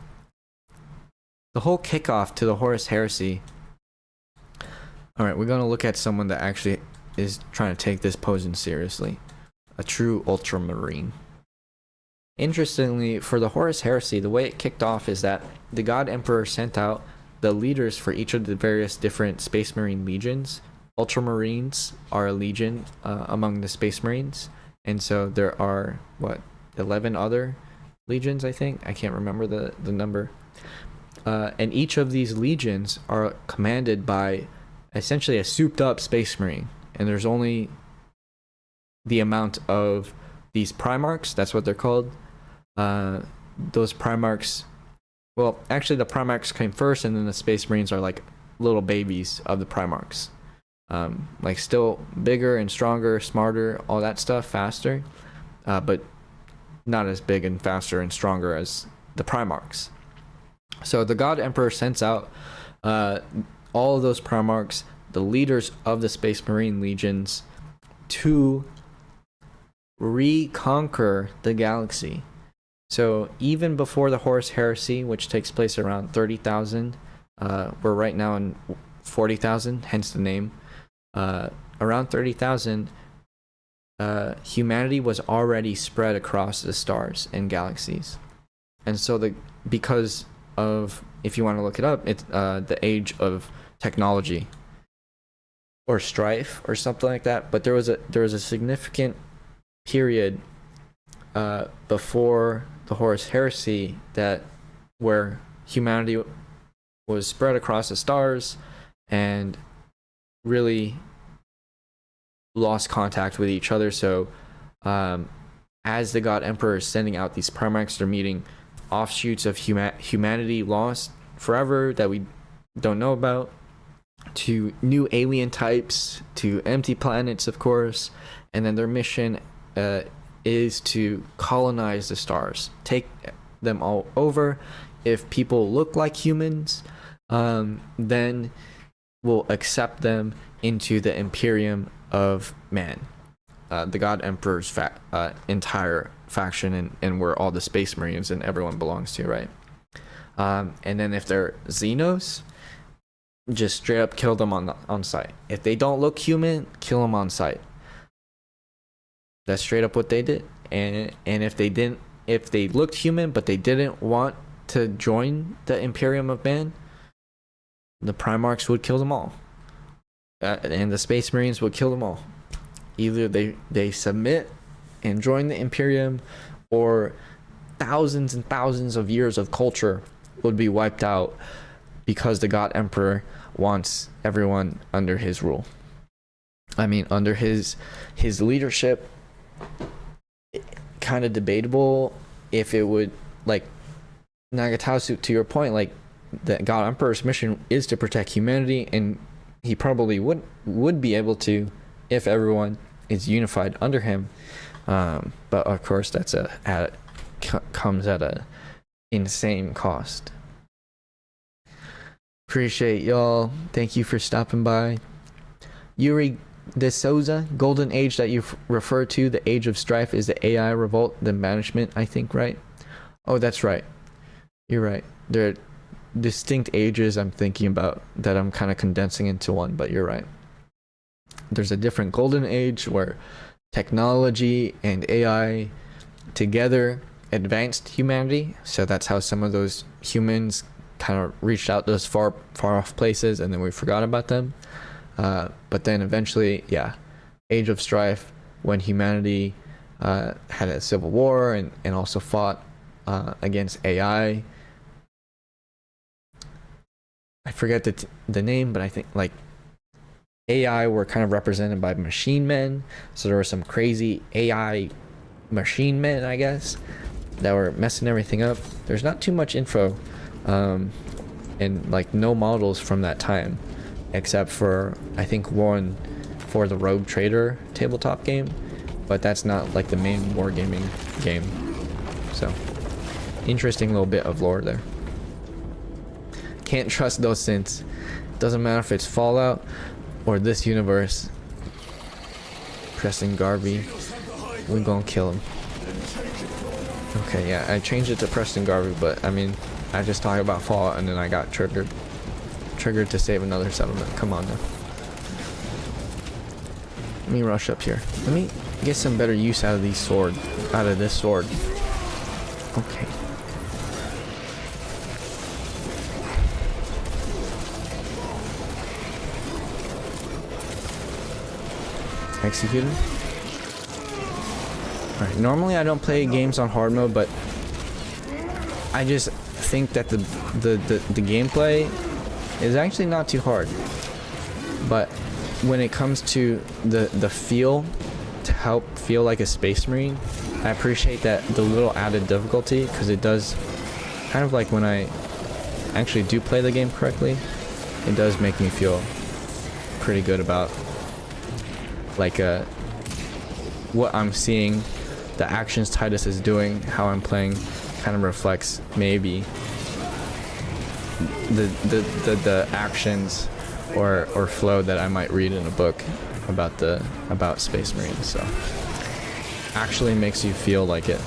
the whole kickoff to the Horus Heresy. Alright, we're going to look at someone that actually is trying to take this posing seriously. A true ultramarine. Interestingly, for the Horus Heresy, the way it kicked off is that the God Emperor sent out the leaders for each of the various different Space Marine legions. Ultramarines are a legion among the Space Marines. And so there are, 11 other legions, I think? I can't remember the number. And each of these legions are commanded by essentially a souped up Space Marine. And there's only the amount of these Primarchs, that's what they're called. Those Primarchs, well, actually the Primarchs came first, and then the Space Marines are like little babies of the Primarchs. Like still bigger and stronger, smarter, all that stuff, faster, but not as big and faster and stronger as the Primarchs. So the God Emperor sends out all of those Primarchs the leaders of the Space Marine legions to reconquer the galaxy. So even before the Horus Heresy, which takes place around 30,000, we're right now in 40,000, hence the name. Around 30,000, humanity was already spread across the stars and galaxies. And so because of, if you want to look it up, it's the age of technology or strife or something like that. But there was a significant period before the Horus Heresy where humanity was spread across the stars and really lost contact with each other. So as the God Emperor is sending out these Primarchs, they're meeting offshoots of humanity lost forever that we don't know about, to new alien types, to empty planets, of course. And then their mission is to colonize the stars, take them all over. If people look like humans, then we'll accept them into the Imperium of Man, the God Emperor's entire faction, and where all the Space Marines and everyone belongs to, right? And then if they're Xenos, just straight up kill them on sight. If they don't look human, kill them on sight. That's straight up what they did. And if they looked human but they didn't want to join the Imperium of Man, the Primarchs would kill them all. And the Space Marines would kill them all. Either they submit and join the Imperium, or thousands and thousands of years of culture would be wiped out because the God Emperor wants everyone under his rule. I mean, under his leadership. Kind of debatable if it would, like, Nagatao, to your point, like, the God Emperor's mission is to protect humanity, and he probably would be able to if everyone is unified under him. But of course, comes at a insane cost. Appreciate y'all. Thank you for stopping by. Yuri De Souza, golden age that you refer to, the age of strife, is the AI revolt, the banishment, I think, right? Oh, that's right. You're right. There are distinct ages I'm thinking about that I'm kind of condensing into one, but you're right. There's a different golden age where technology and AI together advanced humanity. So that's how some of those humans kind of reached out those far off places, and then we forgot about them. But then eventually, age of strife, when humanity had a civil war and also fought against AI. I forget the name, but I think, like, AI were kind of represented by machine men. So there were some crazy AI machine men, I guess, that were messing everything up. There's not too much info and, like, no models from that time, except for, I think, one for the Rogue Trader tabletop game, but that's not, like, the main wargaming game. So, interesting little bit of lore there. Can't trust those synths. Doesn't matter if it's Fallout or this universe. Preston Garvey, we gonna kill him. Okay, yeah, I changed it to Preston Garvey, but I mean, I just talked about Fallout and then I got triggered to save another settlement. Come on now. Let me rush up here. Let me get some better use out of this sword. Okay. Executed. Alright, normally I don't play games on hard mode, but I just think that the gameplay is actually not too hard. But when it comes to the feel, to help feel like a Space Marine, I appreciate that the little added difficulty, because it does kind of, like, when I actually do play the game correctly, it does make me feel pretty good about, like, what I'm seeing, the actions Titus is doing, how I'm playing kind of reflects maybe the actions or flow that I might read in a book about Space Marines. So actually makes you feel like it.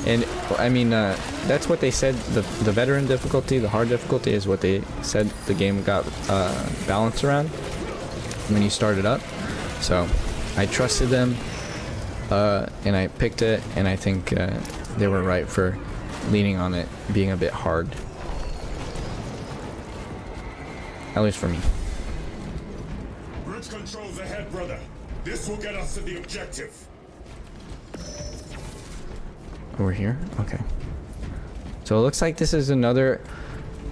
And I mean, that's what they said. The veteran difficulty, the hard difficulty, is what they said the game got balanced around when you started up. So I trusted them, and I picked it, and I think they were right for leaning on it being a bit hard. At least for me. Bridge controls ahead, brother. This will get us to the objective. Over here? Okay. So it looks like this is another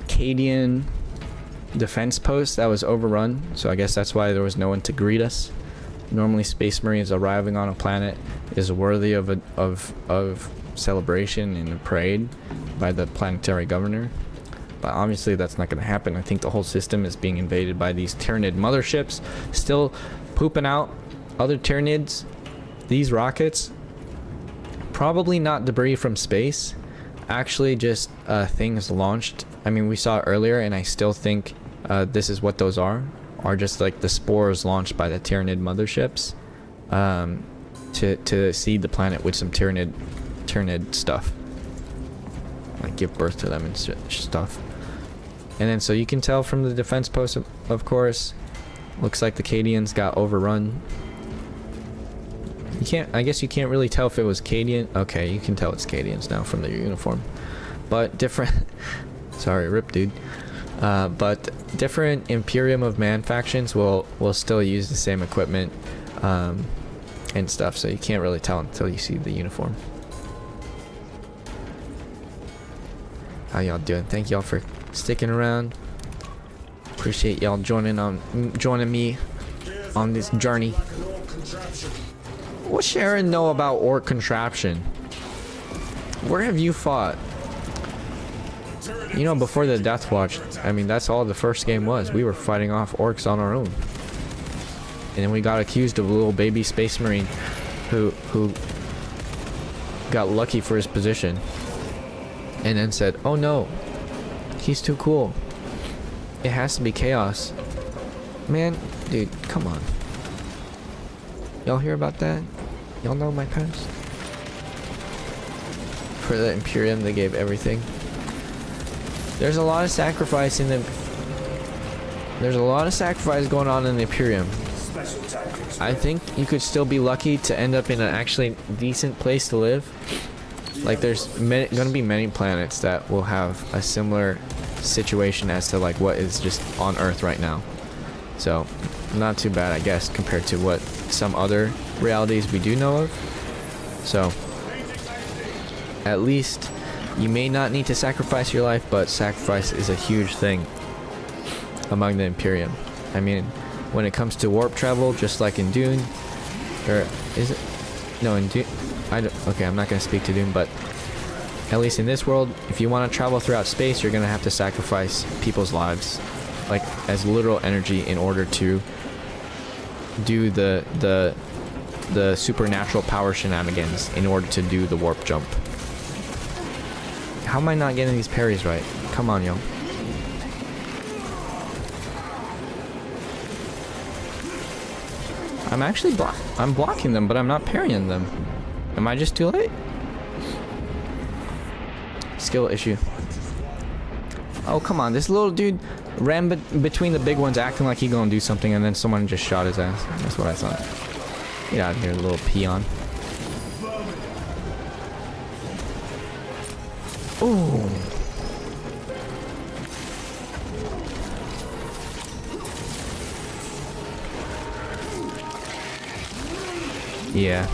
Cadian defense post that was overrun. So I guess that's why there was no one to greet us. Normally Space Marines arriving on a planet is worthy of celebration and a parade by the planetary governor. But obviously that's not going to happen. I think the whole system is being invaded by these Tyranid motherships, still pooping out other Tyranids. These rockets, probably not debris from space, actually just things launched. I mean, we saw it earlier, and I still think this is what those are just like the spores launched by the Tyranid motherships to seed the planet with some Tyranid stuff, like give birth to them and stuff. And then so you can tell from the defense post, of course, looks like the Cadians got overrun. I guess you can't really tell if it was Cadian. Okay, you can tell it's Cadians now from their uniform, but different. Sorry, rip, dude. But different Imperium of Man factions will still use the same equipment and stuff, so you can't really tell until you see the uniform. How y'all doing? Thank y'all for sticking around. Appreciate y'all joining me on this journey. What Sharon know about orc contraption? Where have you fought? You know, before the Death Watch, I mean, that's all the first game was. We were fighting off orcs on our own. And then we got accused of a little baby Space Marine who got lucky for his position. And then said, oh no, he's too cool. It has to be chaos. Man, dude, come on. Y'all hear about that? Y'all know my past? For the Imperium, they gave everything. There's a lot of sacrifice in the... There's a lot of sacrifice going on in the Imperium. I think you could still be lucky to end up in an actually decent place to live. Like, there's gonna be many planets that will have a similar situation as to like what is just on Earth right now. So, not too bad, I guess, compared to what some other realities we do know of. So, at least you may not need to sacrifice your life, but sacrifice is a huge thing among the Imperium. I mean, when it comes to warp travel, just like in Dune, or is it? No, in Dune. Okay, I'm not going to speak to Dune, but at least in this world, if you want to travel throughout space, you're going to have to sacrifice people's lives, like as literal energy, in order to do the supernatural power shenanigans in order to do the warp jump. How am I not getting these parries right? Come on, yo. I'm actually I'm blocking them, but I'm not parrying them. Am I just too late? Skill issue. Oh, come on. This little dude ran between the big ones acting like he gonna do something, and then someone just shot his ass. That's what I thought. Get out of here, little peon. Ooh. Yeah.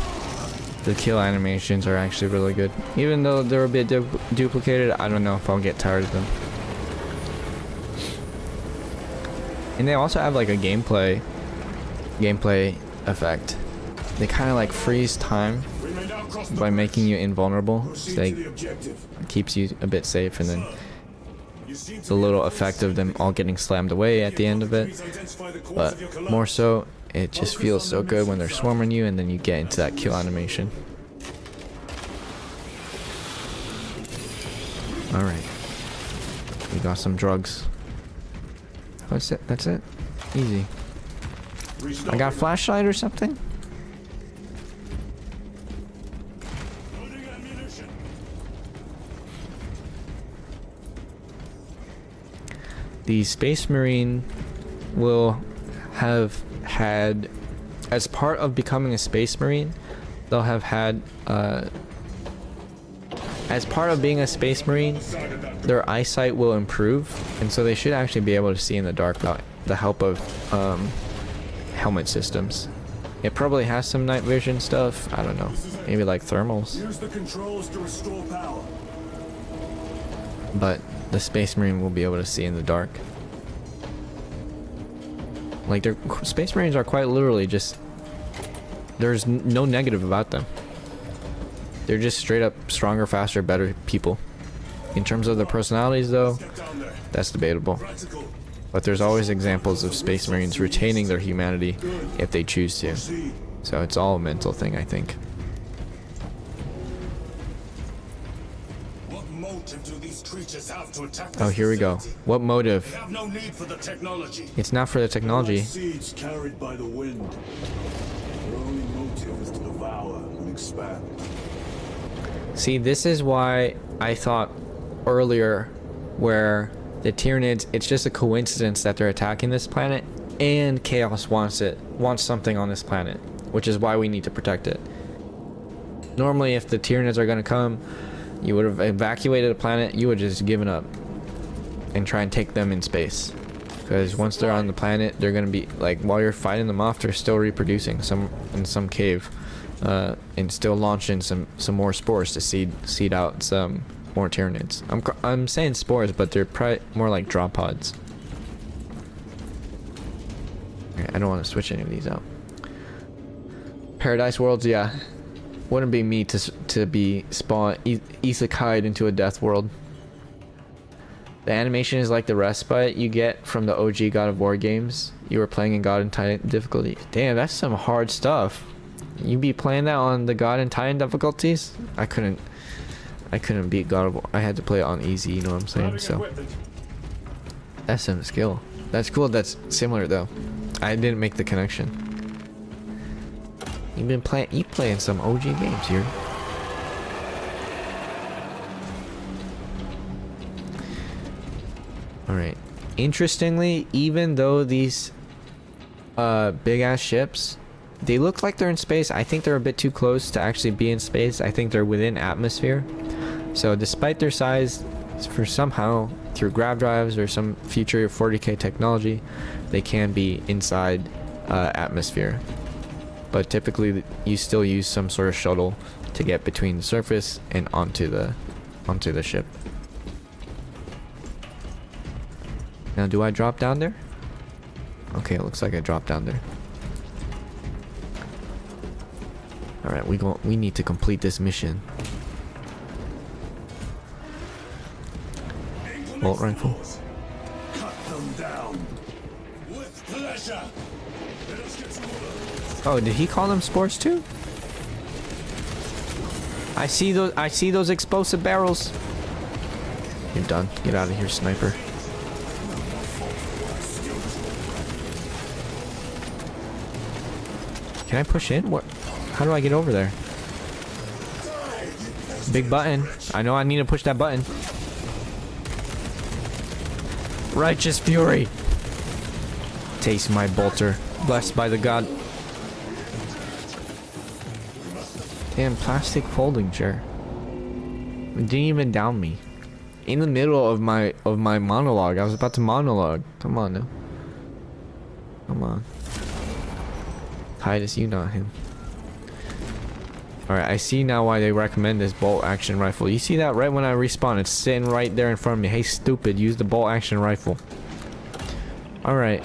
The kill animations are actually really good. Even though they're a bit duplicated, I don't know if I'll get tired of them. And they also have like a gameplay effect. They kind of like freeze time by making you invulnerable. So it keeps you a bit safe, and then the little effect of them all getting slammed away at the end of it. But more so, it just feels so good when they're swarming you, and then you get into that kill animation. Alright. We got some drugs. That's it. That's it. Easy. I got a flashlight or something? The Space Marine will have had, as part of becoming a Space Marine, they'll have had, as part of being a Space Marine, their eyesight will improve, and so they should actually be able to see in the dark without the help of helmet systems. It probably has some night vision stuff. I don't know. Maybe like thermals. Use the controls to restore power. But the Space Marine will be able to see in the dark. Like, their Space Marines are quite literally just... There's no negative about them. They're just straight up stronger, faster, better people. In terms of their personalities, though, that's debatable. But there's always examples of Space Marines retaining their humanity if they choose to. So it's all a mental thing, I think. What motive do these creatures have to attack Oh, here we go. What motive? They have no need for the technology. It's not for the technology. Seeds carried by the wind. Their only motive is to devour and expand. See, this is why I thought earlier where the Tyranids, it's just a coincidence that they're attacking this planet, and Chaos wants something on this planet, which is why we need to protect it. Normally, if the Tyranids are going to come, you would have evacuated a planet, you would have just given up and try and take them in space. Because once they're on the planet, they're going to be, like, while you're fighting them off, they're still reproducing in some cave. And still launching some more spores to seed out some more Tyranids. I'm saying spores, but they're probably more like drop pods. Okay, I don't want to switch any of these out. Paradise Worlds, yeah. Wouldn't be me to be isekai'd into a death world. The animation is like the respite you get from the OG God of War games. You were playing in God and Titan difficulty. Damn, that's some hard stuff. You be playing that on the God and Titan difficulties? I couldn't beat God of War. I had to play it on easy, you know what I'm saying? So that's some skill. That's cool. That's similar though. I didn't make the connection. You playing some OG games here. All right. Interestingly, even though these big ass ships, they look like they're in space, I think they're a bit too close to actually be in space. I think they're within atmosphere. So despite their size, for somehow through grav drives or some future 40K technology, they can be inside atmosphere. But typically you still use some sort of shuttle to get between the surface and onto the ship. Now, do I drop down there? Okay, it looks like I dropped down there. All right, we need to complete this mission. Bolt rifle. Cut them down. With pleasure. Let us get to work. Oh, did he call them spores too? I see those explosive barrels. You're done. Get out of here, sniper. Can I push in? What? How do I get over there? Big button. I know I need to push that button. Righteous fury. Taste my bolter. Blessed by the god. Damn, plastic folding chair. It didn't even down me. In the middle of my monologue. I was about to monologue. Come on now. Come on. Titus, you not him. Alright, I see now why they recommend this bolt action rifle. You see that right when I respawn? It's sitting right there in front of me. Hey, stupid, use the bolt action rifle. Alright.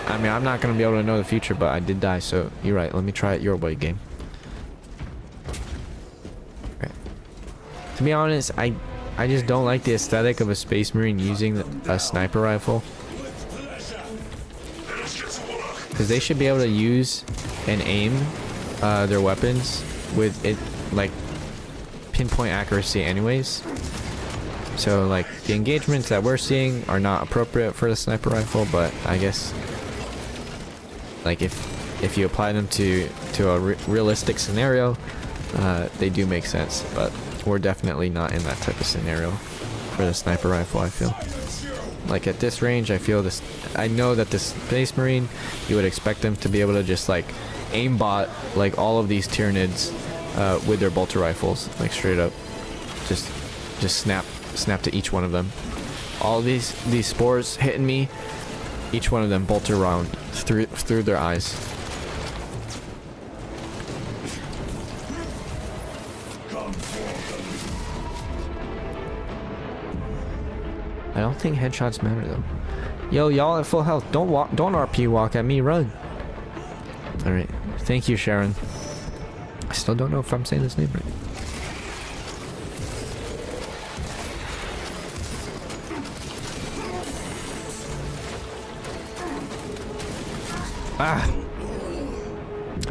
I mean, I'm not going to be able to know the future, but I did die, so you're right. Let me try it your way, game. Okay. To be honest, I just don't like the aesthetic of a Space Marine using a sniper rifle. Because they should be able to use and aim their weapons with it, like, pinpoint accuracy anyways. So, like, the engagements that we're seeing are not appropriate for the sniper rifle, but I guess like if you apply them to a realistic scenario, they do make sense. But we're definitely not in that type of scenario for the sniper rifle. I feel like at this range, I know that the Space Marine, you would expect them to be able to just like aimbot like all of these Tyranids with their bolter rifles, like straight up, just snap to each one of them. All these spores hitting me, each one of them bolter round through their eyes. I don't think headshots matter though. Yo, y'all at full health. Don't RP walk at me. Run. All right. Thank you, Sharon. I still don't know if I'm saying this name right. Ah.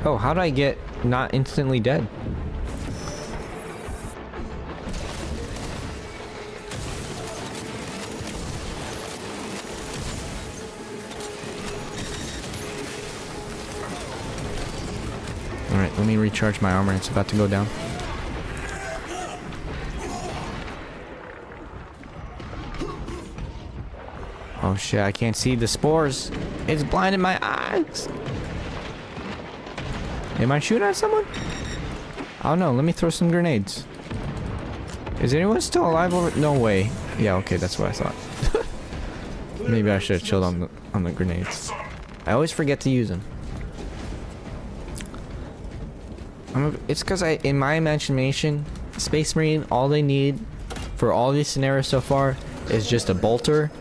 Oh, how did I get not instantly dead? Alright, let me recharge my armor. It's about to go down. Oh shit, I can't see the spores. It's blinding my eyes. Am I shooting at someone? Oh no, let me throw some grenades. Is anyone still alive over? No way. Yeah, okay, that's what I thought. Maybe I should have chilled on the grenades. I always forget to use them. It's because in my imagination, Space Marine, all they need for all these scenarios so far is just a bolter.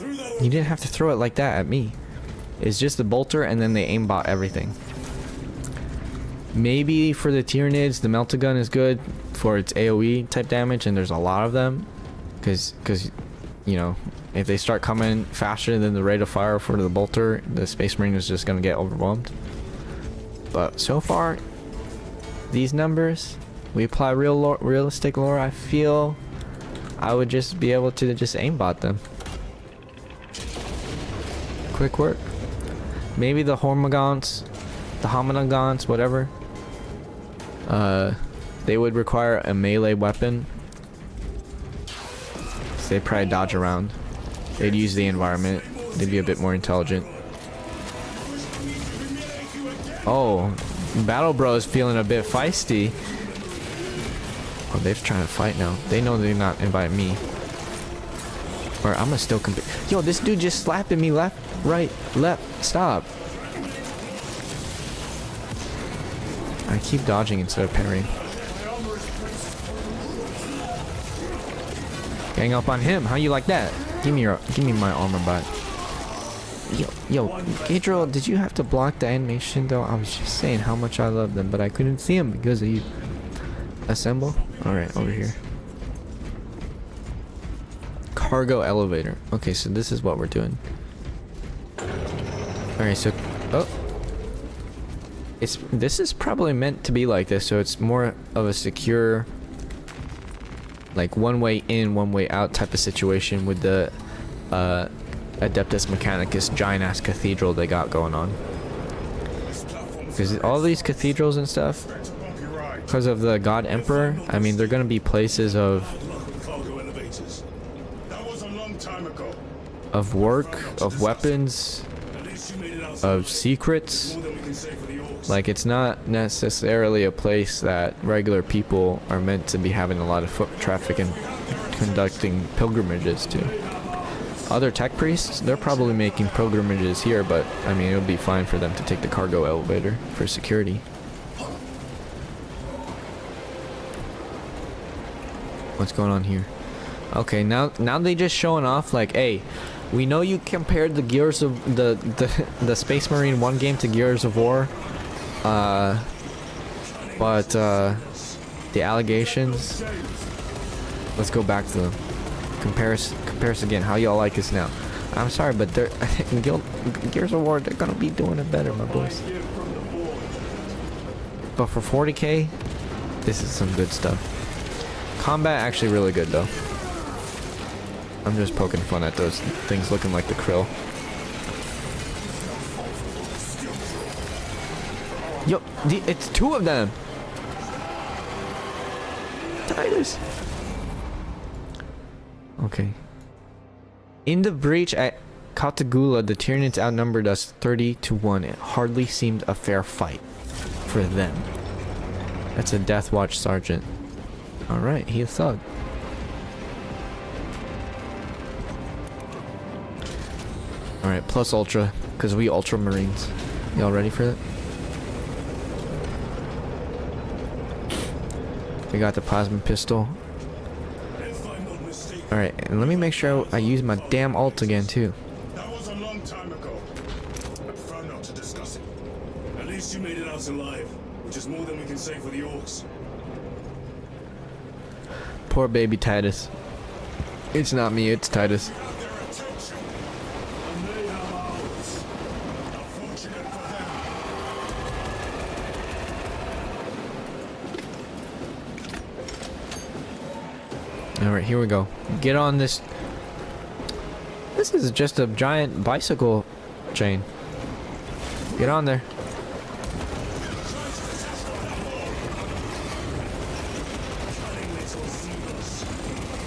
You didn't have to throw it like that at me. It's just the bolter and then they aimbot everything. Maybe for the Tyranids, the Melt-A-Gun is good for its AoE type damage, and there's a lot of them. Because you know, if they start coming faster than the rate of fire for the bolter, the Space Marine is just going to get overwhelmed. But so far, these numbers, we apply realistic lore, I feel I would just be able to just aimbot them. Quick work. Maybe the Hormagons, the Hominogons, whatever. They would require a melee weapon. So they'd probably dodge around. They'd use the environment. They'd be a bit more intelligent. Oh, Battle Bro is feeling a bit feisty. Oh, they're trying to fight now. They know they're not inviting me. Or I'm gonna still compete. Yo, this dude just slapping me left, right, left. Stop. I keep dodging instead of parrying. Gang up on him. How you like that? Give me my armor back. Yo, Gadriel, did you have to block the animation though? I was just saying how much I love them, but I couldn't see them because of you. Assemble? Alright, over here. Cargo elevator. Okay, so this is what we're doing. Alright, so... Oh! This is probably meant to be like this, so it's more of a secure... like one way in, one way out type of situation with the... Adeptus Mechanicus giant ass cathedral they got going on. Because all these cathedrals and stuff, because of the God Emperor, I mean, they're gonna be places of work, of weapons, of secrets. Like, it's not necessarily a place that regular people are meant to be having a lot of foot traffic and conducting pilgrimages to. Other tech priests, they're probably making pilgrimages here, but I mean, it would be fine for them to take the cargo elevator for security. What's going on here? Okay, now they just showing off like, hey, we know you compared the Gears of the Space Marine 1 game to Gears of War, but the allegations. Let's go back to them. Comparison again. How y'all like us now? I'm sorry, but they're Gears of War, they're gonna be doing it better, my boys. But for 40k, this is some good stuff. Combat actually really good though. I'm just poking fun at those things looking like the krill. Yo, it's two of them. Titus. Okay. In the breach at Katagula, the Tyranids outnumbered us 30-1. It hardly seemed a fair fight for them. That's a Death Watch sergeant. Alright, he a thug. Alright, plus ultra, because we ultramarines. Y'all ready for that? We got the plasma pistol. Alright, and let me make sure I use my damn ult again too. That was a long time ago. I prefer not to discuss it. At least you made it out alive, which is more than we can say for the orcs. Poor baby Titus. It's not me, it's Titus. Alright, here we go. Get on this. This is just a giant bicycle chain. Get on there.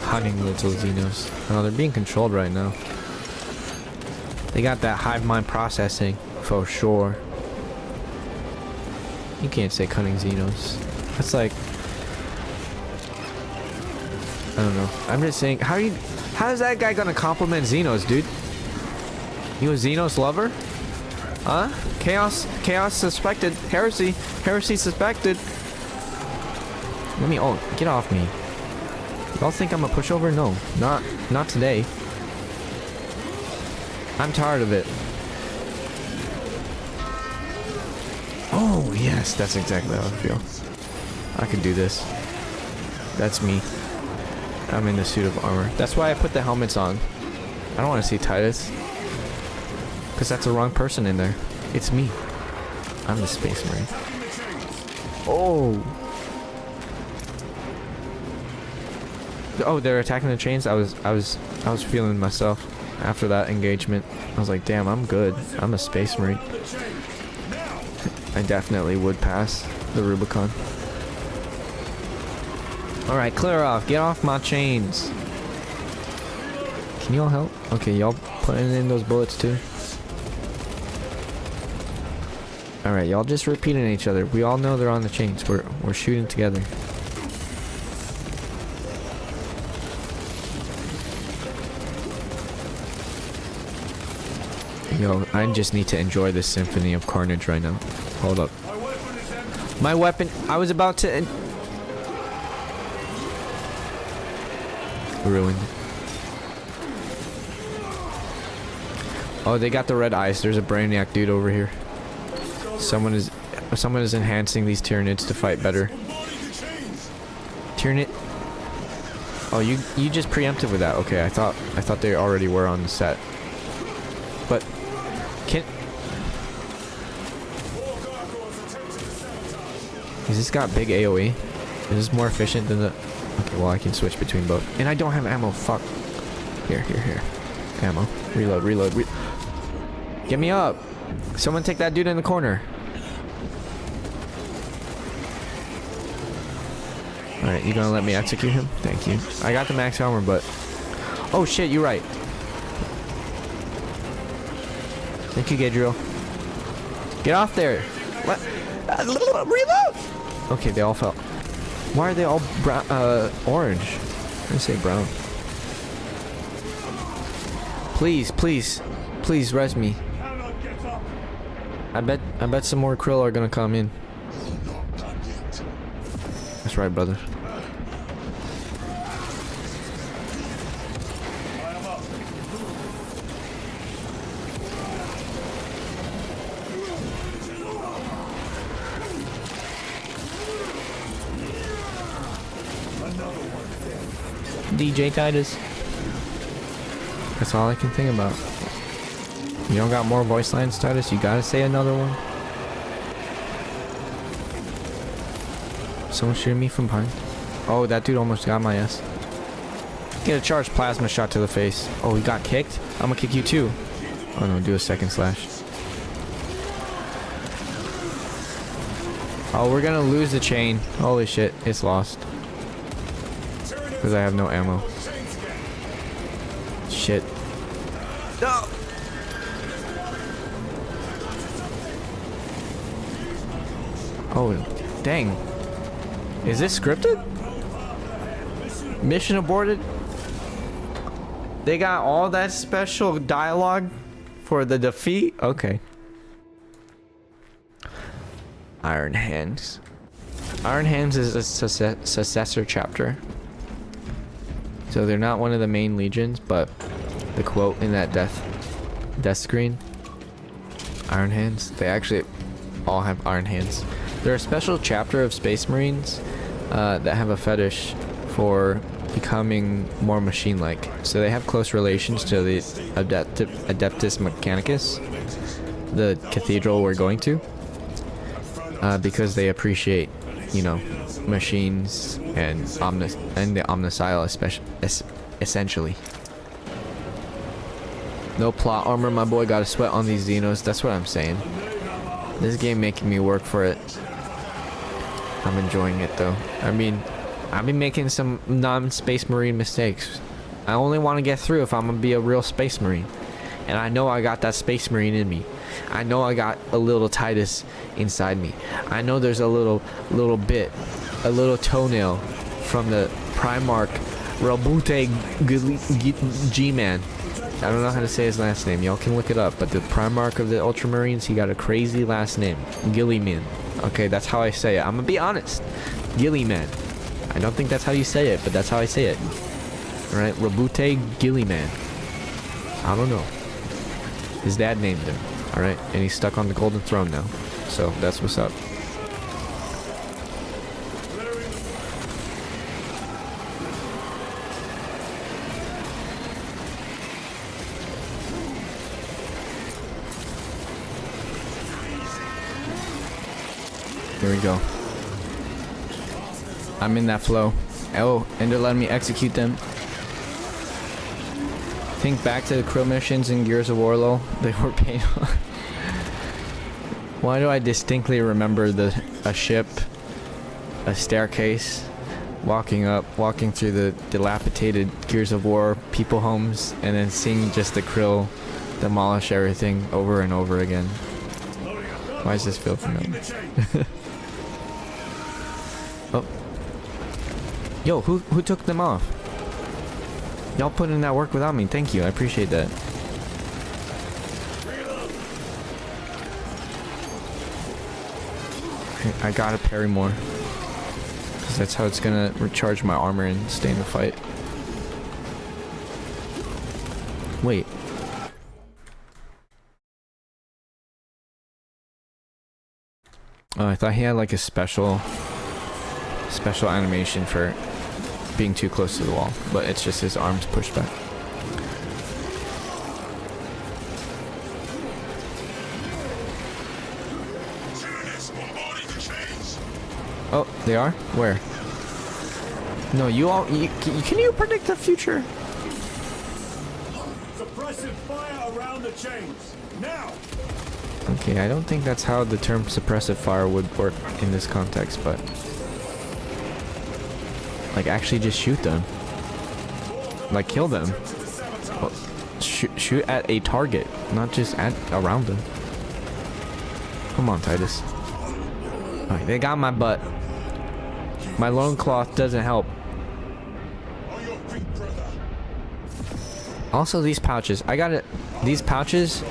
Cunning little Xenos. Oh, they're being controlled right now. They got that hive mind processing for sure. You can't say cunning Xenos. That's like, I don't know. I'm just saying, how is that guy gonna compliment Xenos, dude? You a Xenos lover? Huh? Chaos suspected. Heresy suspected. Let me, oh, get off me. Y'all think I'm a pushover? No, not today. I'm tired of it. Oh, yes, that's exactly how I feel. I can do this. That's me. I'm in the suit of armor. That's why I put the helmets on. I don't want to see Titus. Because that's the wrong person in there. It's me. I'm the Space Marine. Oh. Oh, they're attacking the chains. I was feeling myself after that engagement. I was like, damn, I'm good. I'm a Space Marine. I definitely would pass the Rubicon. Alright, clear off. Get off my chains. Can y'all help? Okay, y'all putting in those bullets too? Alright, y'all just repeating each other. We all know they're on the chains. We're shooting together. Yo, I just need to enjoy this symphony of carnage right now. Hold up. My weapon, I was about to... Ruined. Oh, they got the red eyes. There's a brainiac dude over here. Someone is enhancing these Tyranids to fight better. Tyranid. Oh, you just preempted with that. Okay, I thought they already were on the set. But can... Has this got big AoE? Is this more efficient than the... Okay, well I can switch between both. And I don't have ammo, fuck. Here. Ammo. Reload. Get me up! Someone take that dude in the corner. Alright, you gonna let me execute him? Thank you. I got the max armor, but... Oh shit, you're right. Thank you, Gadriel. Get off there! What? Reload! Okay, they all fell. Why are they all brown, orange? I'm gonna say brown. Please res me. I bet some more krill are gonna come in. That's right, brother. DJ Titus. That's all I can think about. You don't got more voice lines, Titus? You gotta say another one. Someone shooting me from behind. Oh, that dude almost got my ass. Get a charged plasma shot to the face. Oh, he got kicked? I'm gonna kick you too. Oh no, do a second slash. Oh, we're gonna lose the chain. Holy shit, it's lost. Because I have no ammo. Shit. No! Oh, dang. Is this scripted? Mission aborted? They got all that special dialogue for the defeat? Okay. Iron Hands. Iron Hands is a successor chapter. So they're not one of the main legions, but the quote in that death screen, Iron Hands, they actually all have Iron Hands. They're a special chapter of Space Marines that have a fetish for becoming more machine-like. So they have close relations to the Adeptus Mechanicus, the cathedral we're going to, because they appreciate, you know, machines and the Omnicile essentially. No plot armor, my boy. Got to sweat on these Xenos. That's what I'm saying. This game making me work for it. I'm enjoying it though. I mean, I've been making some non-Space Marine mistakes. I only want to get through if I'm gonna be a real Space Marine, and I know I got that Space Marine in me. I know I got a little Titus inside me. I know there's a little bit, a little toenail from the Primarch Robute G-Man. I don't know how to say his last name. Y'all can look it up. But the Primarch of the Ultramarines, he got a crazy last name. Gilliman. Okay, that's how I say it. I'm gonna be honest. Gilliman. I don't think that's how you say it, but that's how I say it. Alright, Robute Gilliman. I don't know. His dad named him. Alright, and he's stuck on the golden throne now. So, that's what's up. Here we go. I'm in that flow. Oh, and they're letting me execute them. Think back to the crew missions in Gears of War, lol. They were painful. Why do I distinctly remember a ship, a staircase, walking through the dilapidated Gears of War people homes, and then seeing just the Krill demolish everything over and over again? Why does this feel familiar? Oh. Yo, who took them off? Y'all put in that work without me. Thank you. I appreciate that. Okay, I gotta parry more. Because that's how it's gonna recharge my armor and stay in the fight. Wait. Oh, I thought he had like a special animation for being too close to the wall, but it's just his arms pushed back. Oh, they are? Where? No, can you predict the future? Suppressive fire around the chains. Now. Okay, I don't think that's how the term suppressive fire would work in this context, but like actually just shoot them. Like kill them. Well, shoot at a target, not just around them. Come on, Titus. Alright, they got my butt. My loincloth doesn't help. Also, these pouches. These pouches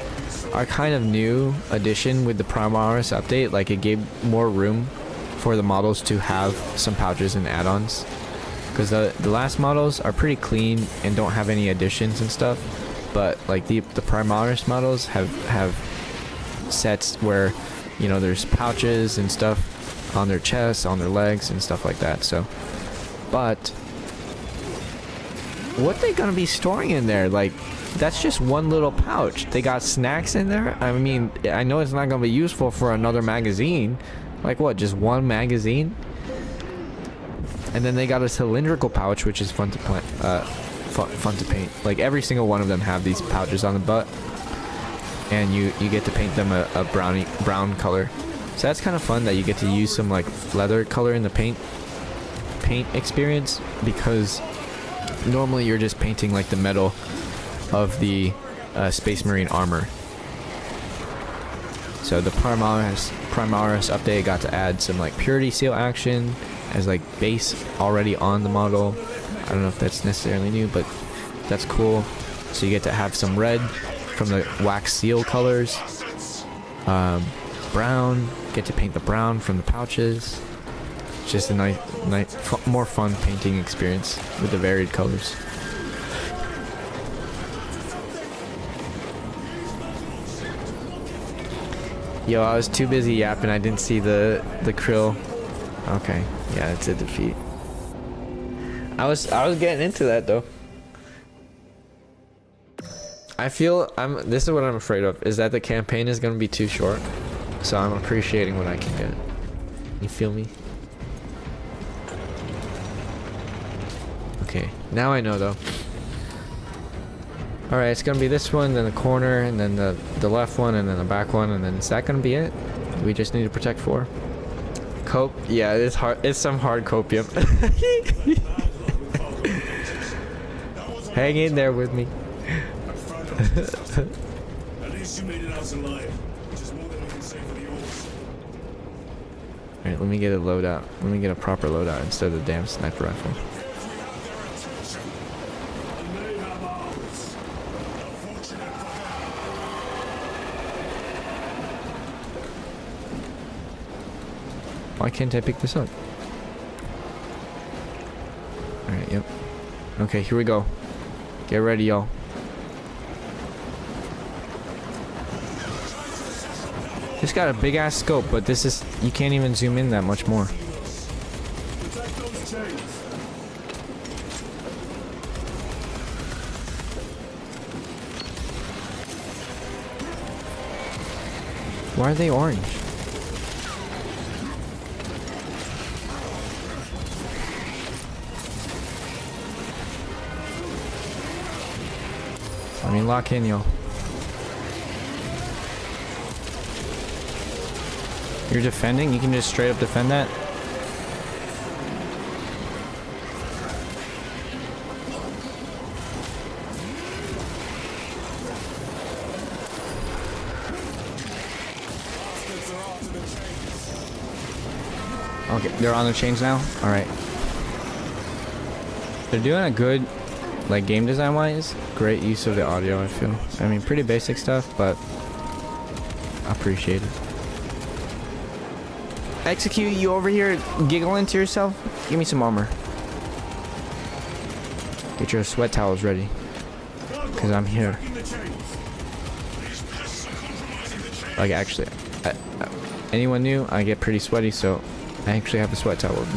are kind of new addition with the Primaris update. Like, it gave more room for the models to have some pouches and add-ons. Because the last models are pretty clean and don't have any additions and stuff. But, like, the Primaris models have sets where, you know, there's pouches and stuff on their chests, on their legs, and stuff like that. So, but what they gonna be storing in there? Like, that's just one little pouch. They got snacks in there. I mean, I know it's not gonna be useful for another magazine. Like what? Just one magazine? And then they got a cylindrical pouch, which is fun to fun to paint. Like every single one of them have these pouches on the butt, and you get to paint them a brown color. So that's kind of fun that you get to use some like leather color in the paint experience, because normally you're just painting like the metal of the Space Marine armor. So the Primaris update got to add some like purity seal action as like base already on the model. I don't know if that's necessarily new, but that's cool. So you get to have some red from the wax seal colors. Brown, get to paint the brown from the pouches. Just a nice, more fun painting experience with the varied colors. Yo, I was too busy yapping. I didn't see the krill. Okay, yeah, it's a defeat. I was getting into that though. I feel this is what I'm afraid of, is that the campaign is gonna be too short. So I'm appreciating what I can get. You feel me? Okay, now I know though. Alright, it's gonna be this one, then the corner, and then the left one, and then the back one, and then is that gonna be it? We just need to protect 4. Cope? Yeah, it's hard. It's some hard copium. Hang in there with me. At least you made it out alive, which is more than we can say for the orcs. Alright, let me get a loadout. Let me get a proper loadout instead of the damn sniper rifle. Why can't I pick this up? Alright, yep. Okay, here we go. Get ready, y'all. It's got a big ass scope, but this is, you can't even zoom in that much more. Why are they orange? I mean, lock in, yo. You're defending? You can just straight up defend that? Okay, they're on the chains now? Alright. They're doing a good, like, game design wise. Great use of the audio, I feel. I mean, pretty basic stuff, but I appreciate it. Execute, you over here giggling to yourself? Give me some armor. Get your sweat towels ready, because I'm here. Like, actually, anyone new? I get pretty sweaty, so I actually have a sweat towel with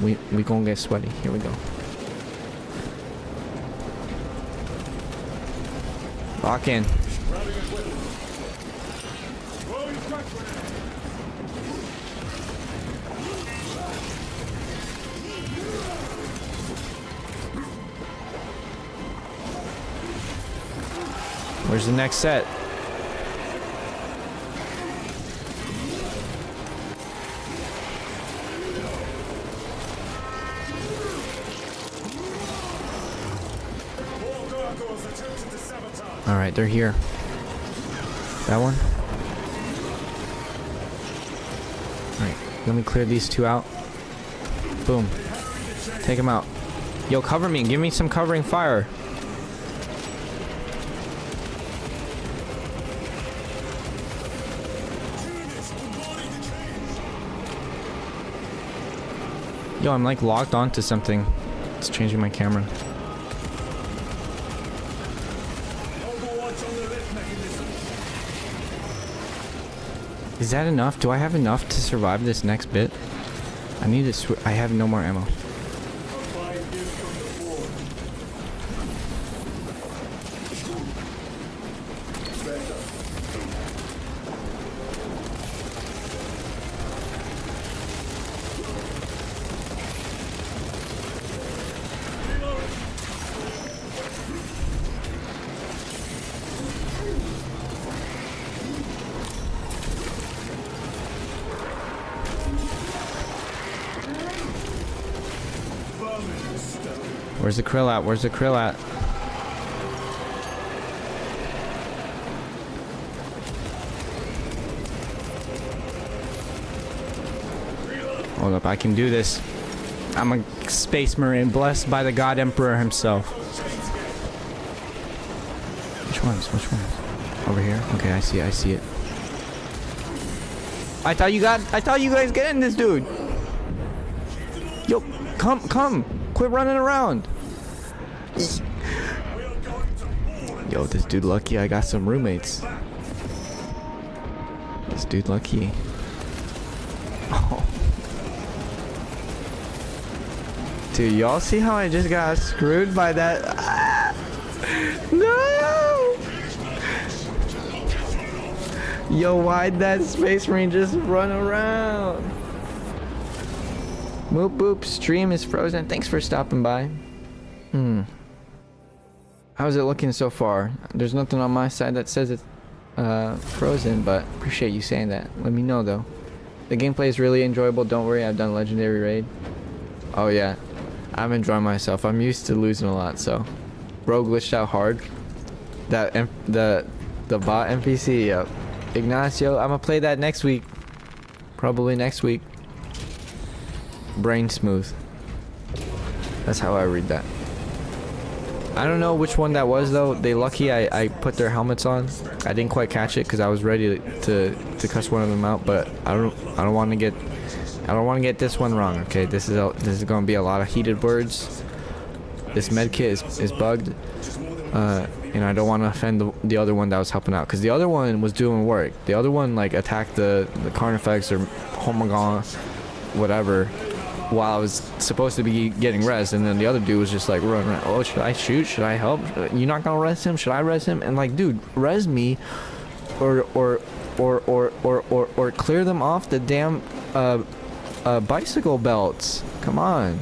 me. We gonna get sweaty. Here we go. Lock in. Where's the next set? Alright, they're here. That one? Alright, let me clear these 2 out. Boom. Take them out. Yo, cover me. Give me some covering fire. Yo, I'm like locked onto something. It's changing my camera. Is that enough? Do I have enough to survive this next bit? I need to I have no more ammo. Where's the krill at? Where's the krill at? Hold up, I can do this. I'm a space marine blessed by the God Emperor himself. Which ones? Which ones? Over here? Okay, I see it. I see it. I thought you guys getting this dude. Yo, come. Quit running around. Yo, this dude lucky I got some roommates. This dude lucky. Oh. Dude, y'all see how I just got screwed by that? Ah! No! Yo, why'd that space marine just run around? Moop boop, stream is frozen. Thanks for stopping by. How's it looking so far? There's nothing on my side that says it's frozen, but appreciate you saying that. Let me know though. The gameplay is really enjoyable. Don't worry, I've done legendary raid. Oh yeah, I'm enjoying myself. I'm used to losing a lot, so. Bro glitched out hard. That the bot NPC. Yep. Ignacio, I'm gonna play that next week. Probably next week. Brain smooth. That's how I read that. I don't know which one that was though. They lucky I put their helmets on. I didn't quite catch it because I was ready to cuss one of them out, but I don't want to get this one wrong. Okay, this is gonna be a lot of heated words. This medkit is bugged, and I don't want to offend the other one that was helping out because the other one was doing work. The other one like attacked the Carnifex or Homagon, whatever, while I was supposed to be getting res, and then the other dude was just like running around. Oh, should I shoot? Should I help? You're not gonna res him? Should I res him? And like, dude, res me, or clear them off the damn bicycle belts. Come on.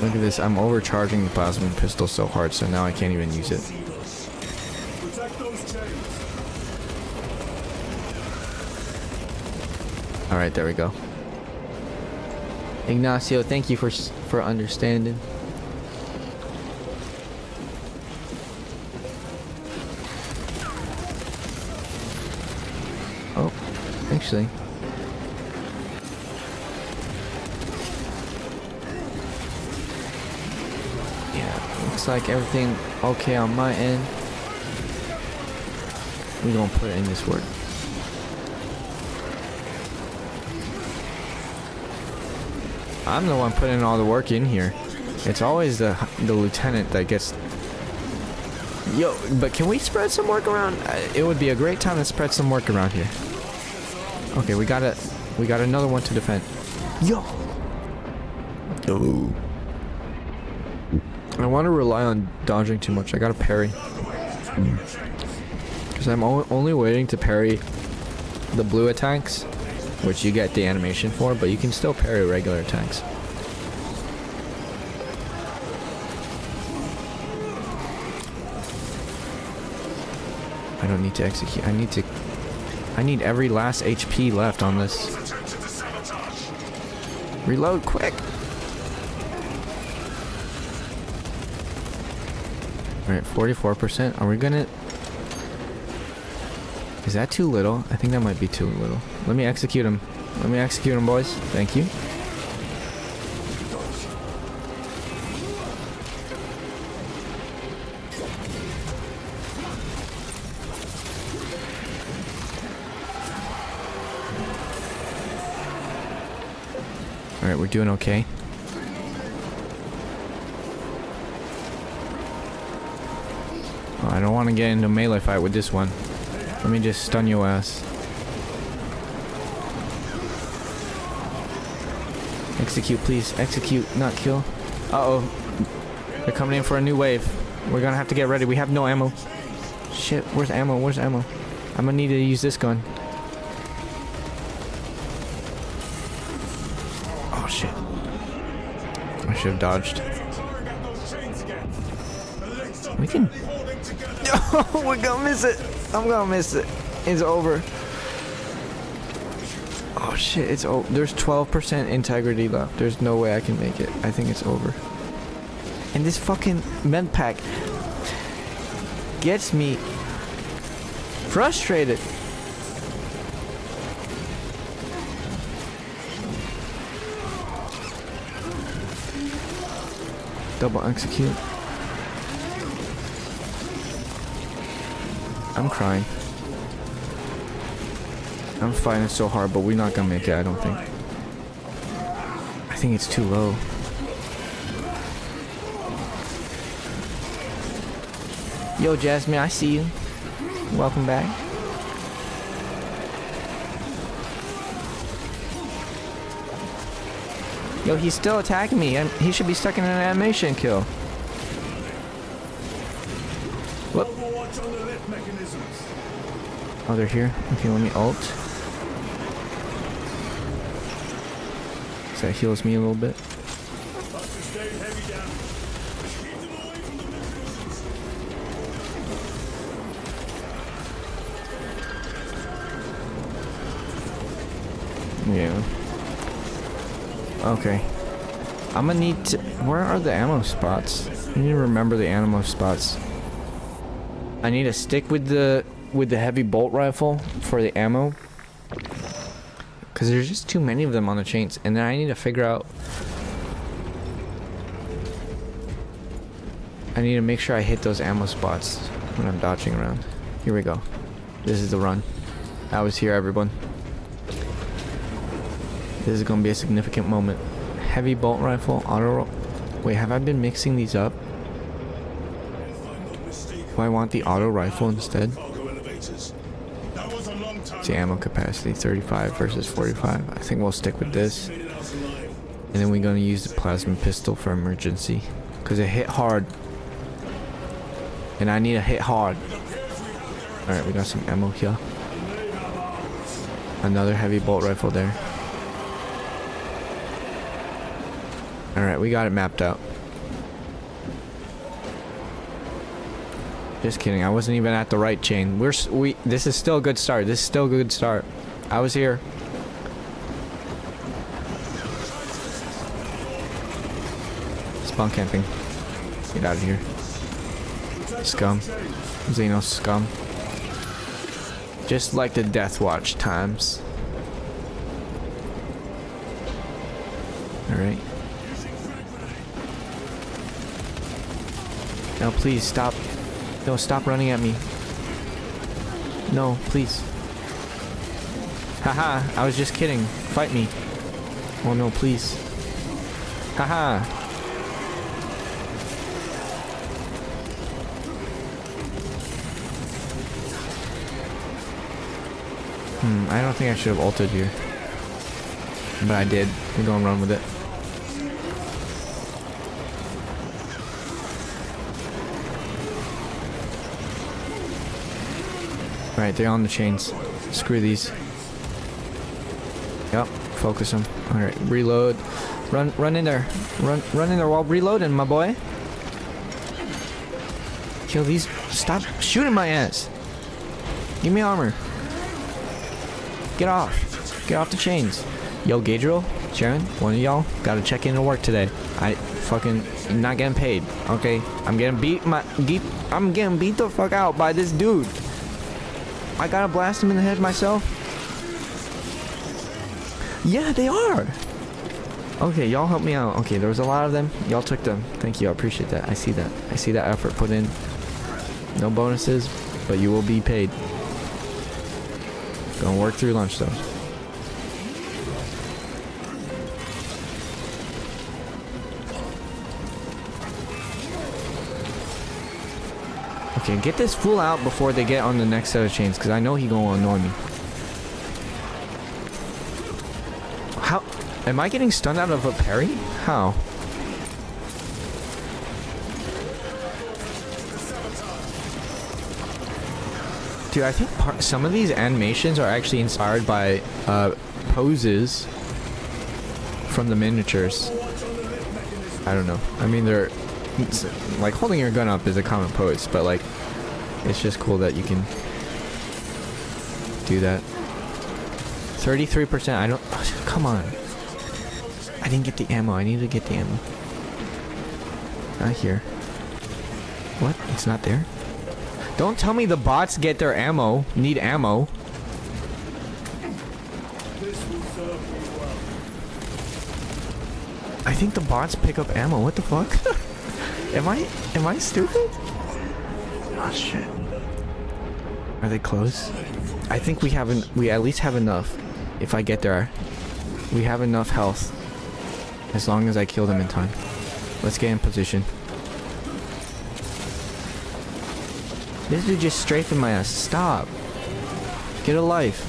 Look at this. I'm overcharging the plasma pistol so hard, so now I can't even use it. Alright, there we go. Ignacio, thank you for understanding. Oh, actually. Yeah, looks like everything okay on my end. We're gonna put in this work. I'm the one putting all the work in here. It's always the lieutenant that gets. Yo, but can we spread some work around? It would be a great time to spread some work around here. Okay, we got another one to defend. Yo. Oh. I want to rely on dodging too much. I gotta parry. Because I'm only waiting to parry the blue attacks, which you get the animation for, but you can still parry regular attacks. I don't need to execute. I need every last HP left on this. Reload quick. Alright, 44%. Are we gonna... Is that too little? I think that might be too little. Let me execute him. Let me execute him, boys. Thank you. Alright, we're doing okay. Oh, I don't want to get into a melee fight with this one. Let me just stun your ass. Execute, please. Execute, not kill. Uh-oh. They're coming in for a new wave. We're gonna have to get ready. We have no ammo. Shit, where's ammo? Where's ammo? I'm gonna need to use this gun. Oh, shit. I should have dodged. We can... Oh, we're gonna miss it. I'm gonna miss it. It's over. Oh, Oh shit, it's there's 12% integrity left. There's no way I can make it. I think it's over. And this fucking med pack gets me frustrated. Double execute. I'm crying. I'm fighting so hard, but we're not gonna make it, I don't think. I think it's too low. Yo, Jasmine, I see you. Welcome back. Yo, he's still attacking me. He should be stuck in an animation kill. Whoop. Oh, they're here. Okay, let me ult. So that heals me a little bit. Yeah. Okay. I'm gonna need to... Where are the ammo spots? I need to remember the ammo spots. I need to stick with the heavy bolt rifle for the ammo. Because there's just too many of them on the chains. And then I need to figure out... I need to make sure I hit those ammo spots when I'm dodging around. Here we go. This is the run. I was here, everyone. This is going to be a significant moment. Heavy bolt rifle, auto... Wait, have I been mixing these up? Do I want the auto rifle instead? The ammo capacity, 35 versus 45. I think we'll stick with this. And then we're going to use the plasma pistol for emergency. Because it hit hard. And I need to hit hard. Alright, we got some ammo here. Another heavy bolt rifle there. Alright, we got it mapped out. Just kidding, I wasn't even at the right chain. This is still a good start. This is still a good start. I was here. Spawn camping. Get out of here. Scum. Xenos scum. Just like the Death Watch times. Alright. Now please stop. No, stop running at me. No, please. Haha, I was just kidding. Fight me. Oh no, please. Haha. I don't think I should have ulted here. But I did. We're gonna run with it. Alright, they're on the chains. Screw these. Yep, focus them. Alright, reload. Run in there. Run in there while reloading, my boy. Kill these. Stop shooting my ass. Give me armor. Get off. Get off the chains. Yo, Gadriel, Sharon, one of y'all gotta check in to work today. I fucking not getting paid. Okay, I'm getting beat the fuck out by this dude. I gotta blast him in the head myself. Yeah, they are. Okay, y'all help me out. Okay, there was a lot of them. Y'all took them. Thank you. I appreciate that. I see that. I see that effort put in. No bonuses, but you will be paid. Gonna work through lunch though. Okay, get this fool out before they get on the next set of chains, because I know he gonna annoy me. How? Am I getting stunned out of a parry? How? Dude, I think some of these animations are actually inspired by poses from the miniatures. I don't know. I mean, they're... like, holding your gun up is a common pose, but, like, it's just cool that you can do that. 33%. I don't. Come on. I didn't get the ammo. I need to get the ammo. Not here. What? It's not there? Don't tell me the bots get their ammo. Need ammo. I think the bots pick up ammo. What the fuck? Am I stupid? Oh shit. Are they close? I think we at least have enough. If I get there, we have enough health. As long as I kill them in time. Let's get in position. This dude just strafing my ass. Stop. Get a life.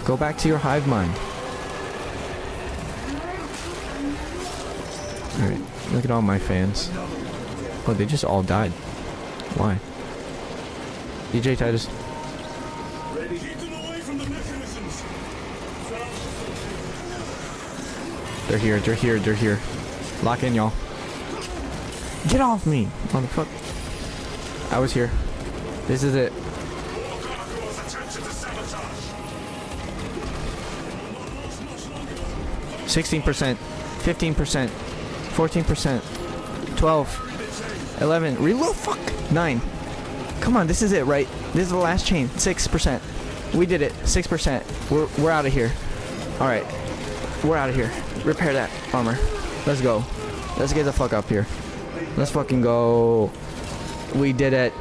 Go back to your hive mind. Alright, look at all my fans. Oh, they just all died. Why? DJ Titus. They're here, they're here, they're here. Lock in, y'all. Get off me, motherfucker. I was here. This is it. 16%, 15%, 14%, 12, 11, reload, fuck, 9. Come on, this is it, right? This is the last chain, 6%. We did it, 6%. We're out of here. All right, we're out of here. Repair that armor. Let's go. Let's get the fuck up here. Let's fucking go. We did it.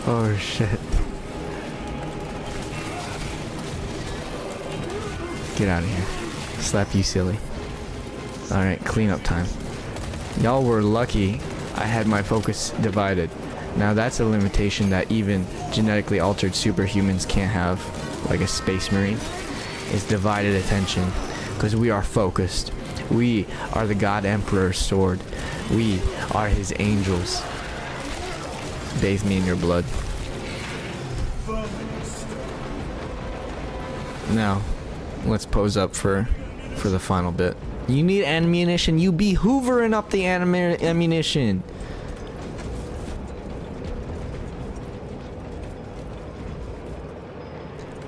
Oh shit. Get out of here. Slap you silly. Alright, cleanup time. Y'all were lucky I had my focus divided. Now that's a limitation that even genetically altered superhumans can't have, like a space marine, is divided attention. Because we are focused. We are the God Emperor's sword. We are his angels. Bathe me in your blood. Now, let's pose up for the final bit. You need ammunition. You be hoovering up the ammunition.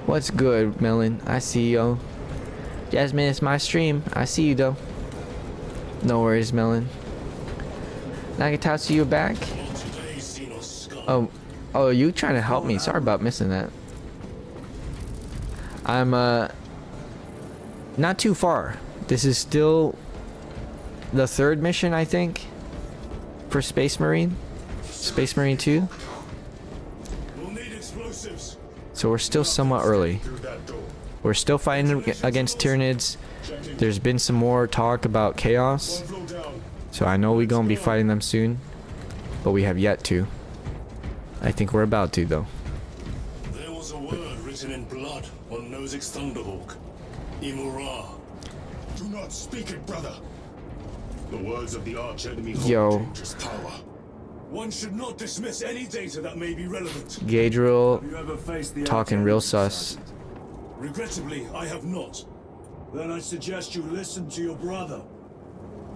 What's good, Melon? I see you. Jasmine, it's my stream. I see you though. No worries, Melon. Nagatatsu, you back? Oh, you trying to help me? Sorry about missing that. I'm not too far. This is still the third mission, I think, for Space Marine 2. So we're still somewhat early. We're still fighting against Tyranids. There's been some more talk about chaos, so I know we're gonna be fighting them soon, but we have yet to. I think we're about to, though. There was a word written in blood on Nozick's Thunderhawk. Imura. Do not speak it, brother. The words of the archenemy hold dangerous power. One should not dismiss any data that may be relevant. Gadriel talking real sus. Regrettably, I have not. Then I suggest you listen to your brother.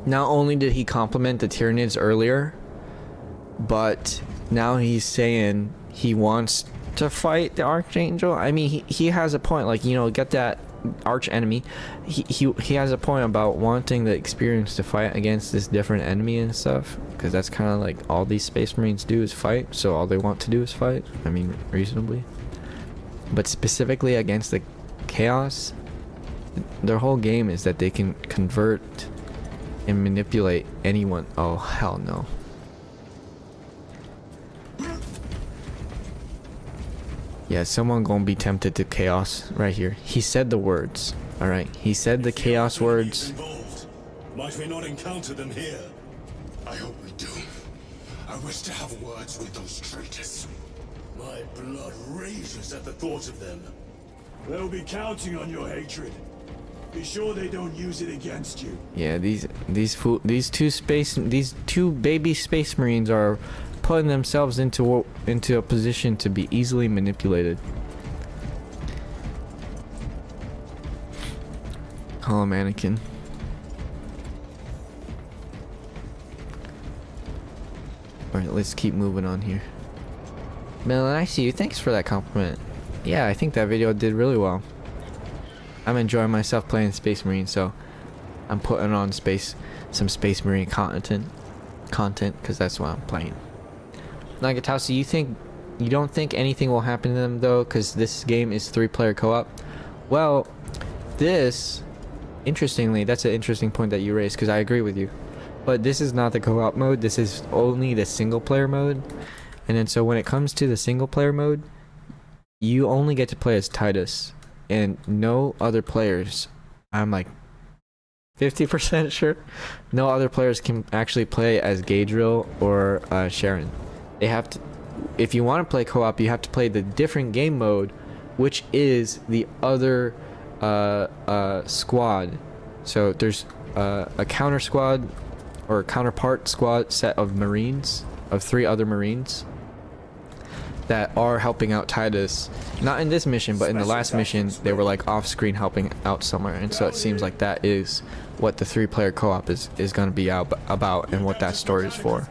Not only did he compliment the Tyranids earlier, but now he's saying he wants to fight the Archangel. I mean, he has a point. Like, you know, get that arch enemy. He has a point about wanting the experience to fight against this different enemy and stuff. Because that's kind of like all these Space Marines do is fight. So all they want to do is fight. I mean, reasonably. But specifically against the Chaos, their whole game is that they can convert and manipulate anyone. Oh, hell no. Yeah, someone gonna be tempted to chaos right here. He said the words. Alright, he said the chaos words. Might we not encounter them here? I hope we do. I wish to have words with those traitors. My blood rages at the thought of them. They'll be counting on your hatred. Be sure they don't use it against you. Yeah, these two baby Space Marines are putting themselves into a position to be easily manipulated. Call him Anakin. Alright, let's keep moving on here. Melon, I see you. Thanks for that compliment. yeah, I think that video did really well. I'm enjoying myself playing Space Marine, so I'm putting on some Space Marine content because that's what I'm playing. Nagatowski, you don't think anything will happen to them though, because this game is 3-player co-op? Well, interestingly, that's an interesting point that you raised, because I agree with you. But this is not the co-op mode, this is only the single player mode. And then so when it comes to the single player mode, you only get to play as Titus, and no other players, I'm like 50% sure, no other players can actually play as Gadriel or Sharon. They have to, if you want to play co-op, you have to play the different game mode, which is the other squad. So there's a counter squad or counterpart squad set of Marines, of 3 other Marines that are helping out Titus. Not in this mission, but in the last mission, they were like off screen helping out somewhere. And so it seems like that is what the 3-player co-op is going to be about, and what that story is for.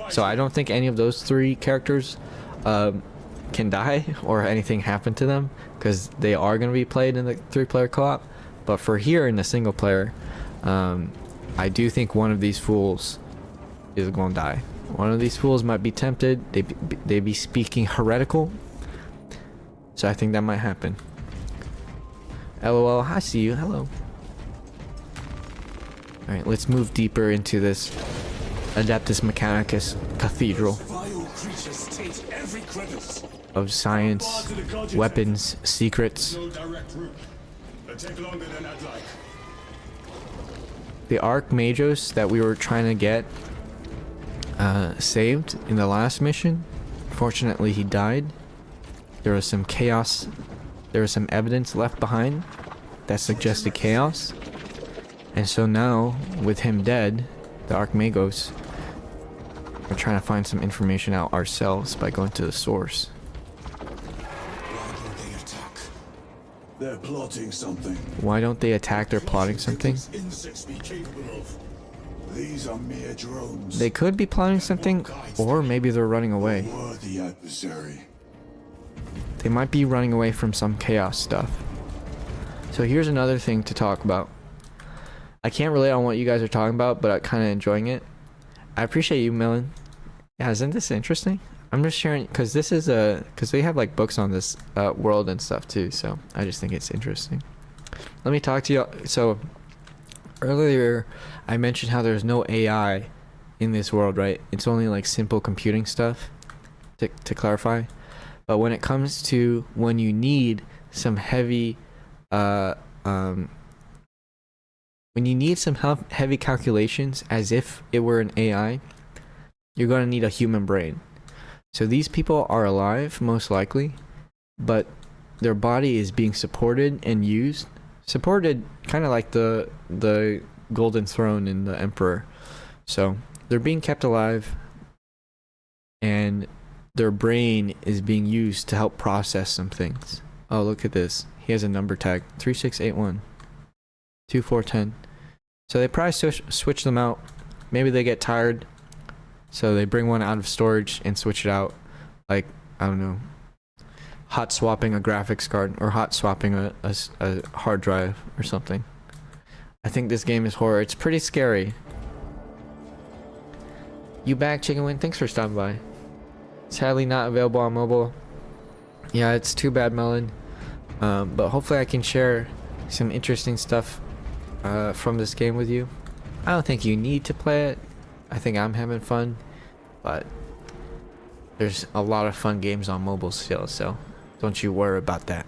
So I don't think any of those 3 characters can die or anything happen to them, because they are going to be played in the 3-player co-op. But for here in the single player, I do think one of these fools is going to die. One of these fools might be tempted. They be speaking heretical. So I think that might happen. LOL, I see you. Hello. Alright, let's move deeper into this Adeptus Mechanicus Cathedral of science, weapons, secrets. The Archmagos that we were trying to get saved in the last mission, fortunately he died. There was some chaos, there was some evidence left behind that suggested chaos, and so now with him dead, the Archmagos, we're trying to find some information out ourselves by going to the source. They're plotting something. Why don't they attack? They're plotting something. These are mere drones. They could be plotting something, or maybe they're running away. Worthy adversary. They might be running away from some chaos stuff. So here's another thing to talk about. I can't relate on what you guys are talking about, but I'm kind of enjoying it. I appreciate you, Millen. Yeah, isn't this interesting? I'm just sharing, because this is because we have like books on this world and stuff too, so I just think it's interesting. Let me talk to you. So earlier I mentioned how there's no AI in this world, right? It's only like simple computing stuff, to clarify. But when it comes to when you need some heavy when you need some heavy calculations as if it were an AI, you're going to need a human brain. So these people are alive, most likely, but their body is being supported and used. Supported, kind of like the Golden Throne in the Emperor. So they're being kept alive, and their brain is being used to help process some things. Oh, look at this. He has a number tag, 3681, 2410. So they probably switch them out. Maybe they get tired, so they bring one out of storage and switch it out. Like, I don't know, hot swapping a graphics card, or hot swapping a hard drive or something. I think this game is horror. It's pretty scary. You back, Chicken Wing? Thanks for stopping by. Sadly not available on mobile. Yeah, it's too bad, Melon. But hopefully I can share some interesting stuff from this game with you. I don't think you need to play it. I think I'm having fun, but there's a lot of fun games on mobile still, so don't you worry about that.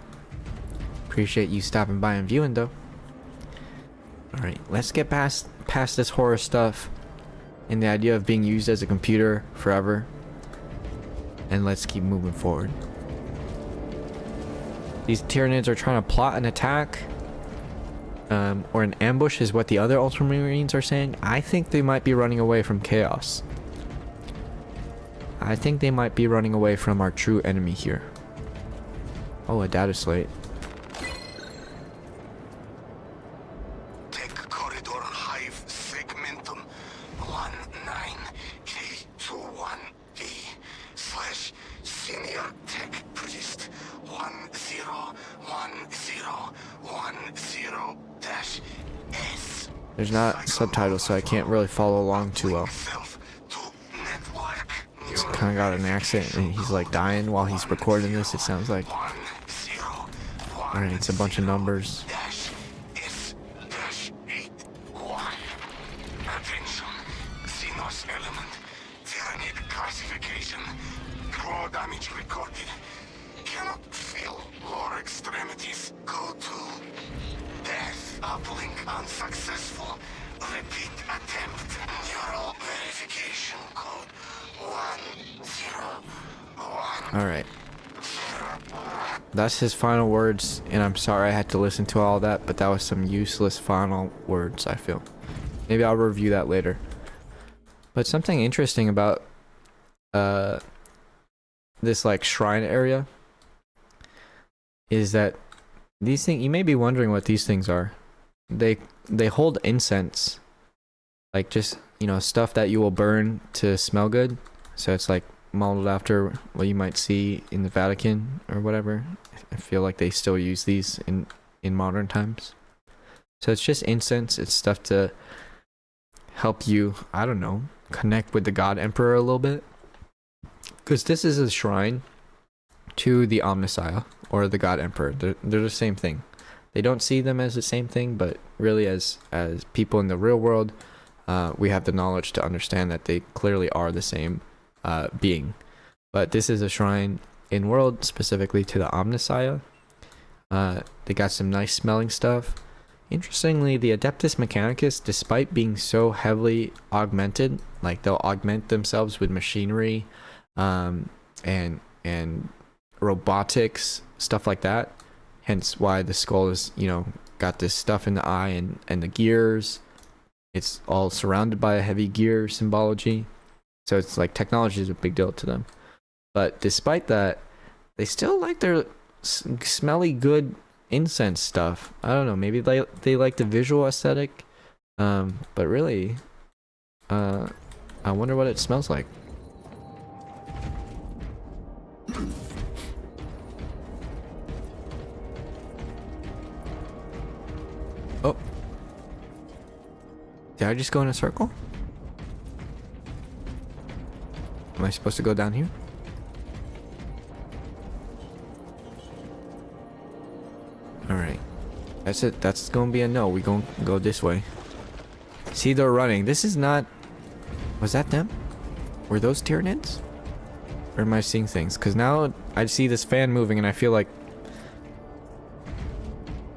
Appreciate you stopping by and viewing though. Alright, let's get past this horror stuff and the idea of being used as a computer forever, and let's keep moving forward. These Tyranids are trying to plot an attack, or an ambush is what the other Ultramarines are saying. I think they might be running away from chaos. I think they might be running away from our true enemy here. Oh, a data slate. Tech corridor hive segmentum 19K21E / senior tech priest 10 There's not subtitles, so I can't really follow along too well. He's kind of got an accent, and he's like dying while he's recording this, it sounds like. Alright, it's a bunch of numbers. Attention. Xenos element. Tyranid classification. Claw damage recorded. Cannot feel lower extremities. Go to death. Uplink unsuccessful. Repeat attempt. Neural verification code 101. Alright. That's his final words, and I'm sorry I had to listen to all that, but that was some useless final words, I feel. Maybe I'll review that later. But something interesting about this like shrine area is that these things, you may be wondering what these things are. They hold incense, like just, you know, stuff that you will burn to smell good. So it's like modeled after what you might see in the Vatican or whatever. I feel like they still use these in modern times. So it's just incense. It's stuff to help you, I don't know, connect with the God Emperor a little bit. Because this is a shrine to the Omnissiah, or the God Emperor. They're the same thing. They don't see them as the same thing, but really as people in the real world, we have the knowledge to understand that they clearly are the same being. But this is a shrine in world specifically to the Omnissiah. They got some nice smelling stuff. Interestingly, the Adeptus Mechanicus, despite being so heavily augmented, like they'll augment themselves with machinery and robotics, stuff like that. Hence why the skull is, you know, got this stuff in the eye and the gears. It's all surrounded by a heavy gear symbology. So it's like technology is a big deal to them. But despite that, they still like their smelly good incense stuff. I don't know, maybe they like the visual aesthetic. But really, I wonder what it smells like. Oh. Did I just go in a circle? Am I supposed to go down here? Alright. That's it. That's gonna be a no. We gonna go this way. See, they're running. This is not... Was that them? Were those Tyranids? Or am I seeing things? Because now I see this fan moving and I feel like...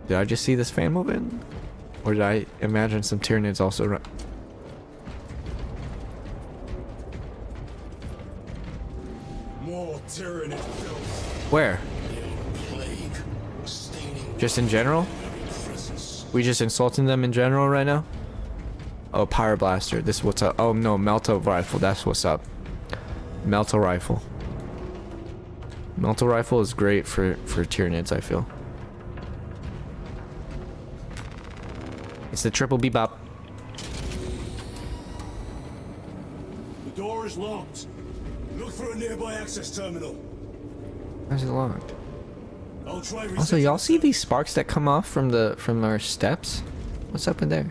Did I just see this fan moving? Or did I imagine some Tyranids also run? More Tyranid filth. Where? Just in general? We just insulting them in general right now? Oh, Pyroblaster. This is what's up. Oh no, Melto Rifle. That's what's up. Melto Rifle. Melto Rifle is great for Tyranids, I feel. It's the triple bebop. The door is locked. Look for a nearby access terminal. Why is it locked? I'll try. Also, y'all see these sparks that come off from our steps? What's up in there?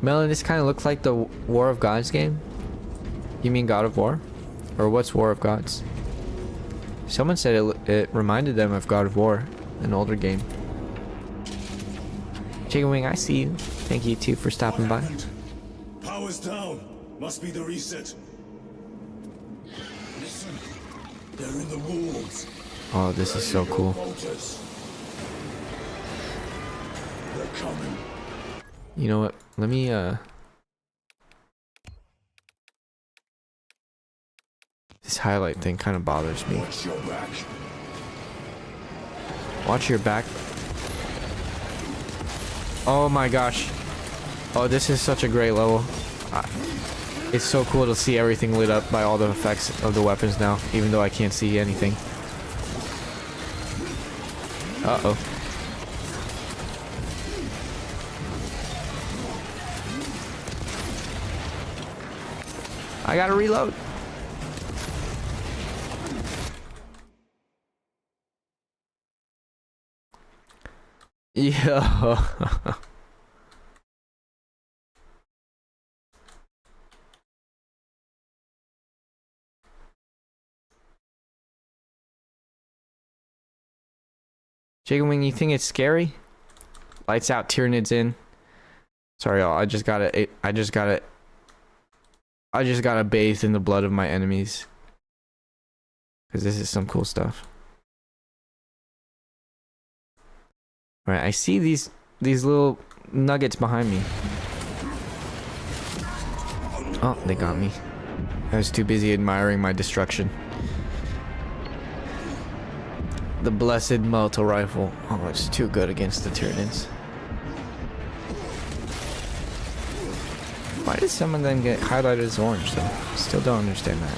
Melon, this kind of looks like the War of Gods game. You mean God of War? Or what's War of Gods? Someone said it reminded them of God of War, an older game. Chicken Wing, I see you. Thank you too for stopping by. Power's down. Must be the reset. Listen, they're in the walls. Oh, this is so cool. They're coming. You know what? Let me this highlight thing kind of bothers me. Watch your back. Watch your back. Oh my gosh. Oh, this is such a great level. It's so cool to see everything lit up by all the effects of the weapons now, even though I can't see anything. Uh-oh. I gotta reload. Yeah. Chicken Wing, you think it's scary? Lights out, Tyranids in. Sorry, y'all. I just gotta bathe in the blood of my enemies. Because this is some cool stuff. Alright, I see these little nuggets behind me. Oh, they got me. I was too busy admiring my destruction. The blessed Molotov rifle. Oh, it's too good against the Tyranids. Why did some of them get highlighted as orange though? Still don't understand that.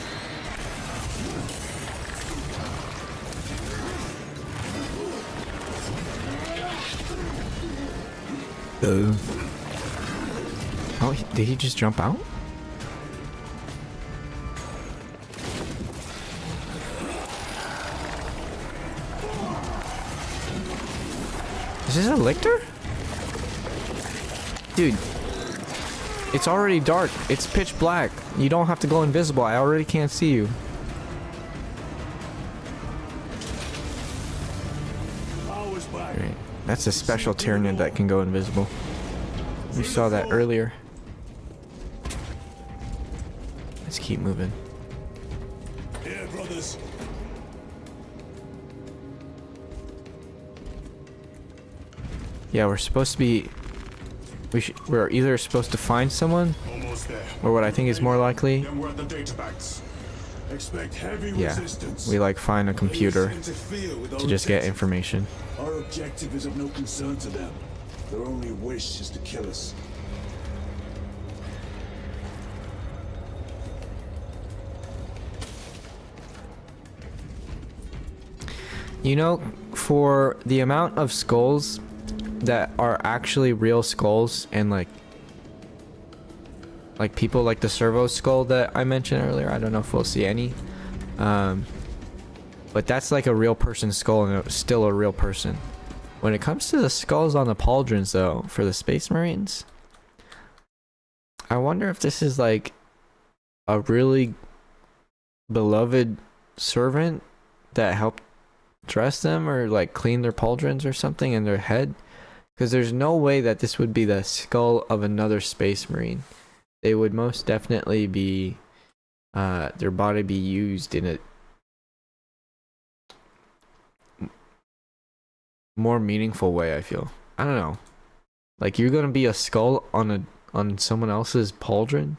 Oh, did he just jump out? Is this a lictor? Dude, it's already dark. It's pitch black. You don't have to go invisible. I already can't see you. Right. That's a special Tyranid that can go invisible. We saw that earlier. Let's keep moving. Here, brothers. Yeah, we're supposed to be... We're either supposed to find someone, or what I think is more likely... Then we're at the data banks. Expect heavy Yeah, resistance. we like find a computer Interfere with our to just get objective. information. Our objective is of no concern to them. Their only wish is to kill us. You know, for the amount of skulls that are actually real skulls, and like people like the servo skull that I mentioned earlier, I don't know if we'll see any, but that's like a real person's skull, and it's still a real person. When it comes to the skulls on the pauldrons though, for the Space Marines, I wonder if this is like a really beloved servant that helped dress them or like clean their pauldrons or something in their head, because there's no way that this would be the skull of another Space Marine. They would most definitely be their body be used in a more meaningful way, I feel. I don't know, like you're gonna be a skull on someone else's pauldron.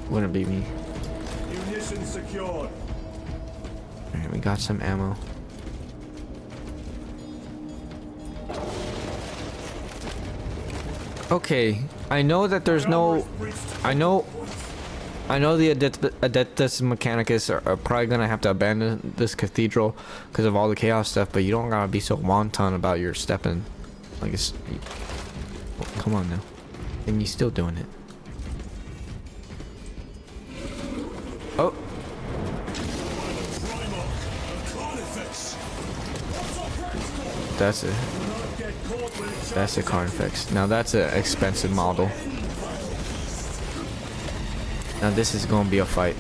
Wouldn't be me. Munitions secured. Alright, we got some ammo. Okay, I know that there's no... I know the Adeptus Mechanicus are probably gonna have to abandon this cathedral because of all the chaos stuff, but you don't gotta be so wanton about your stepping. Like it's... Come on now. And you still doing it. Oh. That's a Carnifex. Now that's an expensive model. Now this is gonna be a fight.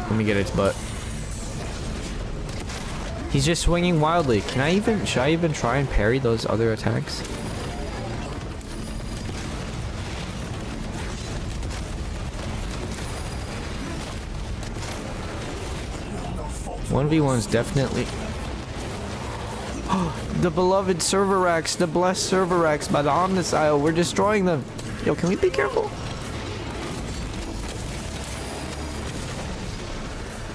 Let me get its butt. He's just swinging wildly. Should I even try and parry those other attacks? 1v1's definitely... The beloved server racks, the blessed server racks by the Omnisile. We're destroying them. Yo, can we be careful?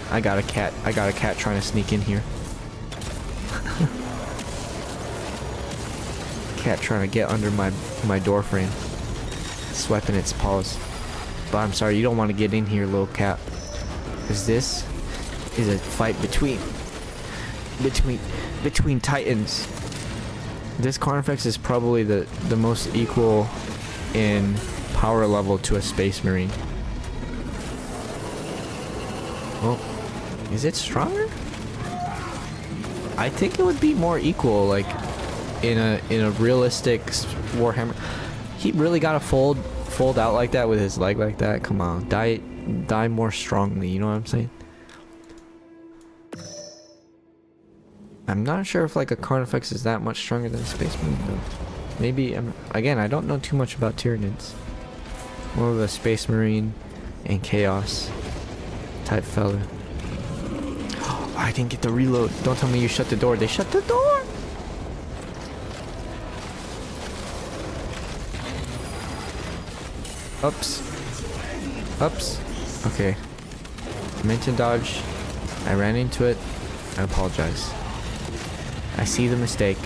I got a cat. I got a cat trying to sneak in here. Cat trying to get under my door frame. Swiping its paws. But I'm sorry, you don't want to get in here, little cat. Because this is a fight between titans. This Carnifex is probably the most equal in power level to a Space Marine. Well, is it stronger? I think it would be more equal, like in a realistic Warhammer. He really got to fold out like that with his leg like that. Come on, diet. die more strongly, you know what I'm saying? I'm not sure if like a Carnifex is that much stronger than a Space Marine though. Maybe, again, I don't know too much about Tyranids. More of a Space Marine and Chaos type fella. Oh, I didn't get the reload. Don't tell me you shut the door. They shut the door! Oops. Oops. Okay. I meant to dodge. I ran into it. I apologize. I see the mistake.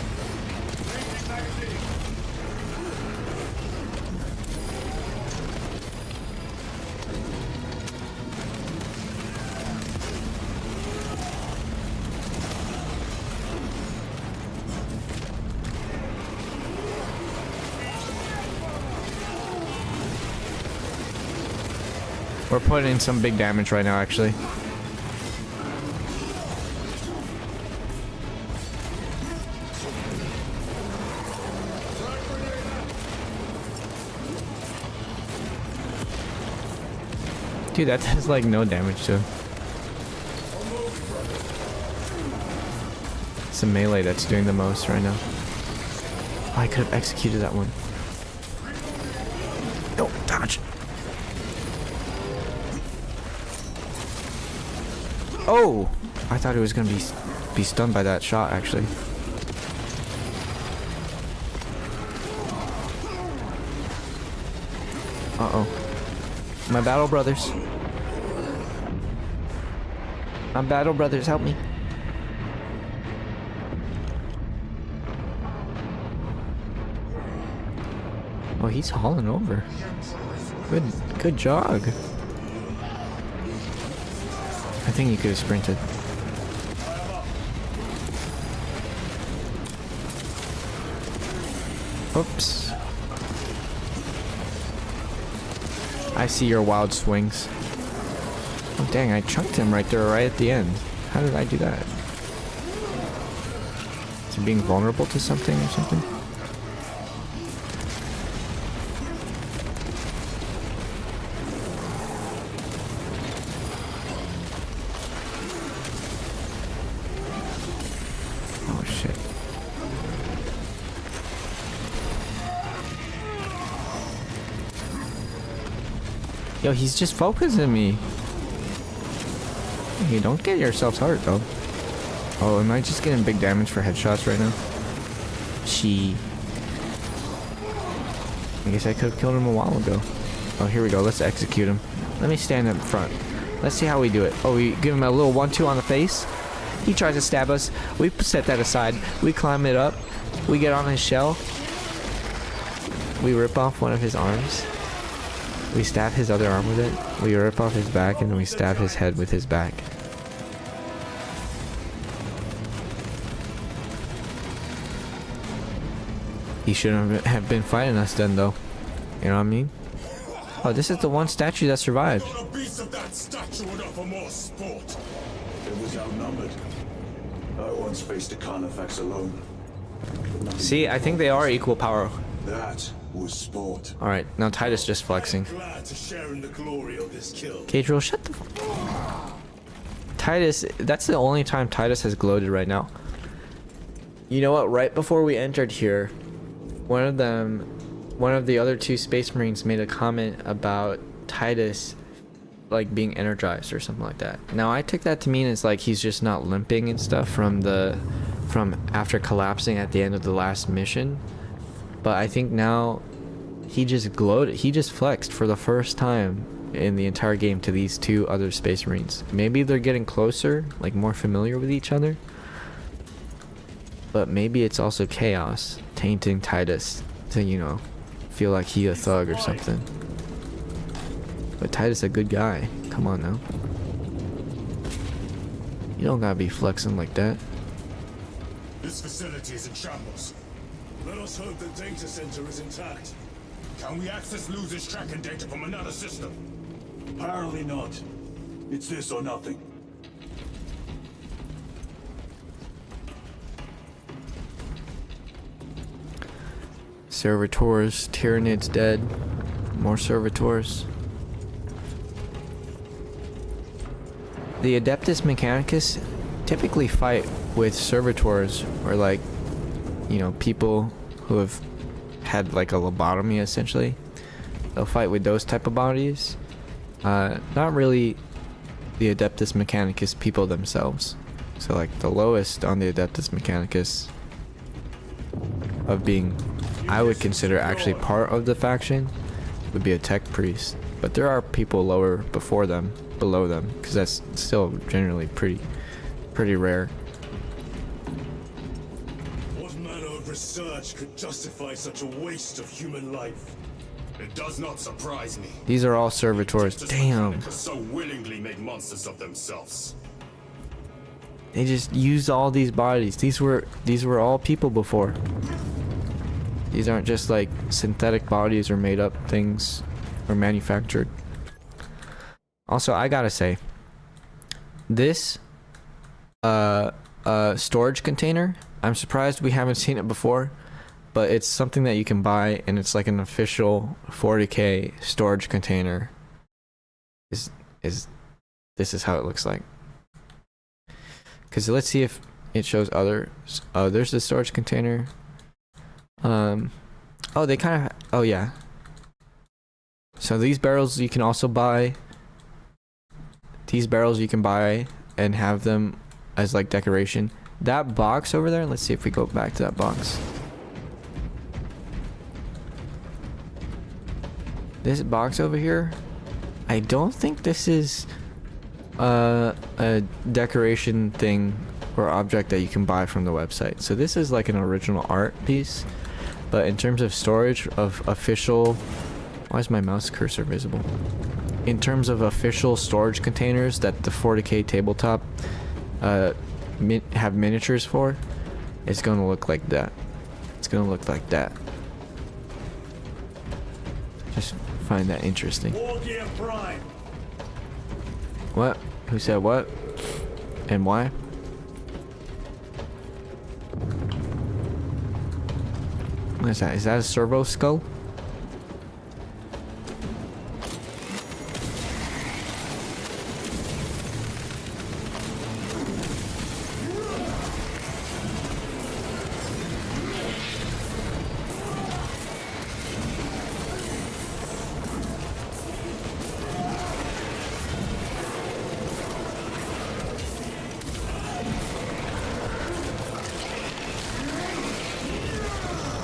We're putting in some big damage right now, actually. Dude, that does like no damage to him. It's a melee that's doing the most right now. Oh, I could have executed that one. No, dodge. Oh! I thought it was gonna be stunned by that shot, actually. Uh-oh. My battle brothers. My battle brothers, help me. Oh, he's hauling over. Good jog. I think you could have sprinted. Oops. I see your wild swings. Oh dang, I chunked him right there, right at the end. How did I do that? Is he being vulnerable to something or something? Oh shit. Yo, he's just focusing me. Hey, don't get yourselves hurt though. Oh, am I just getting big damage for headshots right now? I guess I could have killed him a while ago. Oh, here we go. Let's execute him. Let me stand up front. Let's see how we do it. Oh, we give him a little 1-2 on the face. He tries to stab us. We set that aside. We climb it up. We get on his shell. We rip off one of his arms. We stab his other arm with it. We rip off his back and we stab his head with his back. He shouldn't have been fighting us then, though. You know what I mean? Oh, this is the one statue that survived. A beast of that statue would offer more sport. It was outnumbered. I once faced a Carnifex alone. See, I think they are equal power. That was sport. Alright, now Titus just flexing. Glad to share in the glory of this kill. Cadriel, shut the Titus, that's the only time Titus has gloated right now. You know what? Right before we entered here, one of the other two Space Marines made a comment about Titus like being energized or something like that. Now I took that to mean it's like he's just not limping and stuff from after collapsing at the end of the last mission. But I think now he just gloated. He just flexed for the first time in the entire game to these two other Space Marines. Maybe they're getting closer, like more familiar with each other. But maybe it's also chaos tainting Titus to, you know, feel like he a thug or something. But Titus a good guy. Come on now. You don't gotta be flexing like that. This facility is in shambles. Let us hope the data center is intact. Can we access losers tracking data from another system? Apparently not. It's this or nothing. Servitors, Tyranid's dead. More Servitors. the Adeptus Mechanicus typically fight with Servitors, or like, you know, people who have had like a lobotomy essentially. They'll fight with those type of bodies. Not really the Adeptus Mechanicus people themselves. So like the lowest on the Adeptus Mechanicus of being, I would consider actually part of the faction, would be a tech priest. But there are people lower below them, because that's still generally pretty rare. What manner of research could justify such a waste of human life? It does not surprise me. These are all Servitors. Damn. So willingly make monsters of themselves. They just used all these bodies. These were all people before. These aren't just like synthetic bodies or made up things or manufactured. Also, I gotta say, this storage container, I'm surprised we haven't seen it before, but it's something that you can buy, and it's like an official 40k storage container. This is how it looks like. Because let's see if it shows others. Oh, there's the storage container. Oh, they kind of, oh yeah. So these barrels you can also buy. These barrels you can buy and have them as like decoration. That box over there, let's see if we go back to that box. This box over here, I don't think this is a decoration thing or object that you can buy from the website. So this is like an original art piece, but in terms of storage of official, why is my mouse cursor visible? In terms of official storage containers that the 40k tabletop have miniatures for, it's gonna look like that. It's gonna look like that. Just find that interesting. What? Who said what? And why? What is that? Is that a servo skull?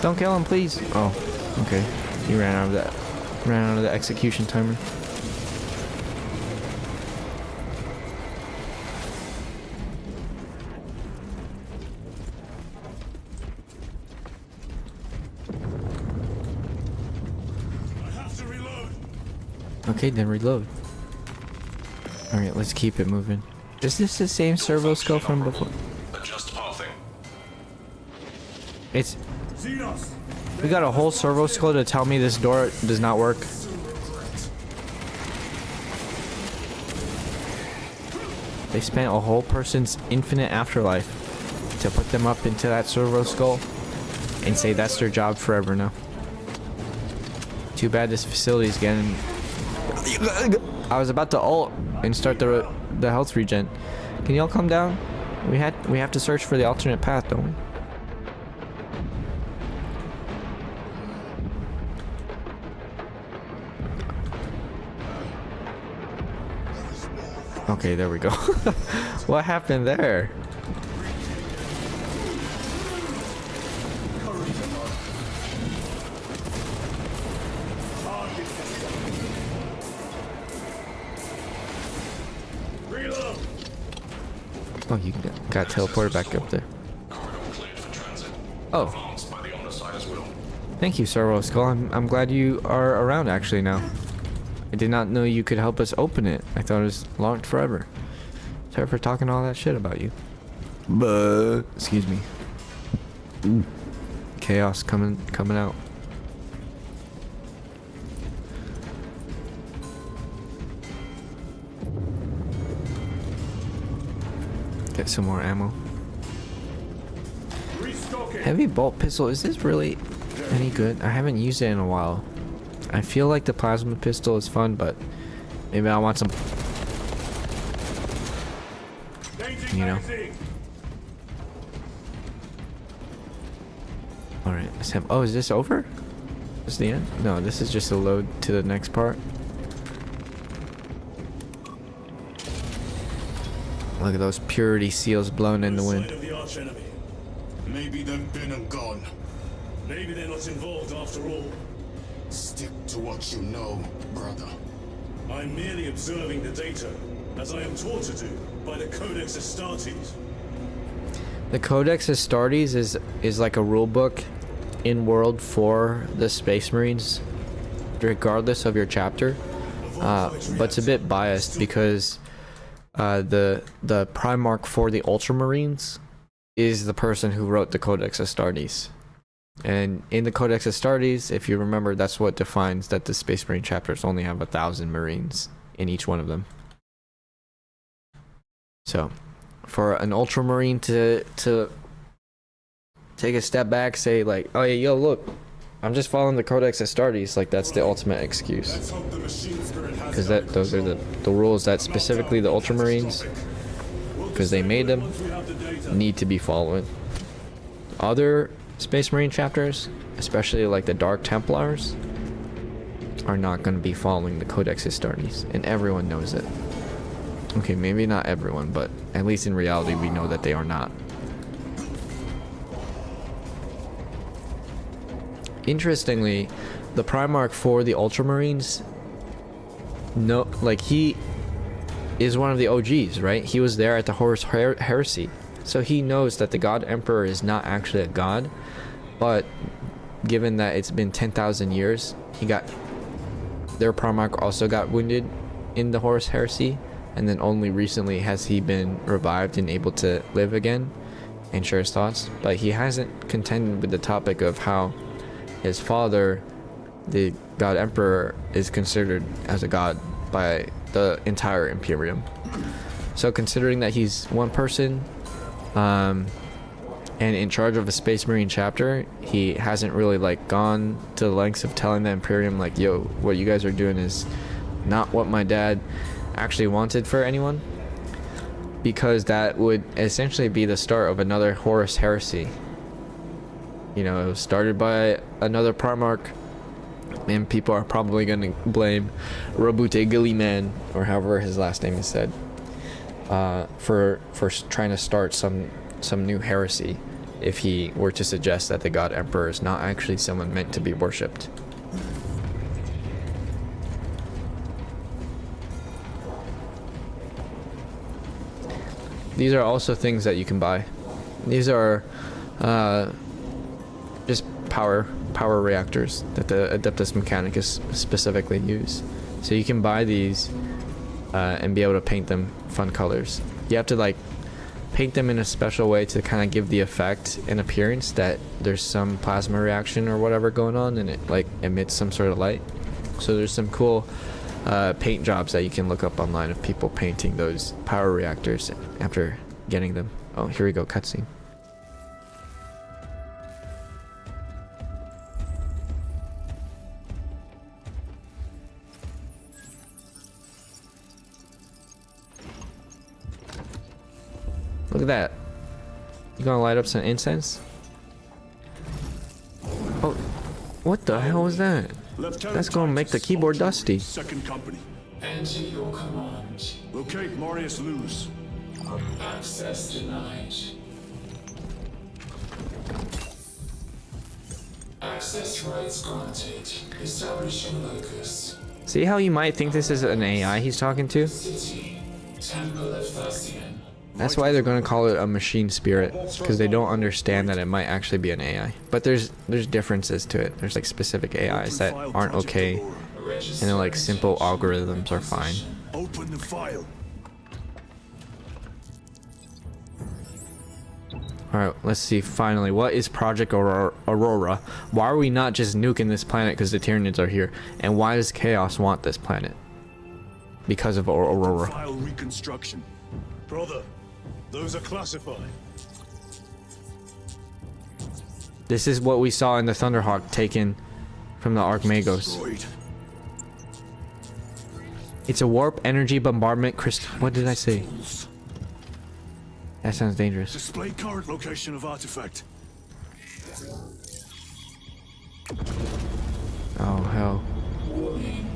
Don't kill him, please. Oh, okay. He ran out of that. Ran out of the execution timer. I have to reload. Okay, then reload. Alright, let's keep it moving. Is this the same servo skull from before? Adjust pathing. It's... We got a whole servo skull to tell me this door does not work. They spent a whole person's infinite afterlife to put them up into that servo skull and say that's their job forever now. Too bad this facility's getting... I was about to ult and start the health regen. Can y'all come down? We have to search for the alternate path, don't we? Okay, there we go. What happened there? Oh, you got teleported back up there. Oh. Thank you, Servo Skull. I'm glad you are around actually now. I did not know you could help us open it. I thought it was locked forever. Sorry for talking all that shit about you. But excuse me. Chaos coming out. Get some more ammo. Heavy bolt pistol, is this really any good? I haven't used it in a while. I feel like the plasma pistol is fun, but maybe I want some... you know. Alright, Sam. Oh, is this over? Is the end? No, this is just a load to the next part. Look at those purity seals blown in the wind. Of the arch enemy. Maybe they've been and gone. Maybe they're not involved after all. Stick to what you know, brother. I'm merely observing the data, as I am taught to do by the Codex Astartes. The Codex Astartes is like a rule book in world for the Space Marines, regardless of your chapter. But it's a bit biased because the Primarch for the Ultramarines is the person who wrote the Codex Astartes. And in the Codex Astartes, if you remember, that's what defines that the Space Marine chapters only have 1,000 Marines in each one of them. So, for an Ultramarine to take a step back, say like, oh yeah, yo, look, I'm just following the Codex Astartes, like that's the ultimate excuse. Because those are the rules that specifically the Ultramarines, because they made them, need to be following. Other Space Marine chapters, especially like the Dark Templars, are not going to be following the Codex Astartes, and everyone knows it. Okay, maybe not everyone, but at least in reality we know that they are not. Interestingly, the Primarch for the Ultramarines, no, like he is one of the OGs, right? He was there at the Horus Heresy, so he knows that the God Emperor is not actually a god. But given that it's been 10,000 years, their Primarch also got wounded in the Horus Heresy, and then only recently has he been revived and able to live again and share his thoughts. But he hasn't contended with the topic of how his father, the God Emperor, is considered as a god by the entire Imperium. So considering that he's one person, and in charge of a Space Marine chapter, he hasn't really like gone to the lengths of telling the Imperium like, yo, what you guys are doing is not what my dad actually wanted for anyone, because that would essentially be the start of another Horus Heresy. You know, it was started by another Primarch, and people are probably going to blame Robute Gilliman, or however his last name is said, for trying to start some new heresy, if he were to suggest that the God Emperor is not actually someone meant to be worshipped. These are also things that you can buy. These are just power reactors that the Adeptus Mechanicus specifically use. So you can buy these and be able to paint them fun colors. You have to like paint them in a special way to kind of give the effect and appearance that there's some plasma reaction or whatever going on, and it like emits some sort of light. So there's some cool paint jobs that you can look up online of people painting those power reactors after getting them. Oh, here we go, cutscene. Look at that. You gonna light up some incense? Oh, what the hell was that? That's gonna make the keyboard dusty. Second company. Enter your command. Locate Marius Luz. Access denied. Access rights granted. Establishing locus. See how you might think this is an AI he's talking to? City. Temple of Thasian. That's why they're going to call it a machine spirit, because they don't understand that it might actually be an AI. But there's differences to it. There's like specific AIs that aren't okay, and then like simple algorithms are fine. Open the file. Alright, let's see finally. What is Project Aurora? Why are we not just nuking this planet because the Tyranids are here? And why does Chaos want this planet? Because of Aurora. File reconstruction. Brother, those are classified. This is what we saw in the Thunderhawk taken from the Archmagos. Destroyed. It's a warp energy bombardment crystal. What did I say? That sounds dangerous. Display current location of artifact. Oh hell. Warning.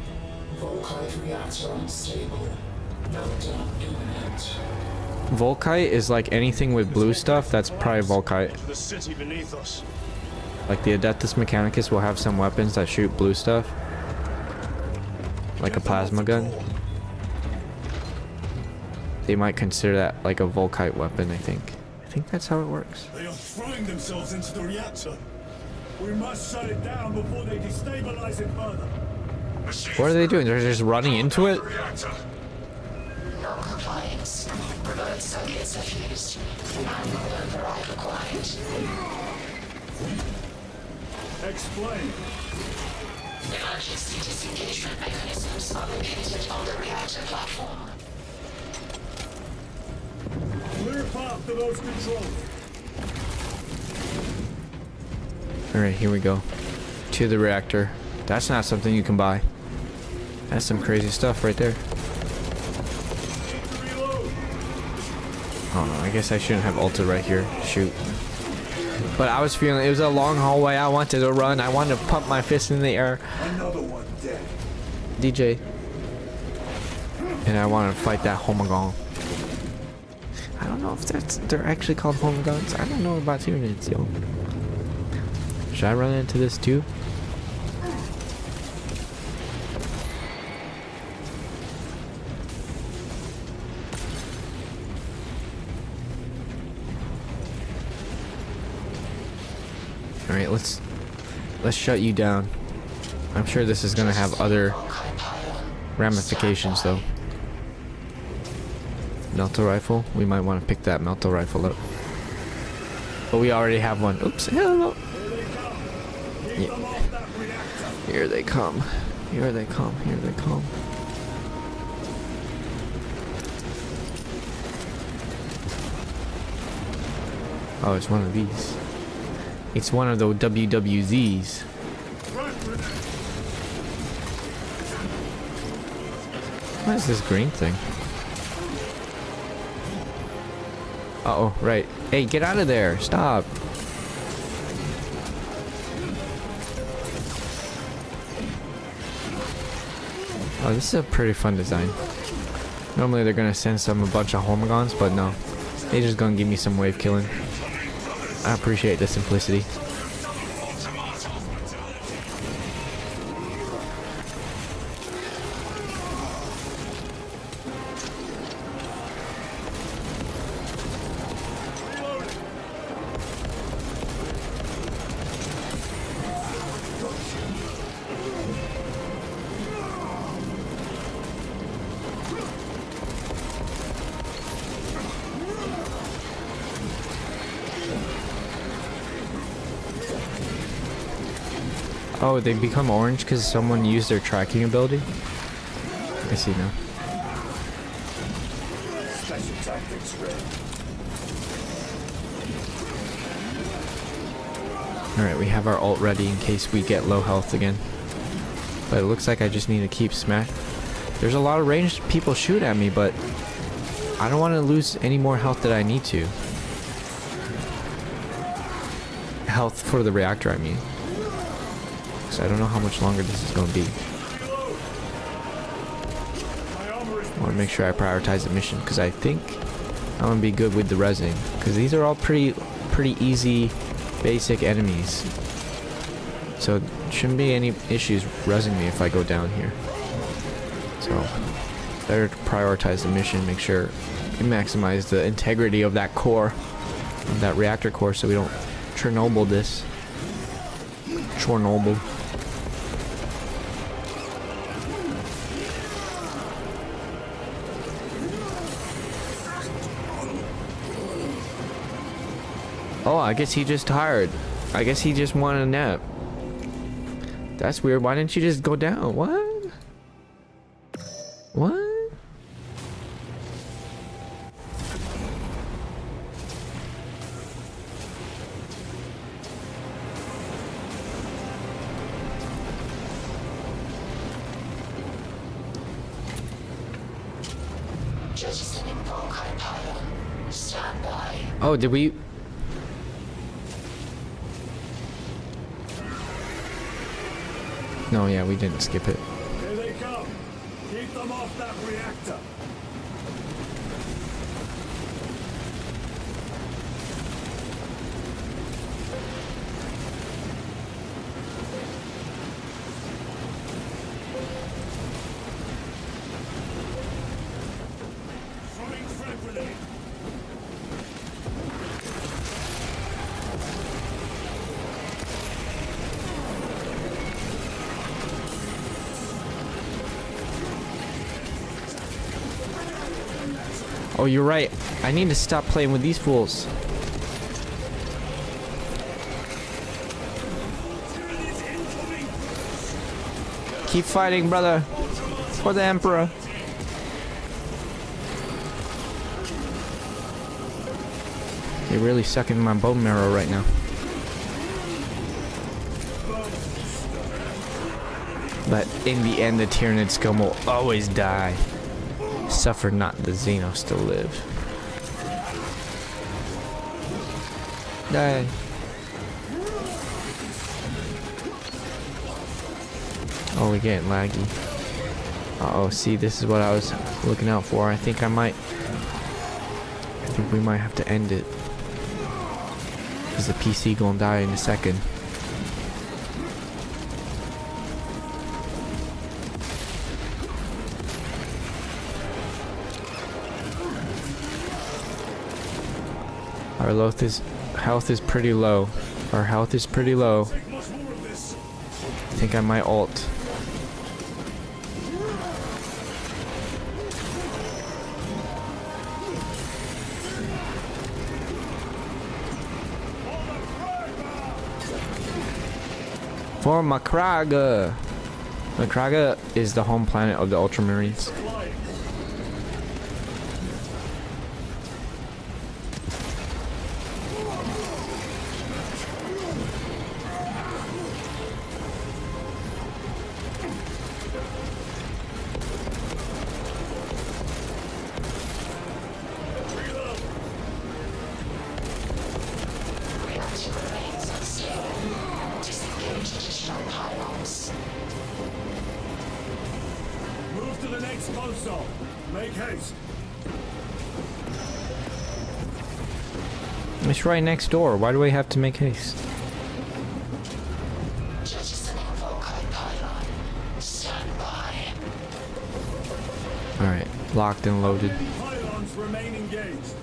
Volkite reactor unstable. Meltdown imminent. Volkite is like anything with blue stuff. That's probably Volkite. The city beneath us. Like the Adeptus Mechanicus will have some weapons that shoot blue stuff. Like a plasma gun. They might consider that like a Volkite weapon, I think. I think that's how it works. They are throwing themselves into the reactor. We must shut it down before they destabilize it further. What are they doing? They're just running into it? No compliance. Remote circuits are fused. Manual override required. Explain. Emergency disengagement mechanisms are located on the reactor platform. Clear path to those controls. Alright, here we go. To the reactor. That's not something you can buy. That's some crazy stuff right there. Oh, I guess I shouldn't have ulted right here. Shoot. But I was feeling it was a long hallway. I wanted to run. I wanted to pump my fist in the air. Another one dead. DJ. And I want to fight that Homagon. I don't know if they're actually called Homagons. I don't know about Tyranids, yo. Should I run into this too? Alright, let's shut you down. I'm sure this is gonna have other ramifications though. Melta rifle? We might want to pick that Melta rifle up. But we already have one. Oops, hello. Yeah. Here they come. Here they come. Here they come. Oh, it's one of these. It's one of the WWZs. What is this green thing? Uh-oh, right. Hey, get out of there. Stop. Oh, this is a pretty fun design. Normally they're gonna send a bunch of Homagons, but no. They just gonna give me some wave killing. I appreciate the simplicity. Oh, they become orange because someone used their tracking ability? I see now. Special tactics ready. Alright, we have our ult ready in case we get low health again. But it looks like I just need to keep smash. There's a lot of ranged people shoot at me, but I don't want to lose any more health that I need to. Health for the reactor, I mean. So I don't know how much longer this is going to be. I want to make sure I prioritize the mission because I think I'm going to be good with the rezzing. Because these are all pretty easy, basic enemies. So shouldn't be any issues rezzing me if I go down here. So better to prioritize the mission, make sure we maximize the integrity of that core, of that reactor core, so we don't Chernobyl this. Chernobyl. Oh, I guess he just tired. I guess he just wanted a nap. That's weird. Why didn't you just go down? What? What? Jettisoning Volkite pylon. Stand by. Oh, did we? No, yeah, we didn't skip it. Here they come. Keep them off that reactor. Oh, you're right. I need to stop playing with these fools. Keep fighting, brother. For the Emperor. You're really sucking my bone marrow right now. But in the end, the Tyranid scum will always die. Suffer not the Xenos to live. Die. Oh, we're getting laggy. Uh-oh, see, this is what I was looking out for. I think we might have to end it. Because the PC gonna die in a second. Our health is pretty low. Our health is pretty low. I think I might ult. For Makraga. Makraga is the home planet of the Ultramarines. Move to the next console. Make haste. It's right next door. Why do we have to make haste? Alright, locked and loaded. Pylons remain engaged.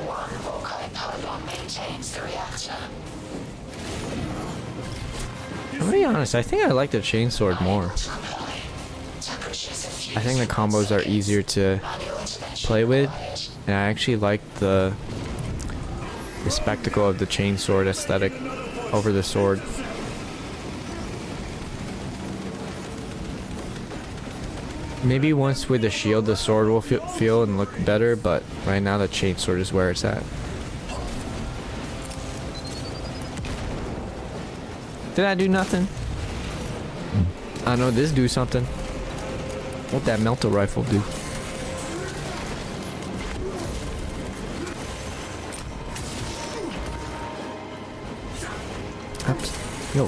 One Volkite pylon maintains the reactor. I'm gonna be honest, I think I like the chainsword more. I think the combos are easier to play with, and I actually like the spectacle of the chainsword aesthetic over the sword. Maybe once with the shield, the sword will feel and look better, but right now the chainsword is where it's at. Did I do nothing? I know this do something. What that melter rifle do? Oops. Yo.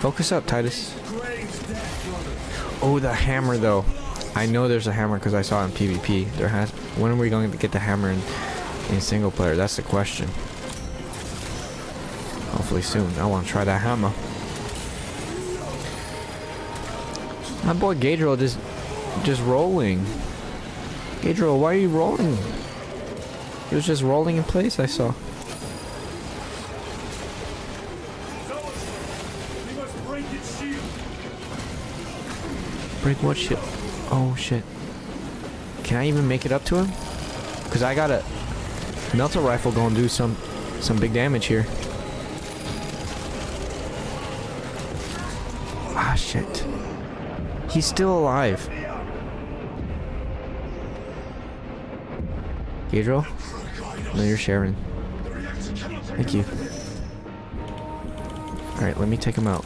Focus up, Titus. Oh, the hammer though. I know there's a hammer because I saw it in PvP. When are we going to get the hammer in single player? That's the question. Hopefully soon. I want to try that hammer. My boy Gadriel just rolling. Gadriel, why are you rolling? He was just rolling in place, I saw. Break what shit? Oh shit. Can I even make it up to him? Cause I got a melter rifle gonna do some big damage here. Ah shit. He's still alive. Gadriel? No, you're sharing. Thank you. Alright, let me take him out.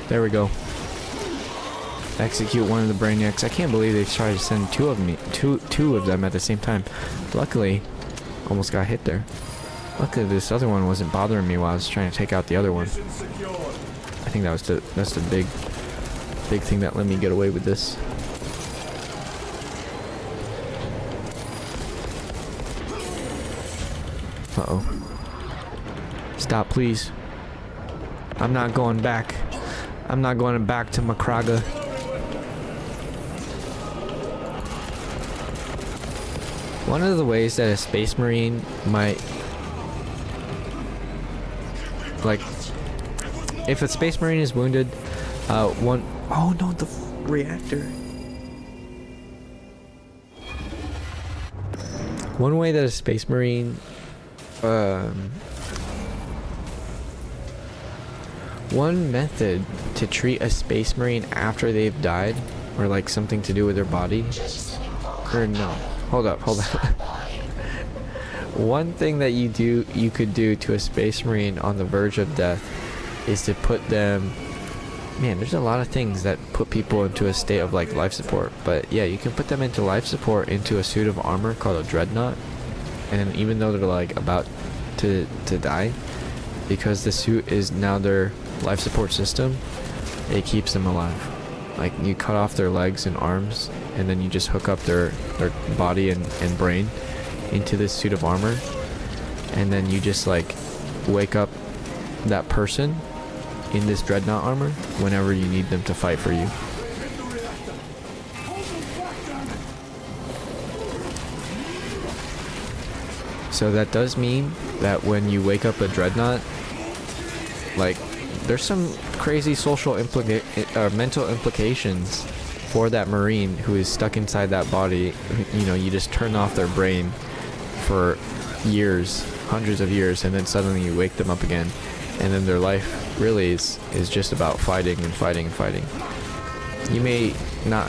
There we go. execute one of the Brainiacs. I can't believe they tried to send two of them at the same time. Luckily, almost got hit there. Luckily, this other one wasn't bothering me while I was trying to take out the other one. I think that's the big thing that let me get away with this. Uh-oh. Stop, please. I'm not going back. I'm not going back to Makraga. One of the ways that a Space Marine might... like... if a Space Marine is wounded, oh no, the reactor. One way that a Space Marine... one method to treat a Space Marine after they've died, or like something to do with their body, or no, hold up. One thing that you could do to a Space Marine on the verge of death is to put them, man, there's a lot of things that put people into a state of like life support, but yeah, you can put them into life support into a suit of armor called a dreadnought, and even though they're like about to die, because the suit is now their life support system, it keeps them alive. Like, you cut off their legs and arms, and then you just hook up their body and brain into this suit of armor, and then you just like wake up that person in this dreadnought armor whenever you need them to fight for you. So that does mean that when you wake up a dreadnought, like, there's some crazy social mental implications for that Marine who is stuck inside that body. You know, you just turn off their brain for years, hundreds of years, and then suddenly you wake them up again, and then their life really is just about fighting and fighting and fighting. You may not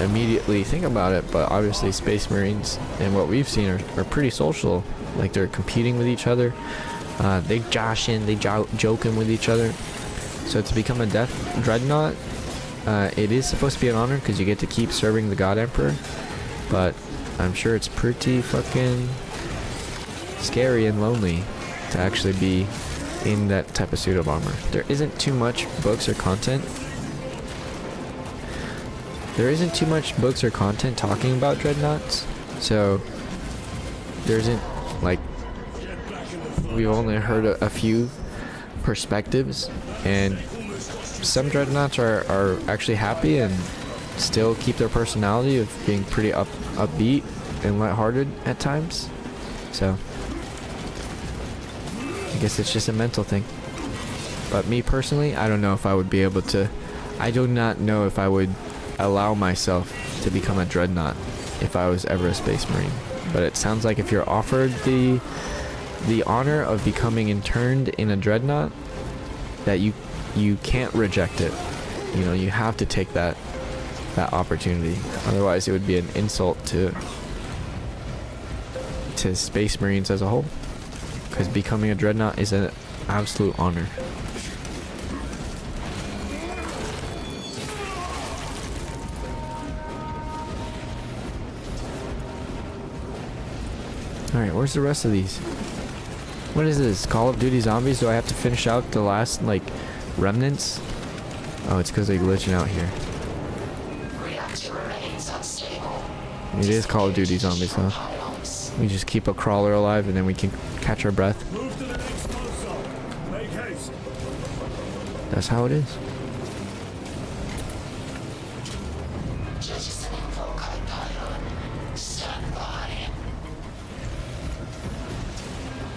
immediately think about it, but obviously Space Marines and what we've seen are pretty social. Like, they're competing with each other. They joshing, they joking with each other. So to become a dreadnought, it is supposed to be an honor because you get to keep serving the God Emperor. But I'm sure it's pretty fucking scary and lonely to actually be in that type of suit of armor. There isn't too much books or content. Talking about dreadnoughts. So there isn't, like, we've only heard a few perspectives, and some dreadnoughts are actually happy and still keep their personality of being pretty upbeat and lighthearted at times. So I guess it's just a mental thing. But me personally, I don't know if I would be able to. I do not know if I would allow myself to become a dreadnought if I was ever a Space Marine. But it sounds like if you're offered the honor of becoming interned in a dreadnought, that you can't reject it. You know, you have to take that opportunity. Otherwise, it would be an insult to Space Marines as a whole. Because becoming a dreadnought is an absolute honor. Alright, where's the rest of these? What is this? Call of Duty Zombies? Do I have to finish out the last, like, remnants? Oh, it's because they're glitching out here. Reactor remains unstable. It is Call of Duty Zombies, huh? We just keep a crawler alive and then we can catch our breath. Move to the next console. Make haste. That's how it is.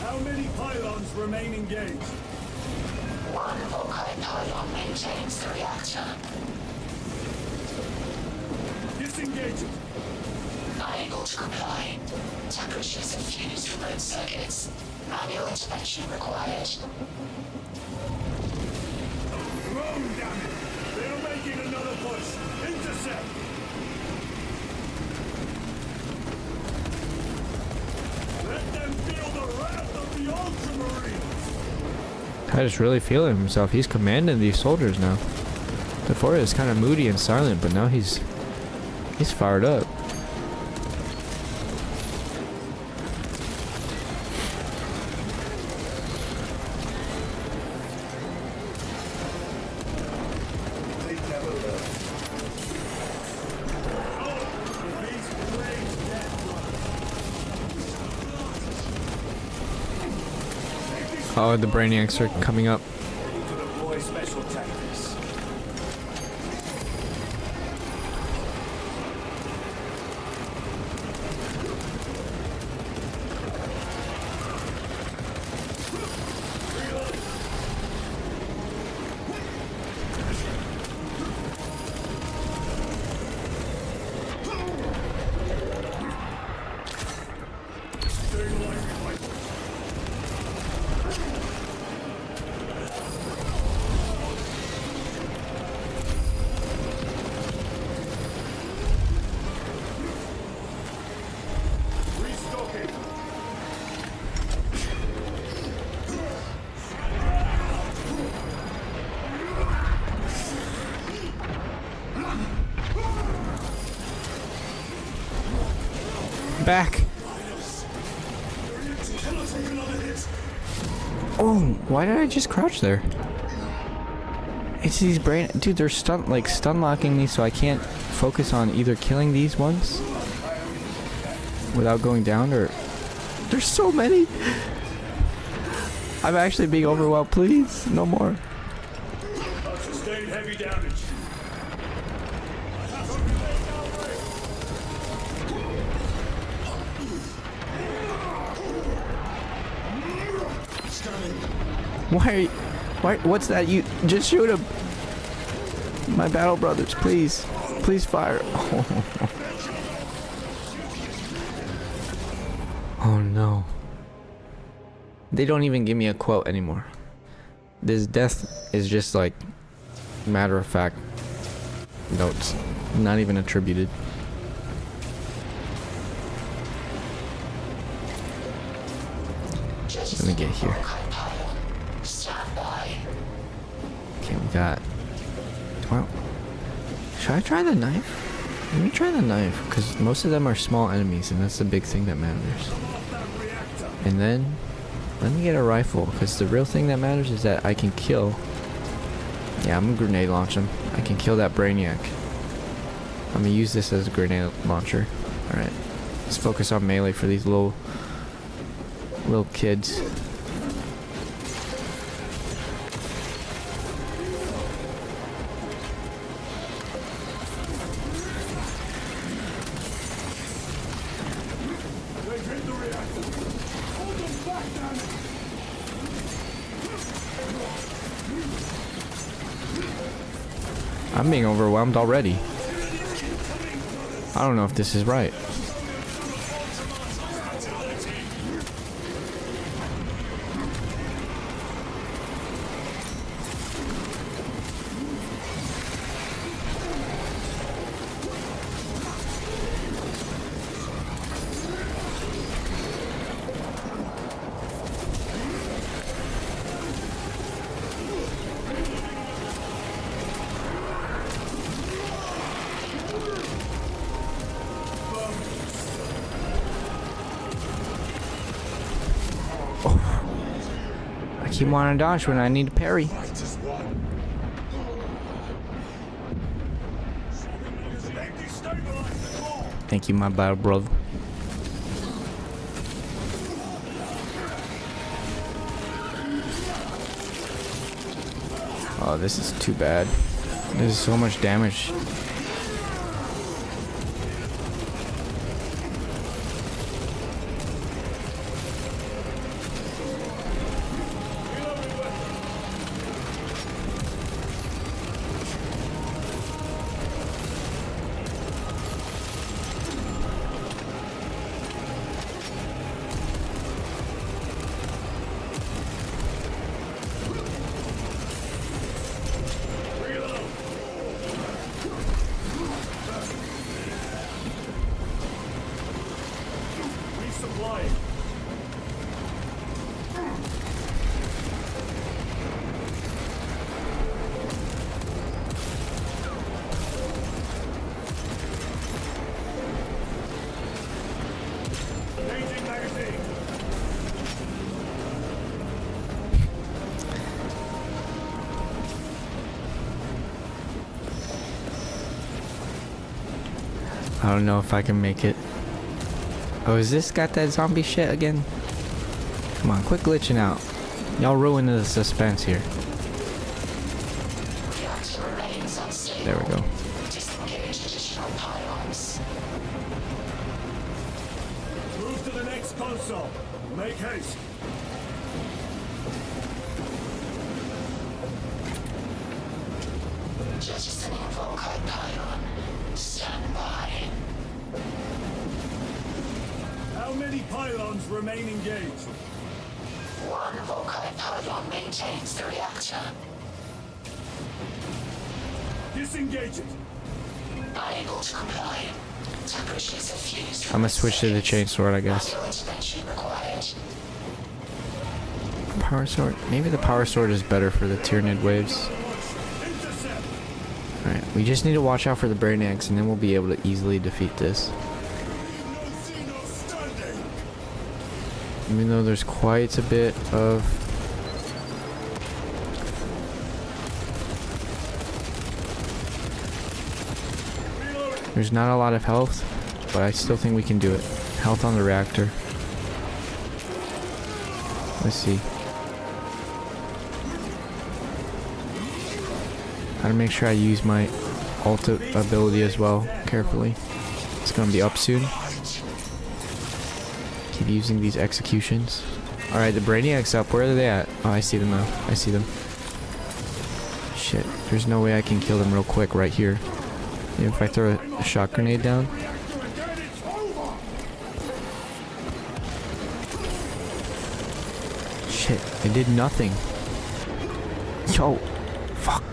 How many pylons remain engaged? One Volkite pylon maintains the reactor. Disengage it. Unable to comply. Temperatures have fused remote circuits. Manual intervention required. Wrong, damn it! They're making another push. Intercept. Let them feel the wrath of the Ultramarines. Titus really feeling himself. He's commanding these soldiers now. Before it was kind of moody and silent, but now he's fired up. Oh, the Brainiacs are coming up. Deploy special tactics. Back. Oh, why did I just crouch there? It's these dude, they're stun locking me, so I can't focus on either killing these ones without going down, or there's so many. I'm actually being overwhelmed. Please, no more. Sustained heavy damage. Why, what's that? You just shoot him. My battle brothers, please. Please fire. Oh no. They don't even give me a quote anymore. This death is just like matter of fact notes. Not even attributed. Let me get here. Okay, we got... Well, should I try the knife? Let me try the knife, because most of them are small enemies, and that's the big thing that matters. And then, let me get a rifle, because the real thing that matters is that I can kill... Yeah, I'm gonna grenade launch him. I can kill that Brainiac. I'm gonna use this as a grenade launcher. Alright, let's focus on melee for these little kids. I'm being overwhelmed already. I don't know if this is right. I keep wanting to dodge when I need to parry. Thank you, my battle brother. Oh, this is too bad. This is so much damage. I don't know if I can make it. Oh, is this got that zombie shit again? Come on, quit glitching out. Y'all ruining the suspense here. There we go. Move to the next console. Make haste. Jettisoning Volkite pylon. Stand by. How many pylons remain engaged? One Volkite pylon maintains the reactor. Disengage it. Unable to comply. Temperatures have fused. I'm gonna switch to the chainsword, I guess. Manual intervention required. Power sword? Maybe the power sword is better for the Tyranid waves. Alright, we just need to watch out for the Brainiacs and then we'll be able to easily defeat this. Even though there's quite a bit of... There's not a lot of health, but I still think we can do it. Health on the reactor. Let's see. Gotta make sure I use my ult ability as well, carefully. It's gonna be up soon. Keep using these executions. Alright, the Brainiac's up. Where are they at? Oh, I see them now. I see them. Shit, there's no way I can kill them real quick right here. Maybe if I throw a shock grenade down. Shit, it did nothing. Yo, fuck.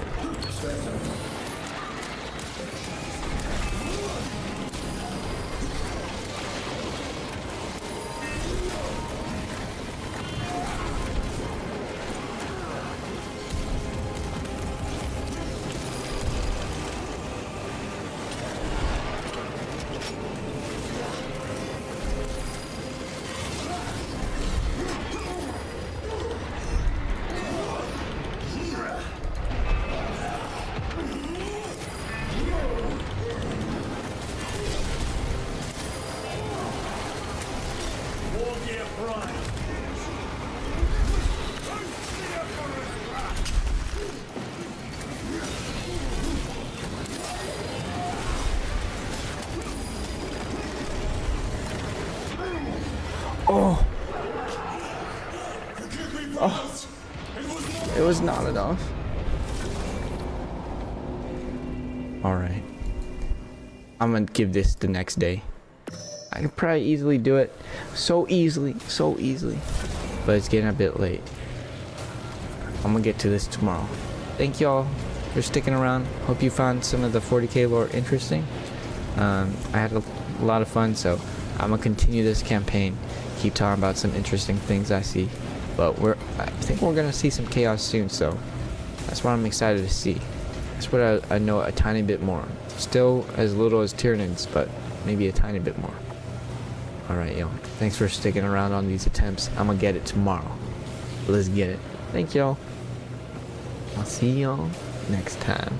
Oh. Oh. It was not enough. Alright. I'm gonna give this the next day. I can probably easily do it. So easily. But it's getting a bit late. I'm gonna get to this tomorrow. Thank y'all for sticking around. Hope you found some of the 40k lore interesting. I had a lot of fun, so I'm gonna continue this campaign. Keep talking about some interesting things I see. But I think we're gonna see some chaos soon, so that's what I'm excited to see. That's what I know a tiny bit more. Still as little as Tyranids, but maybe a tiny bit more. Alright, yo. Thanks for sticking around on these attempts. I'm gonna get it tomorrow. Let's get it. Thank y'all. I'll see y'all next time.